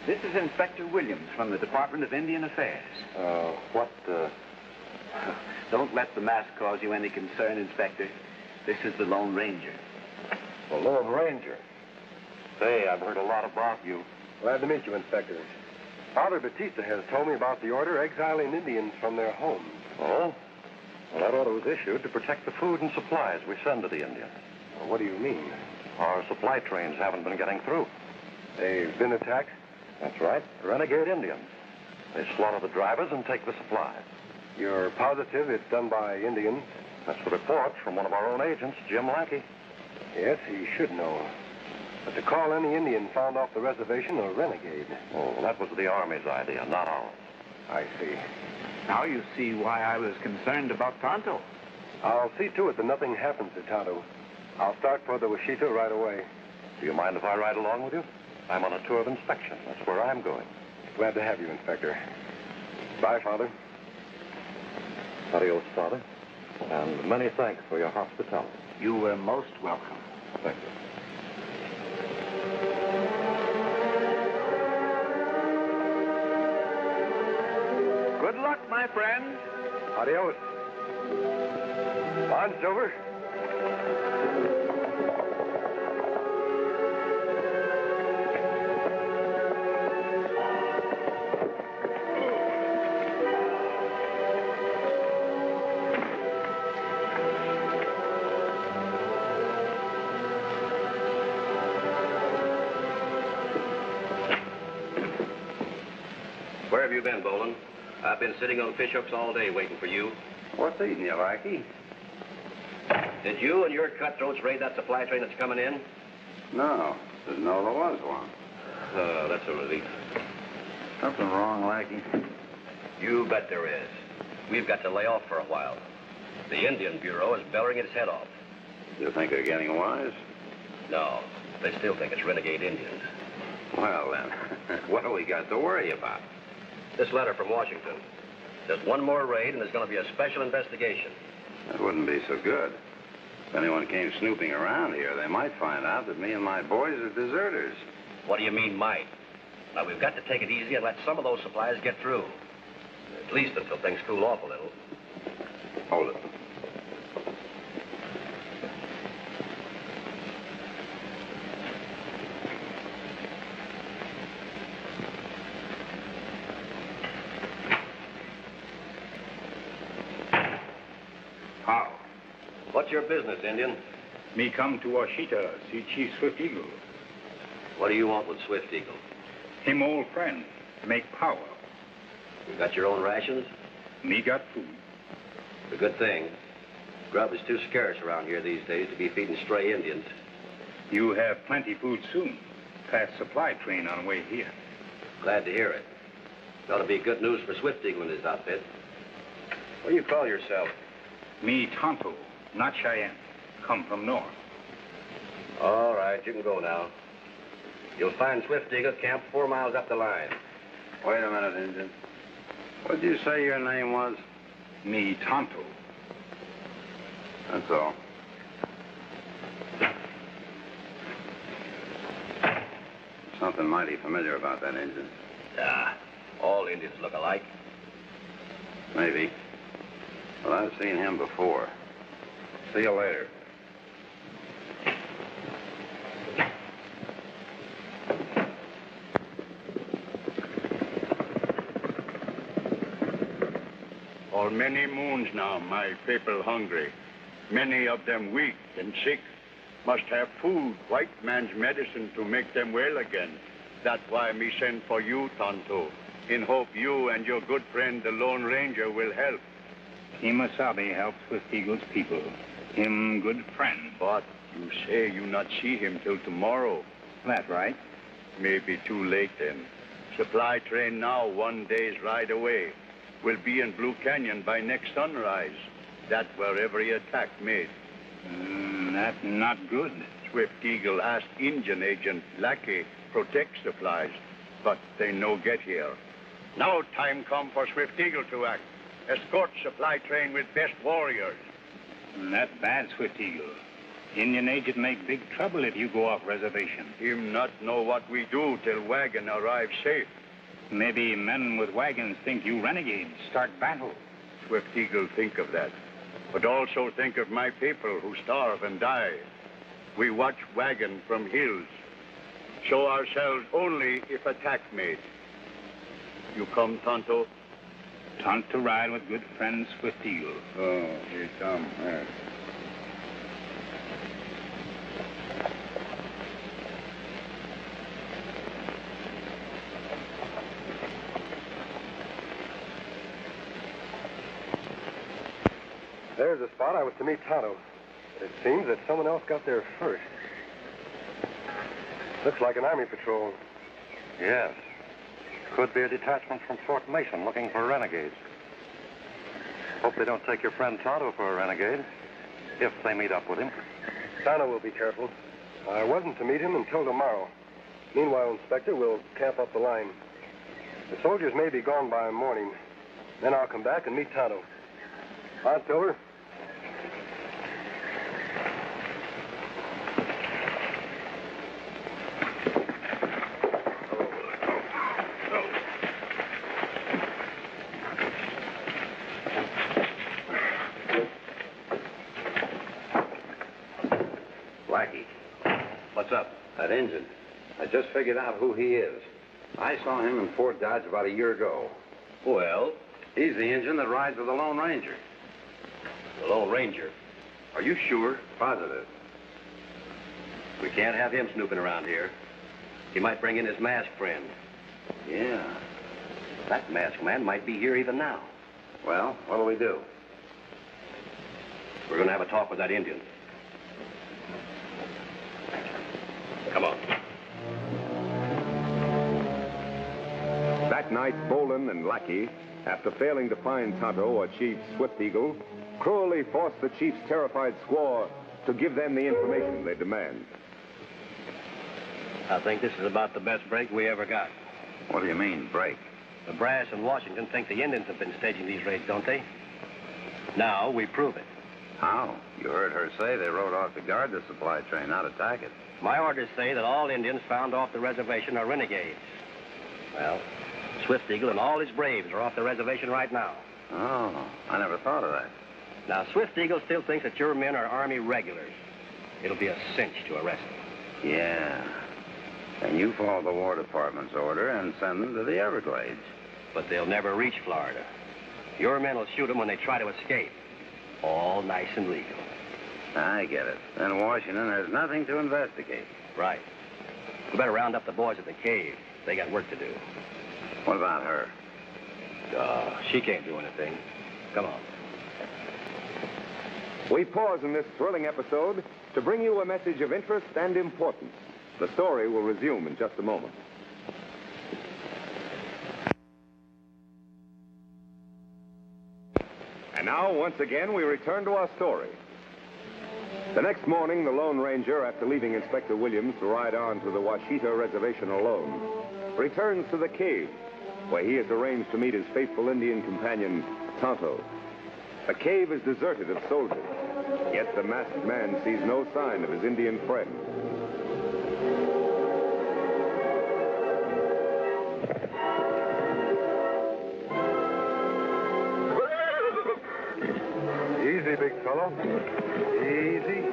This is Inspector Williams from the Department of Indian Affairs. Don't let the mask cause you any concern, Inspector. This is the Lone Ranger. The Lone Ranger? Say, I've heard a lot about you. Glad to meet you, Inspector. Father Batista has told me about the order exiling Indians from their homes. Oh? Well, that order was issued to protect the food and supplies we send to the Indians. Well, what do you mean? Our supply trains haven't been getting through. They've been attacked? That's right. Renegade Indians. They slaughter the drivers and take the supplies. You're positive it's done by Indians? That's the report from one of our own agents, Jim Lackey. Yes, he should know. But to call any Indian found off the reservation a renegade. Oh, well, that was the Army's idea, not ours. I see. Now you see why I was concerned about Tonto. I'll see to it that nothing happens to Tonto. I'll start for the Washita right away. Do you mind if I ride along with you? I'm on a tour of inspection. That's where I'm going. Glad to have you, Inspector. Bye, Father. Adios, Father. And many thanks for your hospitality. You were most welcome. Thank you. Good luck, my friend. Adios. On, Silver. Where have you been, Bolin? I've been sitting on fish hooks all day waiting for you. What's eating you, Lackey? Did you and your cutthroats raid that supply train that's coming in? No. Didn't know there was one. Oh, that's a relief. Something wrong, Lackey? You bet there is. We've got to lay off for a while. The Indian Bureau is bellowing its head off. You think they're getting wise? No, they still think it's renegade Indians. Well, then, what do we got to worry about? This letter from Washington. There's one more raid, and there's going to be a special investigation. That wouldn't be so good. If anyone came snooping around here, they might find out that me and my boys are deserters. What do you mean, might? Now, we've got to take it easy and let some of those supplies get through. At least until things cool off a little. Hold it. How? What's your business, Indian? Me come to Washita, see Chief Swift Eagle. What do you want with Swift Eagle? Him old friend, make power. You got your own rations? Me got food. It's a good thing. Grub is too scarce around here these days to be feeding stray Indians. You have plenty food soon. Fast supply train on the way here. Glad to hear it. Ought to be good news for Swift Eagle and his outfit. What do you call yourself? Me, Tonto, not Cheyenne. Come from north. All right, you can go now. You'll find Swift Eagle camped 4 miles up the line. Wait a minute, Injun. What did you say your name was? Me, Tonto. That's all. Something mighty familiar about that Injun. Yeah, all Indians look alike. Maybe. Well, I've seen him before. See you later. For many moons now, my people hungry. Many of them weak and sick. Must have food, white man's medicine to make them well again. That's why me send for you, Tonto. In hope you and your good friend, the Lone Ranger, will help. Kemosabe helps with Eagle's people. Him good friend. But you say you not see him till tomorrow. That right? Maybe too late then. Supply train now, 1 day's ride away. Will be in Blue Canyon by next sunrise. That's where every attack made. That not good. Swift Eagle asked Indian agent Lackey protect supplies, but they no get here. Now time come for Swift Eagle to act. Escort supply train with best warriors. That bad, Swift Eagle. Indian agent make big trouble if you go off reservation. Him not know what we do till wagon arrive safe. Maybe men with wagons think you renegades. Start battle. Swift Eagle think of that. But also think of my people who starve and die. We watch wagon from hills. Show ourselves only if attack made. You come, Tonto? Tonto ride with good friend Swift Eagle. Oh, he come. Yes. There's the spot I was to meet Tonto. It seems that someone else got there first. Looks like an army patrol. Yes. Could be a detachment from Fort Mason looking for renegades. Hope they don't take your friend Tonto for a renegade, if they meet up with him. Tonto will be careful. I wasn't to meet him until tomorrow. Meanwhile, Inspector, we'll camp up the line. The soldiers may be gone by morning. Then I'll come back and meet Tonto. On, Silver. Blackie. What's up? That Injun. I just figured out who he is. I saw him in Fort Dodge about a year ago. Well? He's the Injun that rides with the Lone Ranger. The Lone Ranger? Are you sure? Positive. We can't have him snooping around here. He might bring in his masked friend. Yeah. That masked man might be here even now. Well, what'll we do? We're going to have a talk with that Indian. Come on. That night, Bolin and Lackey, after failing to find Tonto or Chief Swift Eagle, cruelly forced the chief's terrified squaw to give them the information they demand. I think this is about the best break we ever got. What do you mean, break? The brass in Washington think the Indians have been staging these raids, don't they? Now we prove it. How? You heard her say they rode off to guard the supply train, not attack it. My orders say that all Indians found off the reservation are renegades. Well, Swift Eagle and all his braves are off the reservation right now. Oh, I never thought of that. Now, Swift Eagle still thinks that your men are Army regulars. It'll be a cinch to arrest them. Yeah. And you follow the War Department's order and send them to the Everglades. But they'll never reach Florida. Your men will shoot them when they try to escape. All nice and legal. I get it. Then Washington has nothing to investigate. Right. We better round up the boys at the cave. They got work to do. What about her? She can't do anything. Come on. We pause in this thrilling episode to bring you a message of interest and importance. The story will resume in just a moment. And now, once again, we return to our story. The next morning, the Lone Ranger, after leaving Inspector Williams to ride on to the Washita Reservation alone, returns to the cave, where he has arranged to meet his faithful Indian companion, Tonto. The cave is deserted of soldiers, yet the masked man sees no sign of his Indian friend. Easy, big fellow. Easy.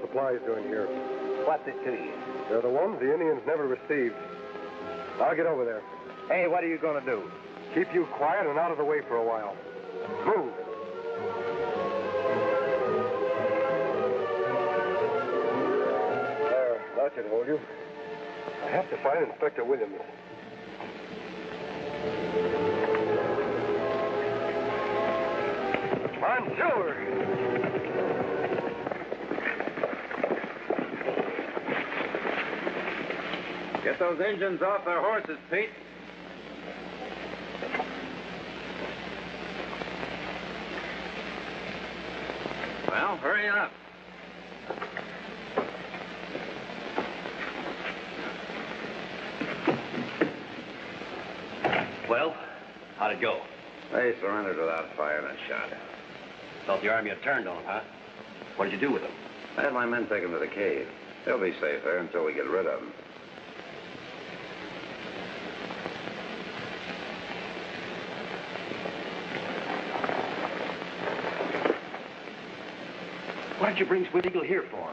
Supplies doing here? What's it to you? They're the ones the Indians never received. I'll get over there. Hey, what are you going to do? Keep you quiet and out of the way for a while. Move. There, that should hold you. I have to find Inspector Williams. Come on, Silver! Get those engines off their horses, Pete. Well, hurry up. Well, how'd it go? They surrendered without firing a shot. Thought the army had turned on them, huh? What did you do with them? I had my men take them to the cave. They'll be safe there until we get rid of them. What did you bring Split Eagle here for?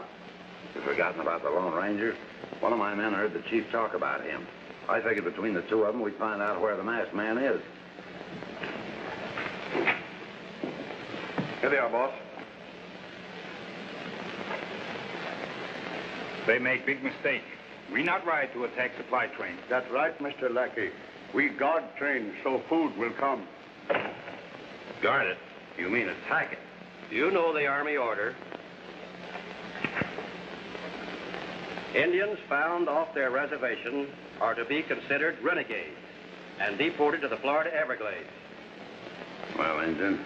You've forgotten about the Lone Ranger? One of my men heard the chief talk about him. I figured between the two of them, we'd find out where the masked man is. Here they are, boss. They make big mistake. We not ride to attack supply train. That's right, Mr. Lackey. We guard train so food will come. Guard it? You mean attack it? You know the Army order. Indians found off their reservation are to be considered renegades and deported to the Florida Everglades. Well, Injun,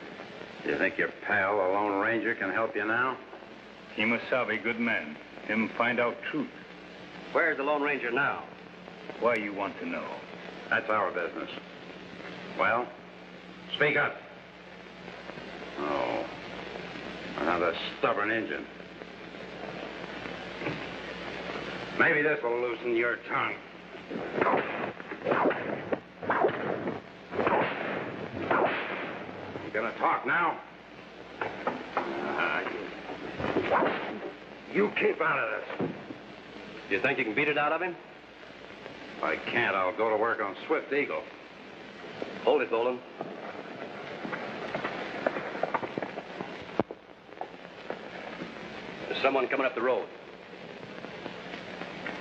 do you think your pal, the Lone Ranger, can help you now? He must be good man. Him find out truth. Where's the Lone Ranger now? Why you want to know? That's our business. Well, speak up. Oh, another stubborn Injun. Maybe this will loosen your tongue. You gonna talk now? You keep out of this. Do you think you can beat it out of him? If I can't, I'll go to work on Swift Eagle. Hold it, Nolan. There's someone coming up the road.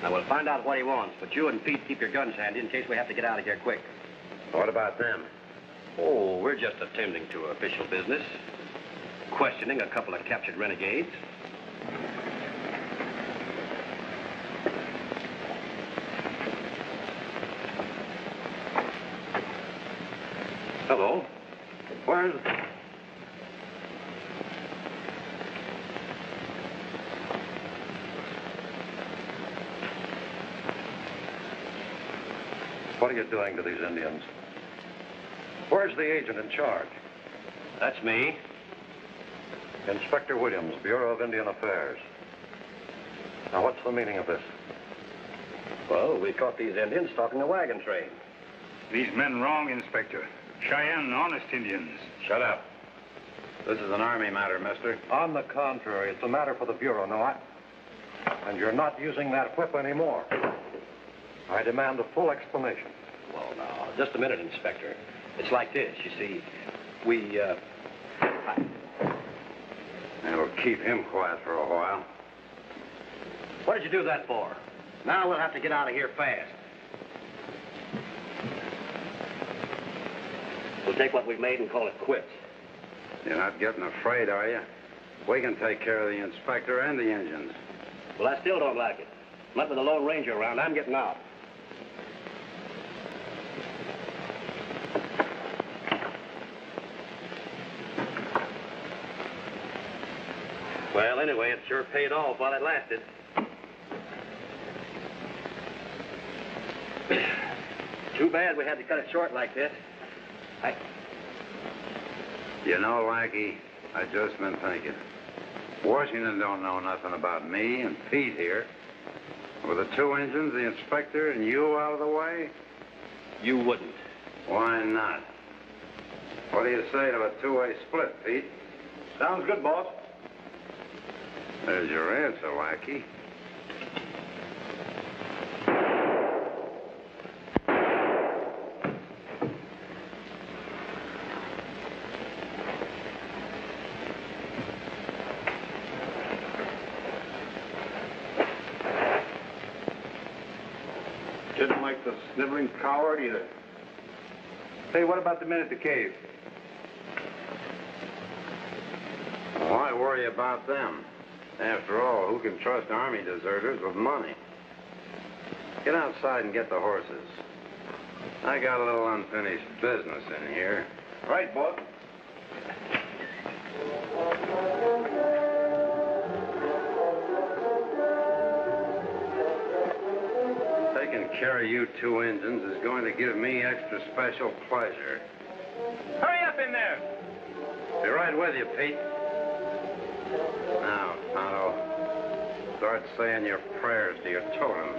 Now, we'll find out what he wants, but you and Pete keep your guns handy in case we have to get out of here quick. What about them? Oh, we're just attending to official business. Questioning a couple of captured renegades. Hello. Where's... What are you doing to these Indians? Where's the agent in charge? That's me. Inspector Williams, Bureau of Indian Affairs. Now, what's the meaning of this? Well, we caught these Indians stalking a wagon train. These men wrong, Inspector. Cheyenne, honest Indians. Shut up. This is an Army matter, mister. On the contrary, it's a matter for the Bureau, and you're not using that whip anymore. I demand a full explanation. Well, now, just a minute, Inspector. It's like this, you see. That'll keep him quiet for a while. What did you do that for? Now we'll have to get out of here fast. We'll take what we've made and call it quits. You're not getting afraid, are you? We can take care of the inspector and the engines. Well, I still don't like it. Not with the Lone Ranger around. I'm getting out. Well, anyway, it sure paid off while it lasted. Too bad we had to cut it short like this. You know, Lackey, I just been thinking. Washington don't know nothing about me and Pete here. With the two engines, the inspector, and you out of the way? You wouldn't. Why not? What do you say to a two-way split, Pete? Sounds good, boss. There's your answer, Lackey. Didn't like the sniveling coward either. Say, what about the men at the cave? Why worry about them? After all, who can trust Army deserters with money? Get outside and get the horses. I got a little unfinished business in here. Right, boss. Taking care of you two engines is going to give me extra special pleasure. Hurry up in there! Be right with you, Pete. Now, Tonto, start saying your prayers to your totem.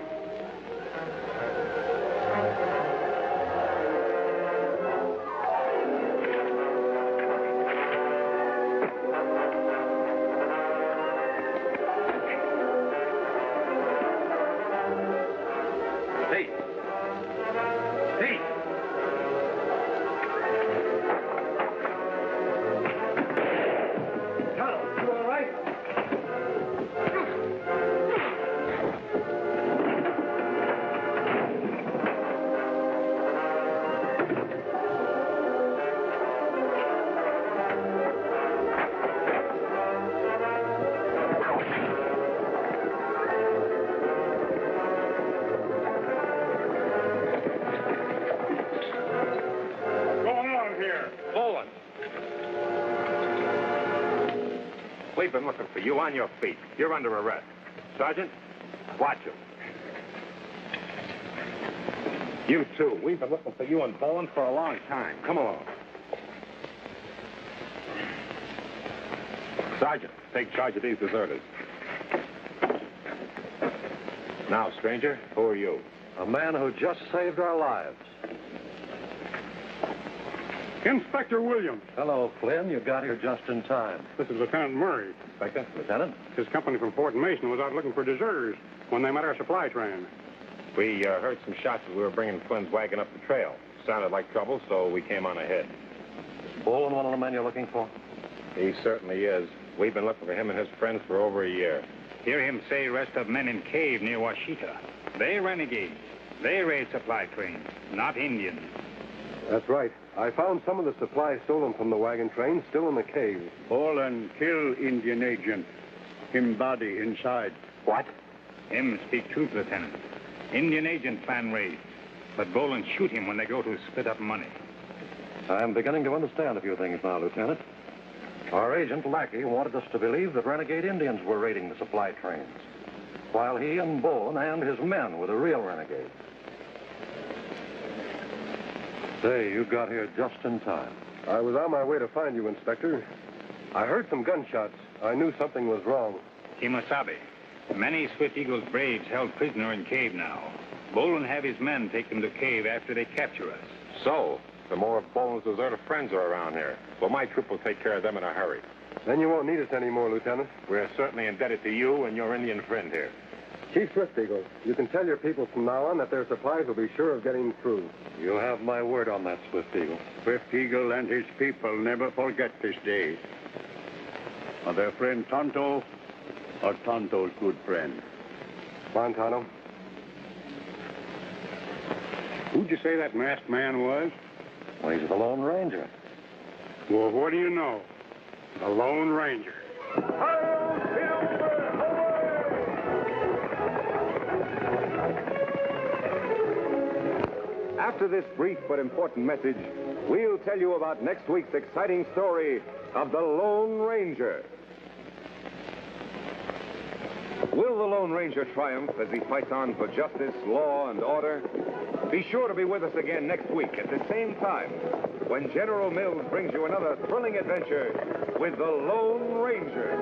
Pete! Pete! Tonto, you all right? Boland. We've been looking for you on your feet. You're under arrest. Sergeant, watch him. You too. We've been looking for you and Boland for a long time. Come along. Sergeant, take charge of these deserters. Now, stranger, who are you? A man who just saved our lives. Inspector Williams. Hello, Flynn. You got here just in time. This is Lieutenant Murray. Inspector? Lieutenant? His company from Fort Mason was out looking for deserters when they met our supply train. We heard some shots as we were bringing Flynn's wagon up the trail. Sounded like trouble, so we came on ahead. Is Boland one of the men you're looking for? He certainly is. We've been looking for him and his friends for over a year. Hear him say rest of men in cave near Washita. They renegades. They raid supply trains, not Indians. That's right. I found some of the supplies stolen from the wagon train still in the cave. Boland kill Indian agent. Him body inside. What? Him speak truth, Lieutenant. Indian agent plan raid. But Boland shoot him when they go to split up money. I'm beginning to understand a few things now, Lieutenant. Our agent, Lackey, wanted us to believe that renegade Indians were raiding the supply trains, while he and Boland and his men were the real renegades. Say, you got here just in time. I was on my way to find you, Inspector. I heard some gunshots. I knew something was wrong. Kimosabe. Many Swift Eagle's braves held prisoner in cave now. Bull and have his men take them to cave after they capture us. So, the more of Bolin's deserter friends are around here. Well, my troop will take care of them in a hurry. Then you won't need us anymore, Lieutenant. We're certainly indebted to you and your Indian friend here. Chief Swift Eagle, you can tell your people from now on that their supplies will be sure of getting through. You have my word on that, Swift Eagle. Swift Eagle and his people never forget this day. Are their friend Tonto or Tonto's good friend? Come on, Tonto. Who'd you say that masked man was? Well, he's the Lone Ranger. Well, what do you know? The Lone Ranger. After this brief but important message, we'll tell you about next week's exciting story of the Lone Ranger. Will the Lone Ranger triumph as he fights on for justice, law, and order? Be sure to be with us again next week at the same time when General Mills brings you another thrilling adventure with the Lone Ranger.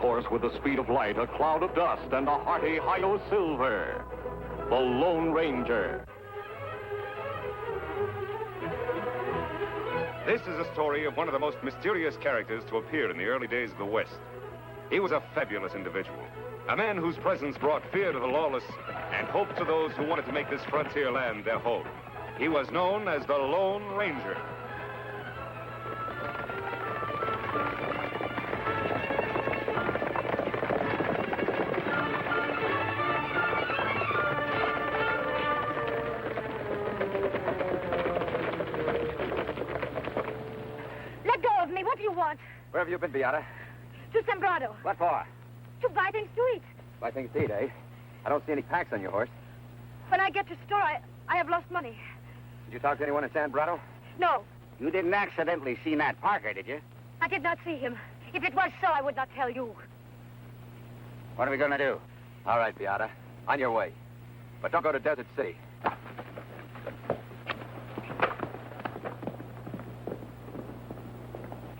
Horse with the speed of light, a cloud of dust, and a hearty Hi-Yo Silver, the Lone Ranger. This is a story of one of the most mysterious characters to appear in the early days of the West. He was a fabulous individual, a man whose presence brought fear to the lawless and hope to those who wanted to make this frontier land their home. He was known as the Lone Ranger. Where have you been, Beata? To Sembrado. What for? To buy things to eat. Buy things to eat, eh? I don't see any packs on your horse. When I get to store, I have lost money. Did you talk to anyone in Sembrado? No. You didn't accidentally see Nat Parker, did you? I did not see him. If it was so, I would not tell you. What are we going to do? All right, Beata. On your way. But don't go to Desert City.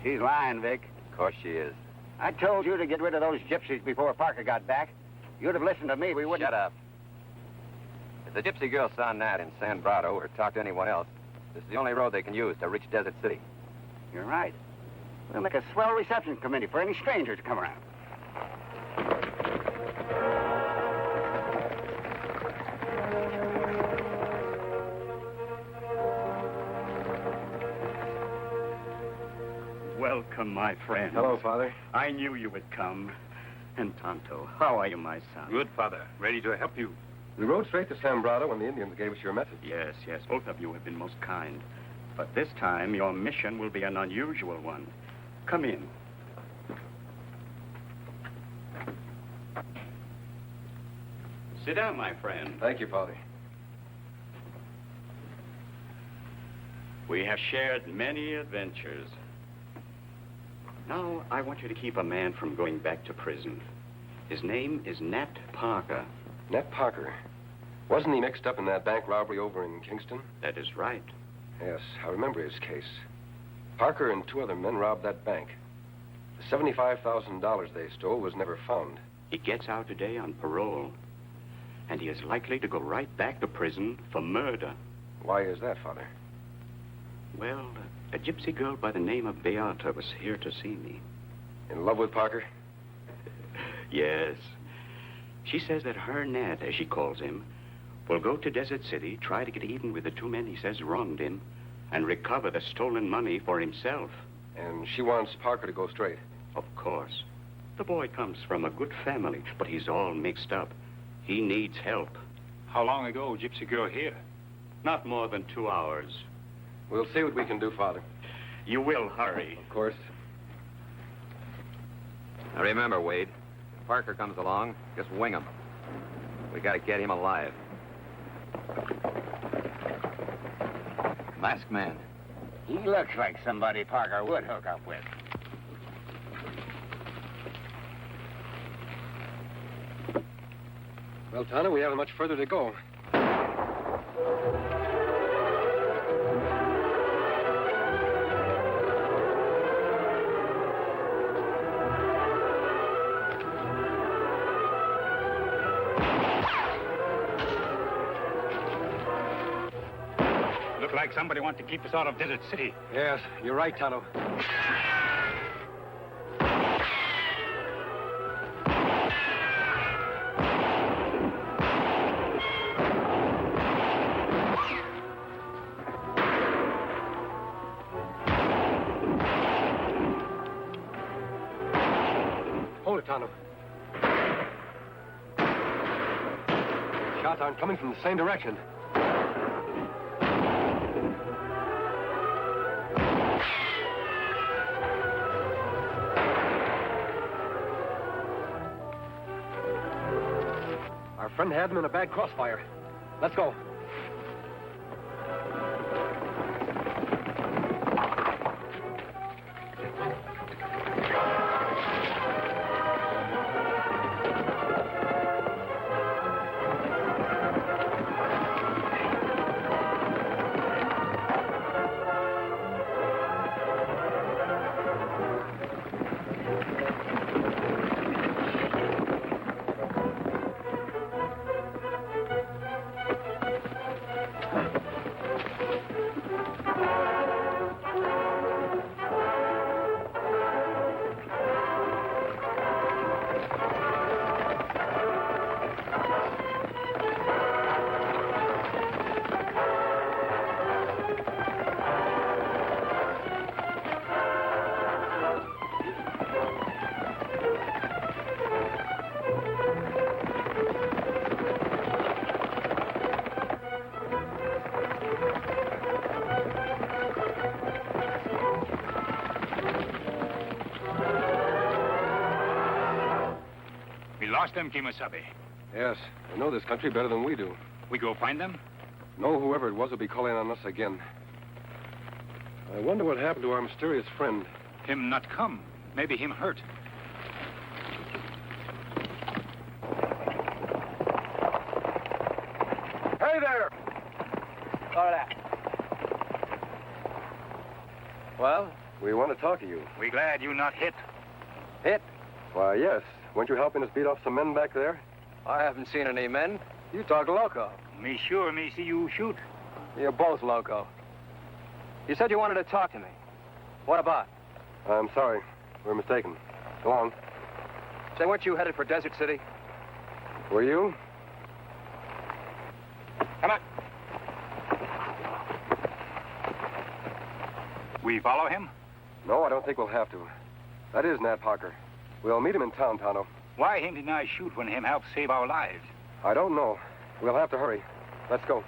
She's lying, Vic. Of course she is. I told you to get rid of those gypsies before Parker got back. You'd have listened to me. We wouldn't... Shut up. If the gypsy girls saw Nat in Sembrado or talked to anyone else, this is the only road they can use to reach Desert City. You're right. We'll make a swell reception committee for any strangers to come around. Welcome, my friend. Hello, Father. I knew you would come. And Tonto, how are you, my son? Good, Father. Ready to help you. We rode straight to Sembrado when the Indians gave us your message. Yes, yes. Both of you have been most kind. But this time, your mission will be an unusual one. Come in. Sit down, my friend. Thank you, Father. We have shared many adventures. Now, I want you to keep a man from going back to prison. His name is Nat Parker. Nat Parker? Wasn't he mixed up in that bank robbery over in Kingston? That is right. Yes, I remember his case. Parker and 2 other men robbed that bank. The $75,000 they stole was never found. He gets out today on parole. And he is likely to go right back to prison for murder. Why is that, Father? Well, a gypsy girl by the name of Beata was here to see me. In love with Parker? Yes. She says that her Nat, as she calls him, will go to Desert City, try to get even with the 2 men he says wronged him, and recover the stolen money for himself. And she wants Parker to go straight? Of course. The boy comes from a good family, but he's all mixed up. He needs help. How long ago, gypsy girl here? Not more than 2 hours. We'll see what we can do, Father. You will hurry. Of course. Now remember, Wade, if Parker comes along, just wing him. We gotta get him alive. Masked man. He looks like somebody Parker would hook up with. Well, Tonto, we haven't much further to go. Look like somebody wants to keep us out of Desert City. Yes, you're right, Tonto. Hold it, Tonto. Shots aren't coming from the same direction. Our friend had him in a bad crossfire. Let's go. Lost them, Kimasabi. Yes, they know this country better than we do. We go find them? No, whoever it was will be calling on us again. I wonder what happened to our mysterious friend. Him not come. Maybe him hurt. Hey there! All right. Well? We want to talk to you. We glad you not hit. Hit? Why, yes. Weren't you helping us beat off some men back there? I haven't seen any men. You talk loco. Me sure me see you shoot. You're both loco. You said you wanted to talk to me. What about? I'm sorry. We're mistaken. Go on. Say, weren't you headed for Desert City? Were you? Come on. We follow him? No, I don't think we'll have to. That is Nat Parker. We'll meet him in town, Tonto. Why him did I shoot when him helped save our lives? I don't know. We'll have to hurry. Let's go.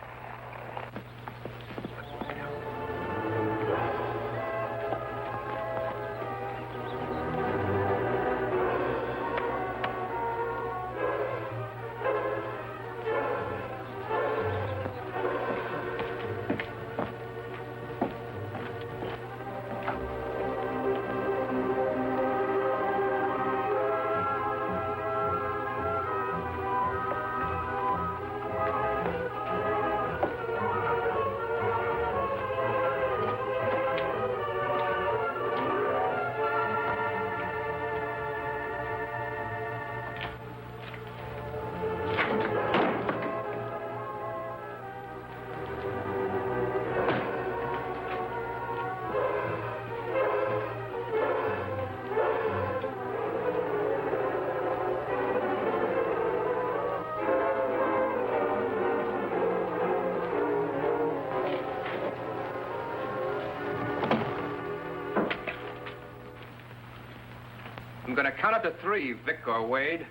count up to 3, Vic or Wade,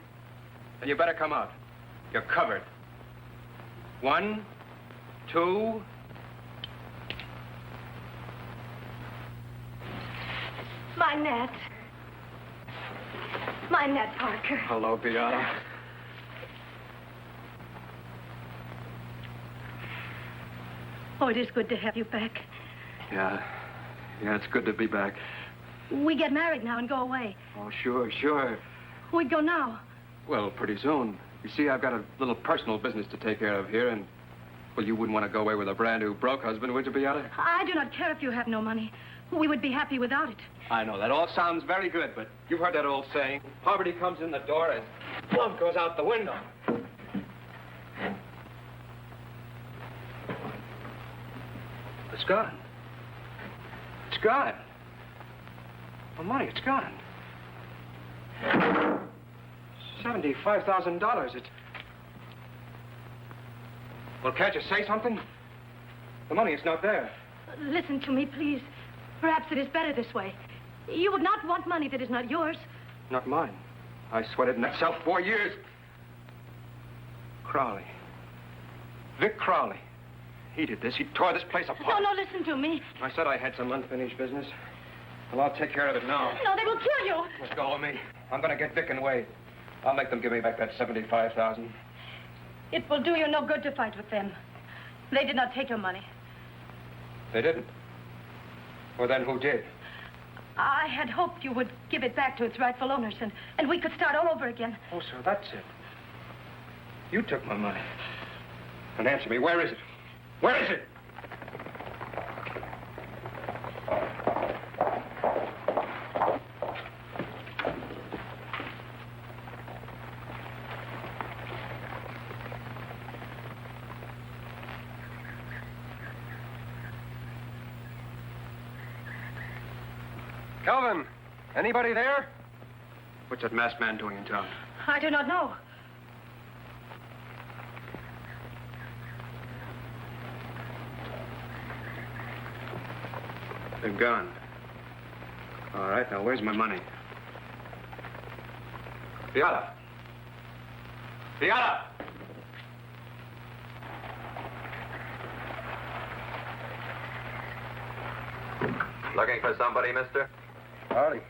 then you better come out. You're covered. 1, 2... My net. My net, Parker. Hello, Beata. Oh, it is good to have you back. Yeah, it's good to be back. We get married now and go away. Oh, sure. We'd go now. Well, pretty soon. You see, I've got a little personal business to take care of here, and, well, you wouldn't want to go away with a brand new broke husband, would you, Beata? I do not care if you have no money. We would be happy without it. I know, that all sounds very good, but you've heard that old saying, poverty comes in the door and love goes out the window. It's gone. It's gone. My money, it's gone. $75,000. It's... Well, can't you say something? The money is not there. Listen to me, please. Perhaps it is better this way. You would not want money that is not yours. Not mine. I sweated myself 4 years. Crowley. Vic Crowley. He did this. He tore this place apart. No, listen to me. I said I had some unfinished business. Well, I'll take care of it now. No, they will kill you. Let go of me. I'm going to get Vic and Wade. I'll make them give me back that $75,000. It will do you no good to fight with them. They did not take your money. They didn't? Well, then who did? I had hoped you would give it back to its rightful owners, and we could start all over again. Oh, so that's it. You took my money. And answer me, where is it? Where is it? Calvin, anybody there? What's that masked man doing in town? I do not know. They've gone. All right, now where's my money? Beata! Beata! Looking for somebody, mister? Howdy.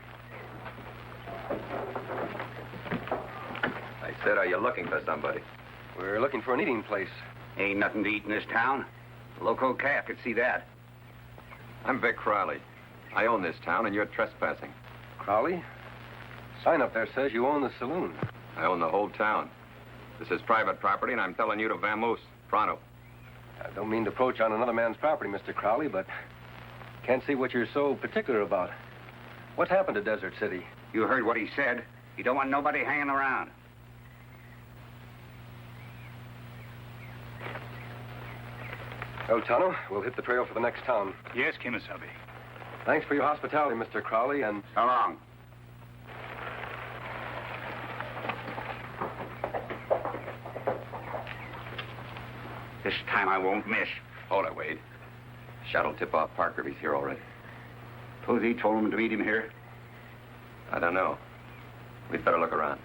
I said, are you looking for somebody? We're looking for an eating place. Ain't nothing to eat in this town. A local calf could see that. I'm Vic Crowley. I own this town, and you're trespassing. Crowley? Sign up there says you own the saloon. I own the whole town. This is private property, and I'm telling you to vamoose. Pronto. I don't mean to approach on another man's property, Mr. Crowley, but can't see what you're so particular about. What happened to Desert City? You heard what he said. He don't want nobody hanging around. Well, Tano, we'll hit the trail for the next town. Yes, Kimasabi. Thanks for your hospitality, Mr. Crowley, and... So long. This time I won't miss. Hold it, Wade. Shot'll tip off Parker if he's here already. Suppose he told him to meet him here? I don't know. We'd better look around.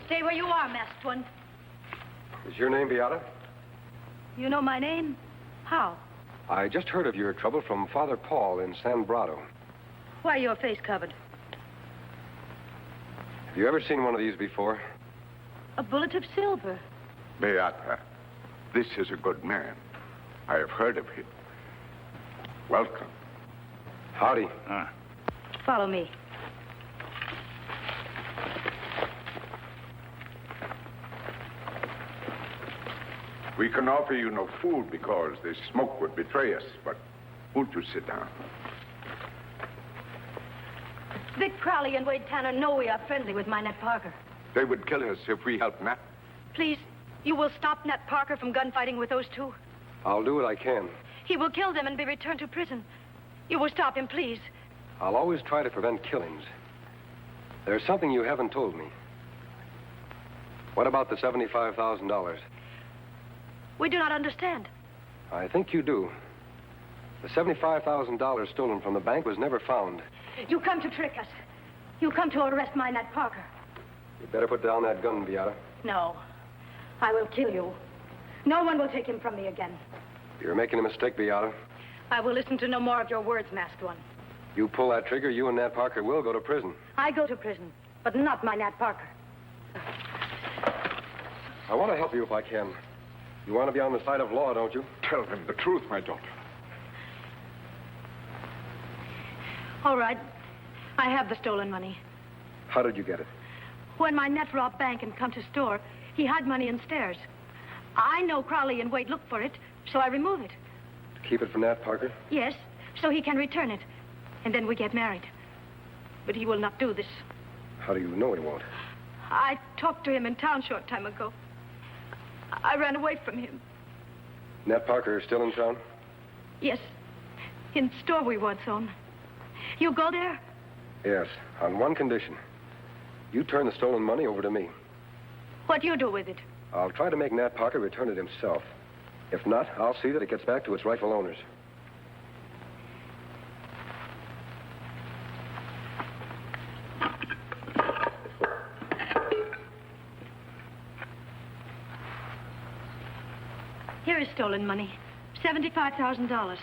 Stay where you are, masked one. Is your name Beata? You know my name? How? I just heard of your trouble from Father Paul in San Brado. Why your face covered? Have you ever seen one of these before? A bullet of silver. Beata, this is a good man. I have heard of him. Welcome. Howdy. Follow me. We can offer you no food because the smoke would betray us, but won't you sit down? Vic Crowley and Wade Tanner know we are friendly with my Nat Parker. They would kill us if we helped Nat. Please, you will stop Nat Parker from gunfighting with those two? I'll do what I can. He will kill them and be returned to prison. You will stop him, please. I'll always try to prevent killings. There's something you haven't told me. What about the $75,000? We do not understand. I think you do. The $75,000 stolen from the bank was never found. You come to trick us. You come to arrest my Nat Parker. You better put down that gun, Beata. No. I will kill you. No one will take him from me again. You're making a mistake, Beata. I will listen to no more of your words, Masked One. You pull that trigger, you and Nat Parker will go to prison. I go to prison, but not my Nat Parker. I want to help you if I can. You want to be on the side of law, don't you? Tell them the truth, my daughter. All right. I have the stolen money. How did you get it? When my Nat robbed bank and come to store, he hid money in stairs. I know Crowley and Wade look for it, so I remove it. To keep it from Nat Parker? Yes, so he can return it. And then we get married. But he will not do this. How do you know he won't? I talked to him in town short time ago. I ran away from him. Nat Parker is still in town? Yes, in store we once owned. You go there? Yes, on one condition. You turn the stolen money over to me. What do you do with it? I'll try to make Nat Parker return it himself. If not, I'll see that it gets back to its rightful owners. Here is stolen money. $75,000.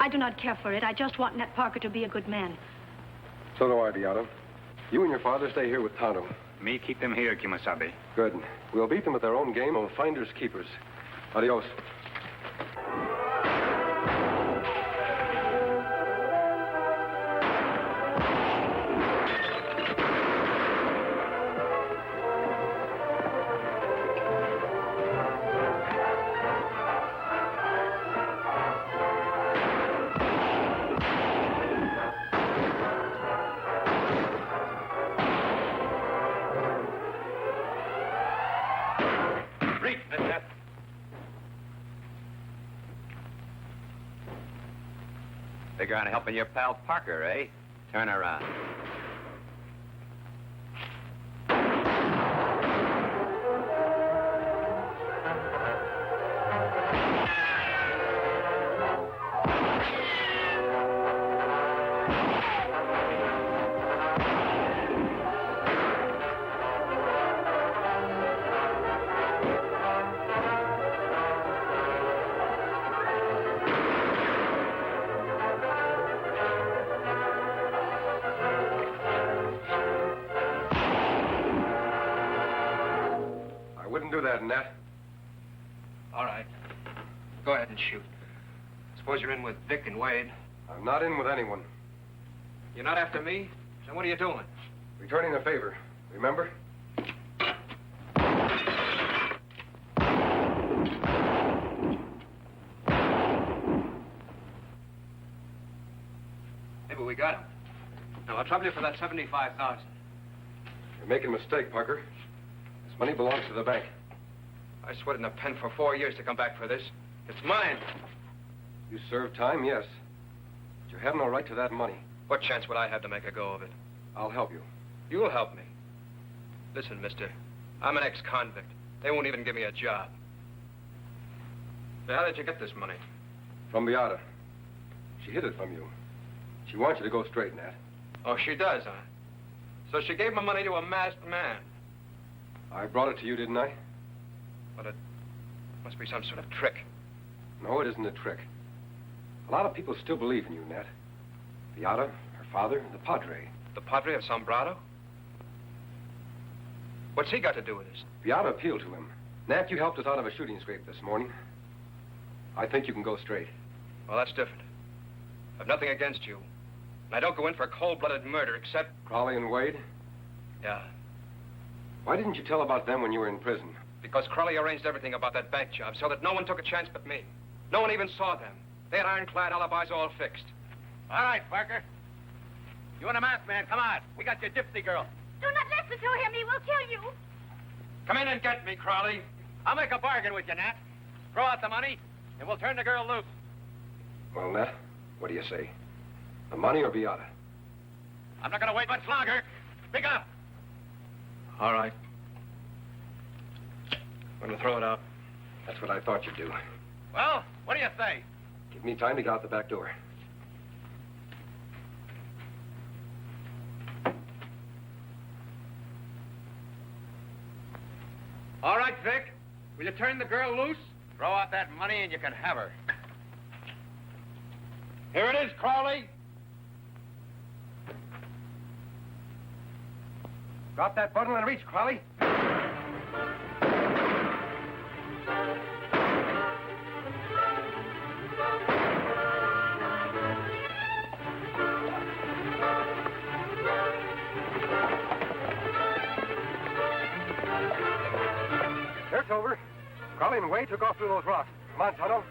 I do not care for it. I just want Nat Parker to be a good man. So do I, Beata. You and your father stay here with Tonto. Me keep them here, Kimasabi. Good. We'll beat them at their own game of finders keepers. Adios. Figure on helping your pal Parker, eh? Turn around. Do that, Nat. All right. Go ahead and shoot. Suppose you're in with Vic and Wade. I'm not in with anyone. You're not after me? So what are you doing? Returning a favor. Remember? Maybe we got him. Now, I'll trouble you for that $75,000. You're making a mistake, Parker. This money belongs to the bank. I sweated in a pen for 4 years to come back for this. It's mine. You served time, yes. But you have no right to that money. What chance would I have to make a go of it? I'll help you. You'll help me. Listen, mister, I'm an ex-convict. They won't even give me a job. So how did you get this money? From Beata. She hid it from you. She wants you to go straight, Nat. Oh, she does, huh? So she gave my money to a masked man. I brought it to you, didn't I? But it must be some sort of trick. No, it isn't a trick. A lot of people still believe in you, Nat. Beata, her father, and the Padre. The Padre of Sombrado? What's he got to do with this? Beata appealed to him. Nat, you helped us out of a shooting scrape this morning. I think you can go straight. Well, that's different. I've nothing against you. And I don't go in for cold-blooded murder, except... Crowley and Wade? Yeah. Why didn't you tell about them when you were in prison? Because Crowley arranged everything about that bank job so that no one took a chance but me. No one even saw them. They had ironclad alibis all fixed. All right, Parker. You and a masked man, come on. We got your gypsy girl. Do not listen to him. He will kill you. Come in and get me, Crowley. I'll make a bargain with you, Nat. Throw out the money, and we'll turn the girl loose. Well, Nat, what do you say? The money or Beata? I'm not going to wait much longer. Pick up. All right. I'm gonna throw it out. That's what I thought you'd do. Well, what do you say? Give me time to get out the back door. All right, Vic. Will you turn the girl loose? Throw out that money and you can have her. Here it is, Crowley. Drop that bundle and reach, Crowley. It's over. Crowley and Wade took off through those rocks. Come on, Tonto.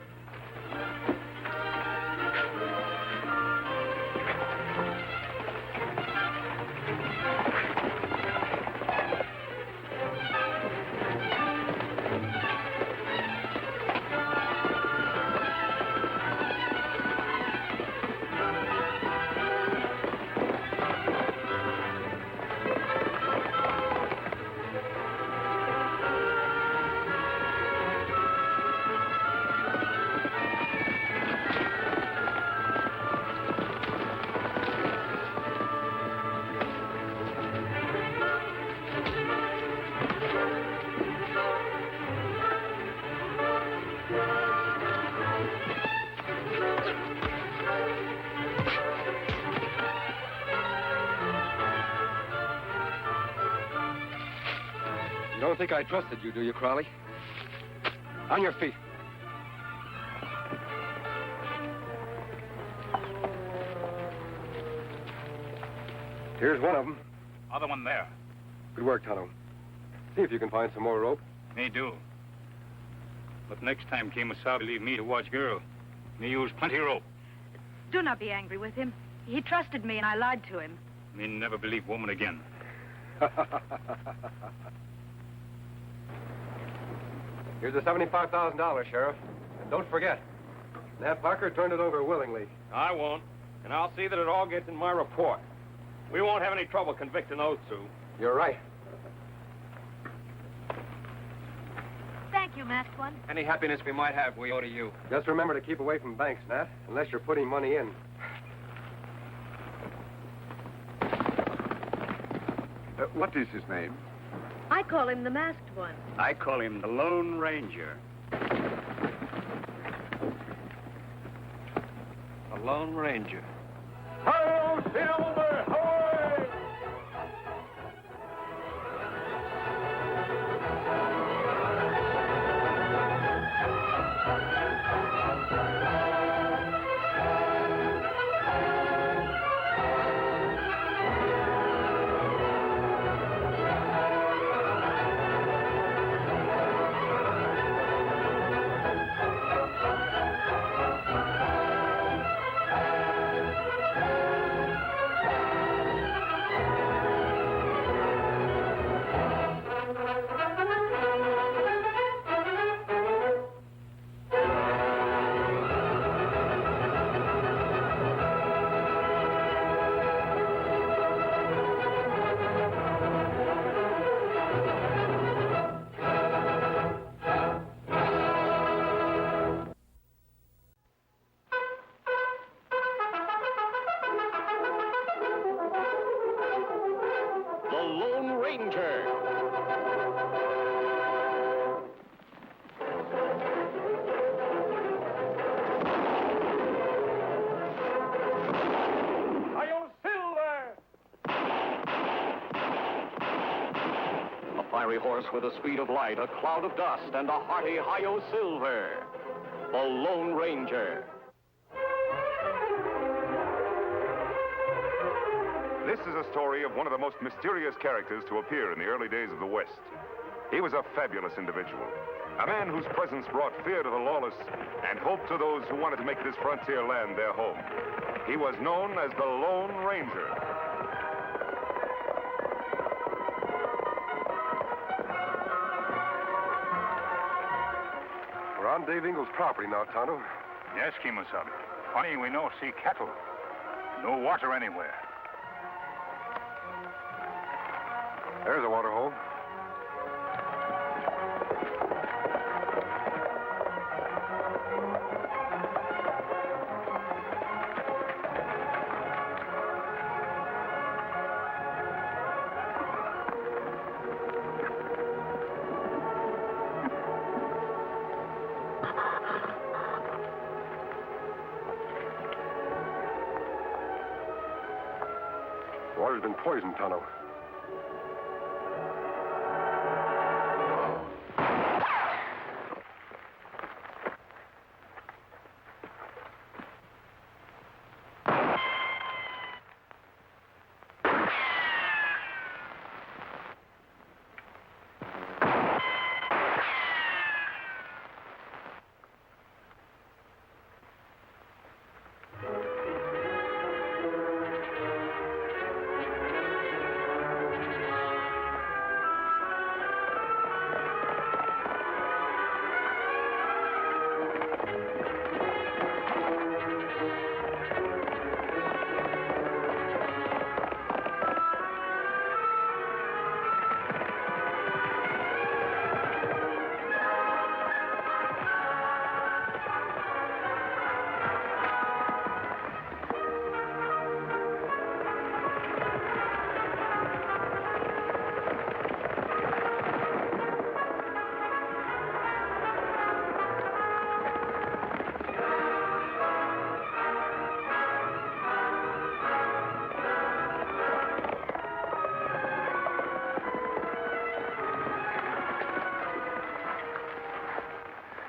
You don't think I trusted you, do you, Crowley? On your feet. Here's one of them. Other one there. Good work, Tonto. See if you can find some more rope. Me do. But next time Kemosabe leave me to watch girl. Me use plenty rope. Do not be angry with him. He trusted me and I lied to him. Me never believe woman again. Here's the $75,000, Sheriff. And don't forget, Nat Parker turned it over willingly. I won't. And I'll see that it all gets in my report. We won't have any trouble convicting those two. You're right. Thank you, masked one. Any happiness we might have, we owe to you. Just remember to keep away from banks, Nat, unless you're putting money in. What is his name? I call him the masked one. I call him the Lone Ranger. The Lone Ranger. Hail, Silver! Hoy! Horse with the speed of light, a cloud of dust, and a hearty Hi-Yo Silver, the Lone Ranger. This is a story of one of the most mysterious characters to appear in the early days of the West. He was a fabulous individual, A man whose presence brought fear to the lawless and hope to those who wanted to make this frontier land their home. He was known as the Lone Ranger. We're on Dave Ingles' property now, Tonto. Yes, Kimosabe. Funny, we no see cattle. No water anywhere. There's a water hole. Water's been poisoned, Tonto.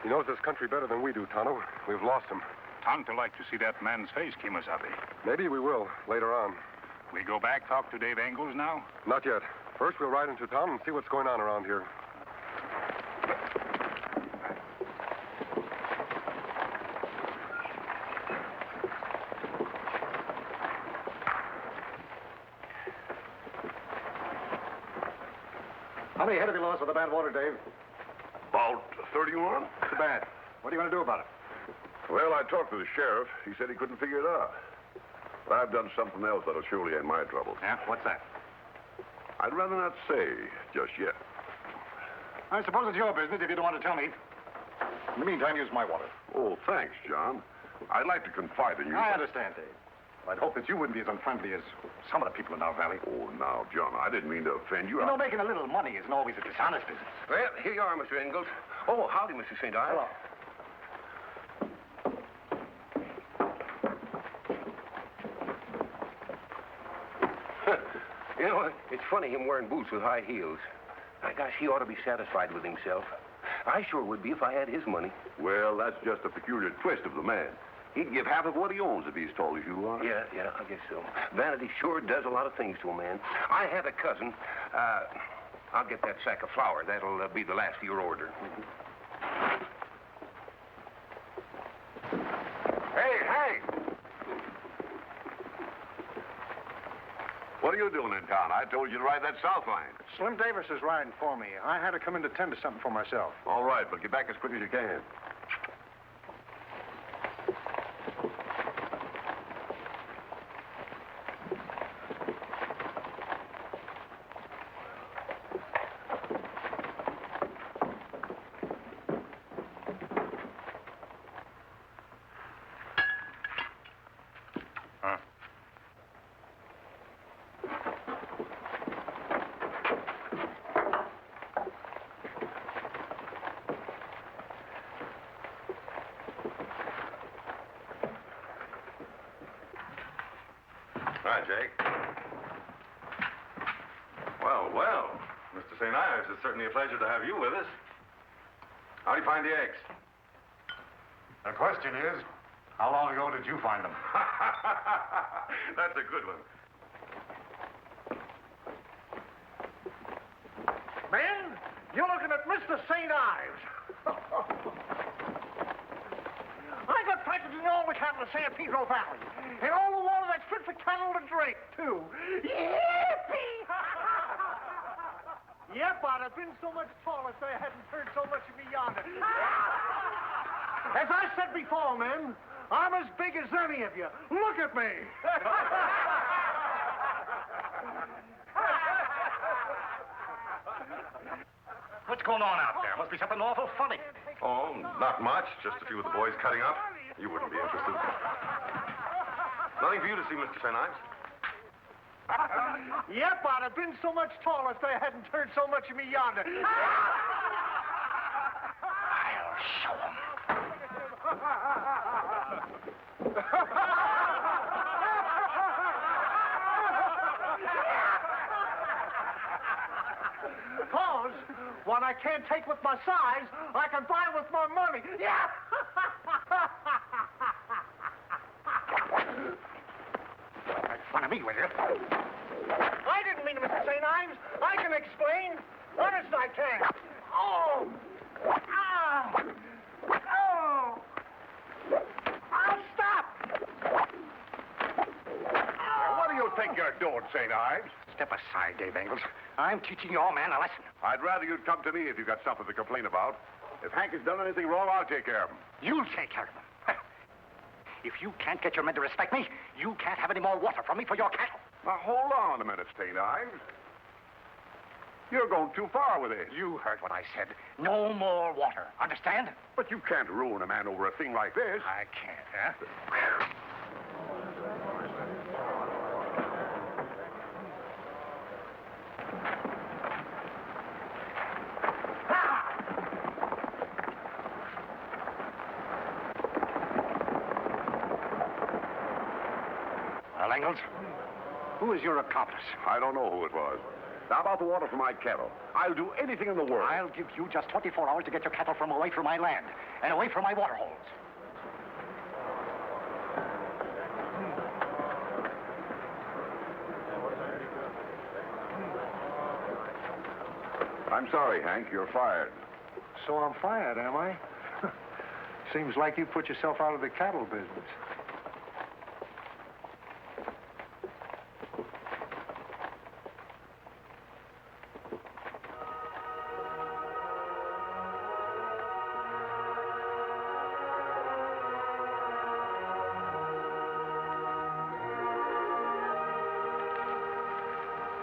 He knows this country better than we do, Tonto. We've lost him. Tonto like to see that man's face, Kimosabe. Maybe we will, later on. We go back, talk to Dave Ingles now? Not yet. First, we'll ride into town and see what's going on around here. How many head have you lost with the bad water, Dave? About 31. Too bad. What are you going to do about it? Well, I talked to the sheriff. He said he couldn't figure it out. But I've done something else that'll surely end my trouble. Yeah? What's that? I'd rather not say just yet. I suppose it's your business if you don't want to tell me. In the meantime, use my water. Oh, thanks, John. I'd like to confide in you. I understand, Dave. I'd hope that you wouldn't be as unfriendly as some of the people in our valley. Oh, now, John, I didn't mean to offend you. You know, making a little money isn't always a dishonest business. Well, here you are, Mr. Ingalls. Oh, howdy, Mr. St. Ives. Hello. You know, it's funny him wearing boots with high heels. My gosh, he ought to be satisfied with himself. I sure would be if I had his money. Well, that's just a peculiar twist of the man. He'd give half of what he owns if he's tall as you are. Yeah, I guess so. Vanity sure does a lot of things to a man. I have a cousin. I'll get that sack of flour. That'll be the last of your order. Hey! What are you doing in town? I told you to ride that south line. Slim Davis is riding for me. I had to come in to tend to something for myself. All right, but get back as quick as you can. Hi, Jake. Well, Mr. St. Ives, it's certainly a pleasure to have you with us. How do you find the eggs? The question is, how long ago did you find them? That's a good one. Man, you're looking at Mr. St. Ives. I got practically all the cattle in San Pedro Valley. And all the water that's fit for cattle to drink, too. Yippee! Yep, I'd have been so much taller if they hadn't heard so much of me yonder. As I said before, men, I'm as big as any of you. Look at me. What's going on out there? Must be something awful funny. Oh, not much. Just a few of the boys cutting up. You wouldn't be interested. Nothing for you to see, Mr. St. Ives. Yep, I'd have been so much taller if they hadn't heard so much of me yonder. I'll show them. Because what I can't take with my size, I can buy with my money. Yeah! Make fun of me, will you? I didn't mean to, Mr. St. Ives. I can explain. Honest, I can. Oh! Ah! Oh! I'll stop! What do you think you're doing, St. Ives? Step aside, Dave Engels. I'm teaching your man a lesson. I'd rather you'd come to me if you've got something to complain about. If Hank has done anything wrong, I'll take care of him. You'll take care of him. If you can't get your men to respect me, you can't have any more water from me for your cattle. Now, hold on a minute, St. Ives. You're going too far with this. You heard what I said. No more water. Understand? But you can't ruin a man over a thing like this. I can't, huh? Well, Engels, who is your accomplice? I don't know who it was. Now, about the water for my cattle. I'll do anything in the world. I'll give you just 24 hours to get your cattle from away from my land and away from my water holes. I'm sorry, Hank. You're fired. So I'm fired, am I? Seems like you put yourself out of the cattle business.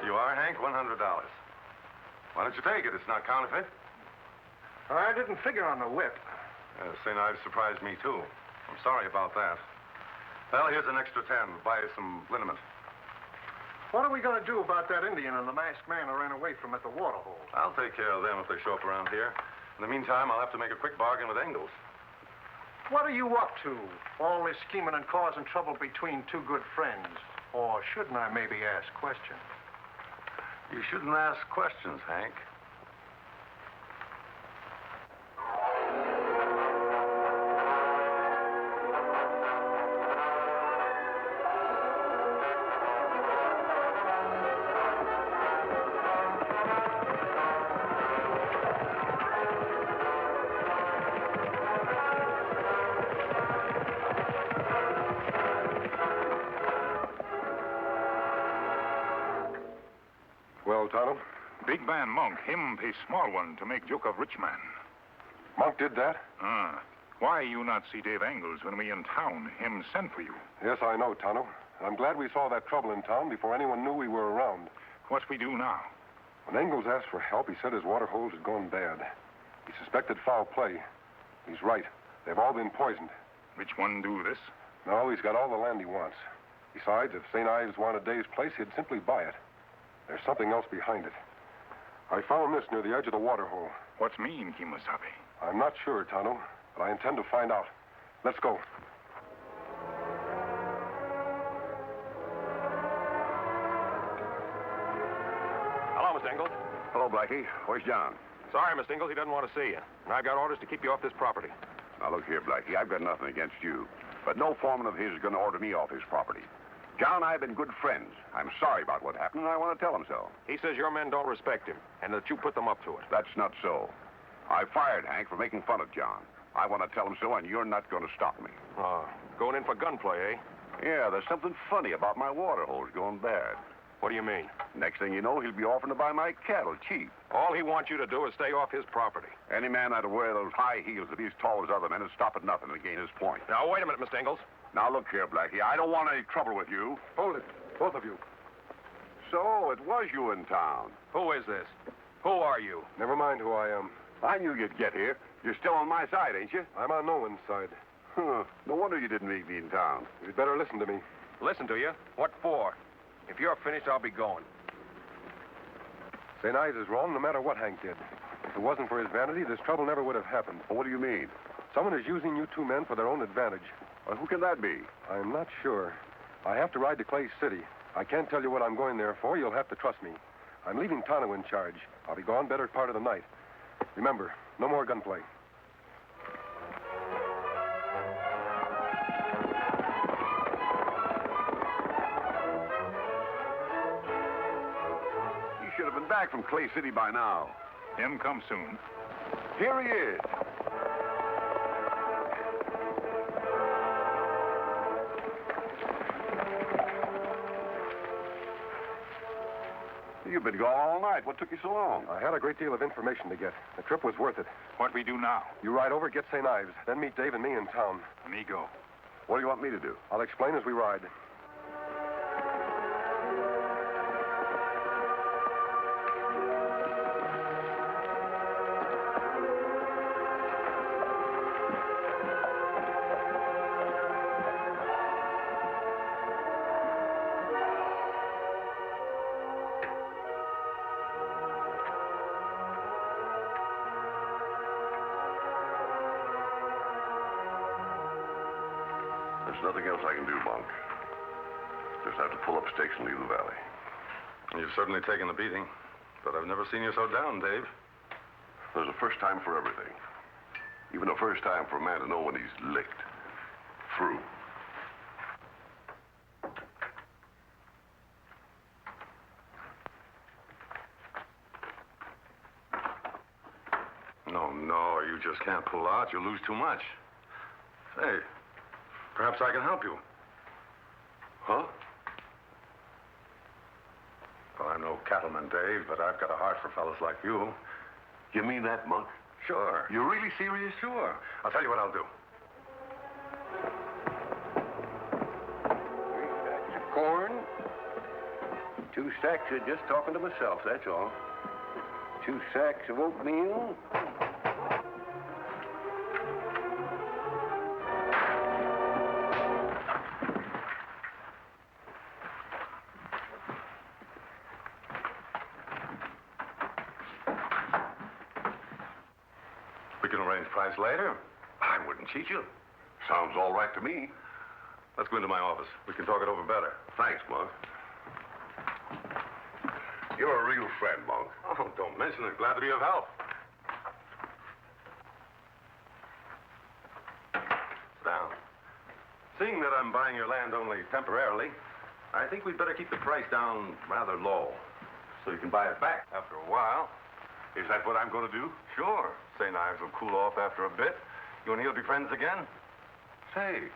You are, Hank? $100. Why don't you take it? It's not counterfeit. I didn't figure on the whip. St. Ives surprised me, too. I'm sorry about that. Well, here's an extra 10. Buy you some liniment. What are we going to do about that Indian and the masked man I ran away from at the water hole? I'll take care of them if they show up around here. In the meantime, I'll have to make a quick bargain with Engels. What are you up to? All this scheming and causing trouble between two good friends. Or shouldn't I maybe ask questions? You shouldn't ask questions, Hank. Well, Tonto? Big man Monk, him pay small one to make joke of rich man. Monk did that? Why you not see Dave Engels when we in town? Him sent for you. Yes, I know, Tonto. I'm glad we saw that trouble in town before anyone knew we were around. What we do now? When Engels asked for help, he said his water holes had gone bad. He suspected foul play. He's right. They've all been poisoned. Which one do this? No, he's got all the land he wants. Besides, if St. Ives wanted Dave's place, he'd simply buy it. There's something else behind it. I found this near the edge of the water hole. What's mean, Kimasabi? I'm not sure, Tonto, but I intend to find out. Let's go. Hello, Mr. Engels. Hello, Blackie. Where's John? Sorry, Mr. Engels, he doesn't want to see you. And I've got orders to keep you off this property. Now, look here, Blackie. I've got nothing against you. But no foreman of his is going to order me off his property. John and I have been good friends. I'm sorry about what happened, and I want to tell him so. He says your men don't respect him, and that you put them up to it. That's not so. I fired Hank for making fun of John. I want to tell him so, and you're not going to stop me. Going in for gunplay, eh? Yeah, there's something funny about my water hose going bad. What do you mean? Next thing you know, he'll be offering to buy my cattle cheap. All he wants you to do is stay off his property. Any man that'd wear those high heels if he's tall as other men would stop at nothing to gain his point. Now, wait a minute, Mr. Ingalls. Now, look here, Blackie. I don't want any trouble with you. Hold it, both of you. So, it was you in town. Who is this? Who are you? Never mind who I am. I knew you'd get here. You're still on my side, ain't you? I'm on no one's side. Huh. No wonder you didn't meet me in town. You'd better listen to me. Listen to you? What for? If you're finished, I'll be going. St. Ives is wrong no matter what Hank did. If it wasn't for his vanity, this trouble never would have happened. Well, what do you mean? Someone is using you two men for their own advantage. Well, who can that be? I'm not sure. I have to ride to Clay City. I can't tell you what I'm going there for. You'll have to trust me. I'm leaving Tonto in charge. I'll be gone better part of the night. Remember, no more gunplay. He should have been back from Clay City by now. Him come soon. Here he is. You've been gone all night. What took you so long? I had a great deal of information to get. The trip was worth it. What we do now? You ride over, get St. Ives, then meet Dave and me in town. Me go. What do you want me to do? I'll explain as we ride. There's nothing else I can do, Monk. Just have to pull up stakes and leave the valley. You've certainly taken the beating, but I've never seen you so down, Dave. There's a first time for everything. Even a first time for a man to know when he's licked. Through. No, you just can't pull out. You'll lose too much. Say, perhaps I can help you. Huh? Well, I'm no cattleman, Dave, but I've got a heart for fellas like you. You mean that, Monk? Sure. You're really serious? Sure. I'll tell you what I'll do. 3 sacks of corn. 2 sacks of just talking to myself, that's all. 2 sacks of oatmeal. We can arrange price later. I wouldn't cheat you. Sounds all right to me. Let's go into my office. We can talk it over better. Thanks, Monk. You're a real friend, Monk. Oh, don't mention it. Glad to be of help. Sit down. Seeing that I'm buying your land only temporarily, I think we'd better keep the price down rather low so you can buy it back after a while. Is that what I'm going to do? Sure. St. Ives will cool off after a bit. You and he'll be friends again. Say,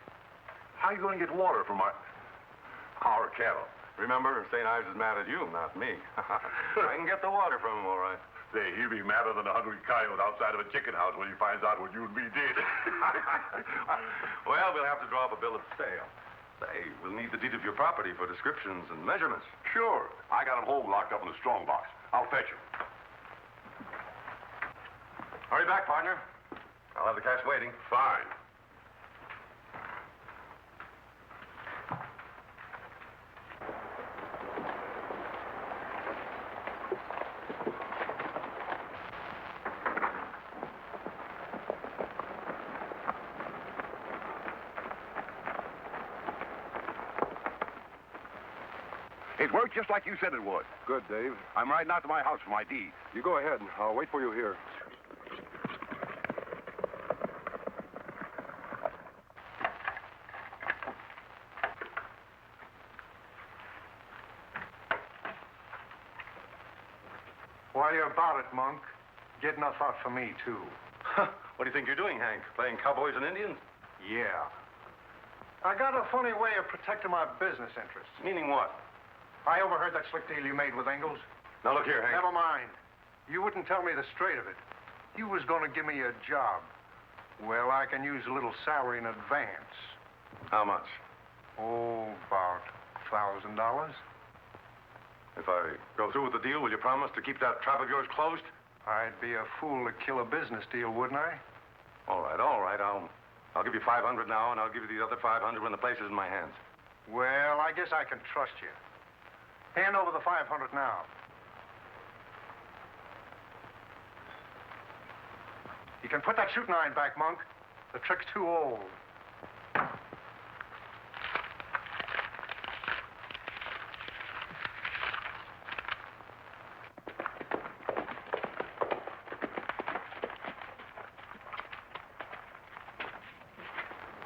how are you going to get water from our cattle? Remember, St. Ives is mad at you, not me. I can get the water from him, all right. Say, he'll be madder than a hungry coyote outside of a chicken house when he finds out what you and me did. Well, we'll have to draw up a bill of sale. Say, we'll need the deed of your property for descriptions and measurements. Sure. I got him home locked up in a strong box. I'll fetch him. Hurry back, partner. I'll have the cash waiting. Fine. It worked just like you said it would. Good, Dave. I'm riding out to my house for my deed. You go ahead. I'll wait for you here. Why are you about it, Monk? Get enough out for me, too. What do you think you're doing, Hank? Playing cowboys and Indians? Yeah. I got a funny way of protecting my business interests. Meaning what? I overheard that slick deal you made with Ingalls. Now, look here, Hank. Never mind. You wouldn't tell me the straight of it. You was going to give me a job. Well, I can use a little salary in advance. How much? Oh, about $1,000. If I go through with the deal, will you promise to keep that trap of yours closed? I'd be a fool to kill a business deal, wouldn't I? All right. I'll give you $500 now, and I'll give you the other $500 when the place is in my hands. Well, I guess I can trust you. Hand over the $500 now. You can put that shooting iron back, Monk. The trick's too old.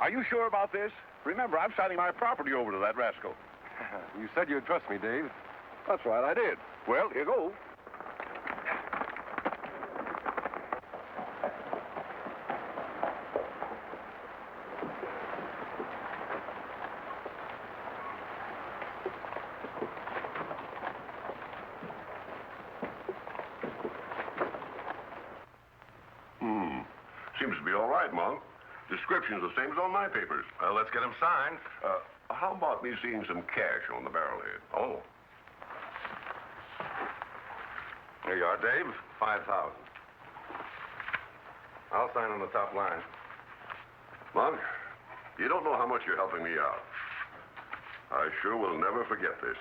Are you sure about this? Remember, I'm signing my property over to that rascal. You said you'd trust me, Dave. That's right, I did. Well, here goes. Seems to be all right, Monk. Description's the same as on my papers. Well, let's get him signed. How about me seeing some cash on the barrelhead? Oh. Here you are, Dave. 5,000. I'll sign on the top line. Monk, you don't know how much you're helping me out. I sure will never forget this.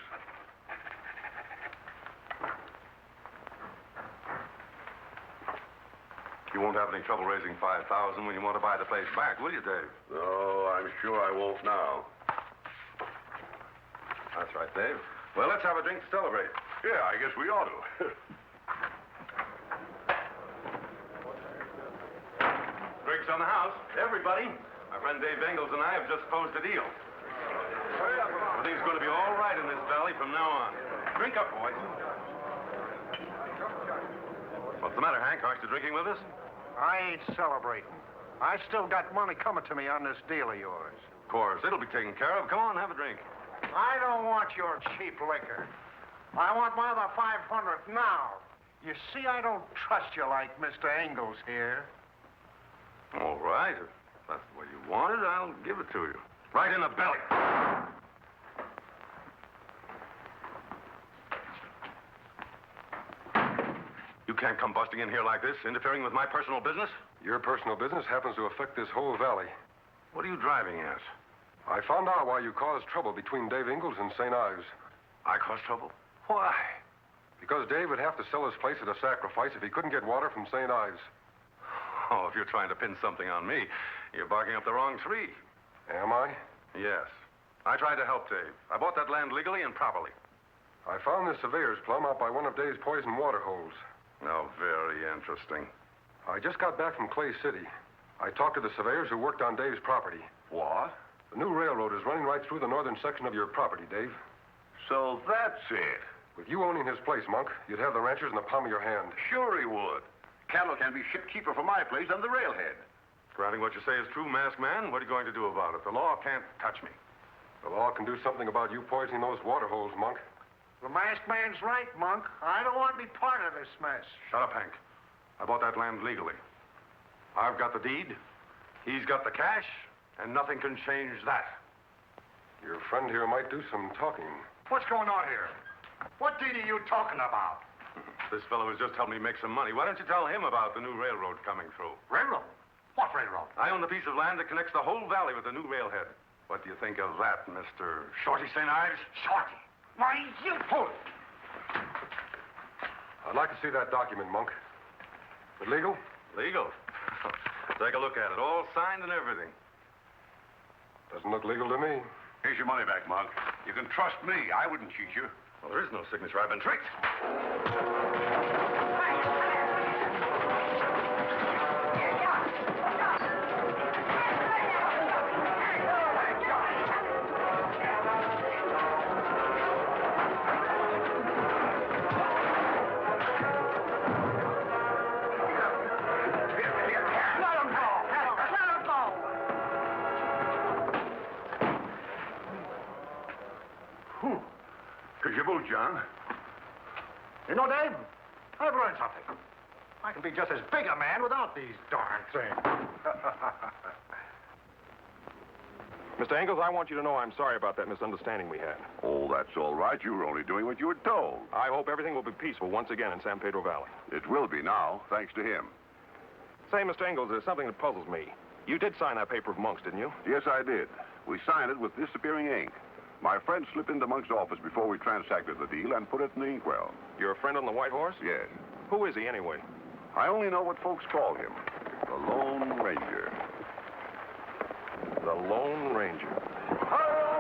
You won't have any trouble raising 5,000 when you want to buy the place back, will you, Dave? No, I'm sure I won't now. That's right, Dave. Well, let's have a drink to celebrate. Yeah, I guess we ought to. Drinks on the house. Everybody. My friend Dave Ingalls and I have just closed a deal. Everything's going to be all right in this valley from now on. Drink up, boys. What's the matter, Hank? Aren't you drinking with us? I ain't celebrating. I still got money coming to me on this deal of yours. Of course. It'll be taken care of. Come on, have a drink. I don't want your cheap liquor. I want my other $500 now. You see, I don't trust you like Mr. Ingalls here. All right. If that's the way you want it, I'll give it to you. Right in the belly. You can't come busting in here like this, interfering with my personal business. Your personal business happens to affect this whole valley. What are you driving at? I found out why you caused trouble between Dave Ingalls and St. Ives. I caused trouble? Why? Because Dave would have to sell his place at a sacrifice if he couldn't get water from St. Ives. Oh, if you're trying to pin something on me, you're barking up the wrong tree. Am I? Yes. I tried to help Dave. I bought that land legally and properly. I found this surveyor's plum out by one of Dave's poison water holes. Oh, very interesting. I just got back from Clay City. I talked to the surveyors who worked on Dave's property. What? The new railroad is running right through the northern section of your property, Dave. So that's it. With you owning his place, Monk, you'd have the ranchers in the palm of your hand. Sure he would. Cattle can be shipped cheaper from my place than the railhead. Granting what you say is true, masked man, what are you going to do about it? The law can't touch me. The law can do something about you poisoning those water holes, Monk. The masked man's right, Monk. I don't want to be part of this mess. Shut up, Hank. I bought that land legally. I've got the deed. He's got the cash, and nothing can change that. Your friend here might do some talking. What's going on here? What deed are you talking about? This fellow has just helped me make some money. Why don't you tell him about the new railroad coming through? Railroad? What railroad? I own the piece of land that connects the whole valley with the new railhead. What do you think of that, Mr. Shorty St. Ives? Shorty? Why, you fool! I'd like to see that document, Monk. Is it legal? Legal? Take a look at it. All signed and everything. Doesn't look legal to me. Here's your money back, Monk. You can trust me. I wouldn't cheat you. Well, there is no signature. I've been tricked. cool, John. You know, Dave, I've learned something. I can be just as big a man without these darn things. Mr. Engels, I want you to know I'm sorry about that misunderstanding we had. Oh, that's all right. You were only doing what you were told. I hope everything will be peaceful once again in San Pedro Valley. It will be now, thanks to him. Say, Mr. Engels, there's something that puzzles me. You did sign that paper of Monk's, didn't you? Yes, I did. We signed it with disappearing ink. My friend slipped into Monk's office before we transacted the deal and put it in the inkwell. Your friend on the White Horse? Yes. Who is he, anyway? I only know what folks call him. The Lone Ranger. The Lone Ranger. Hurrah!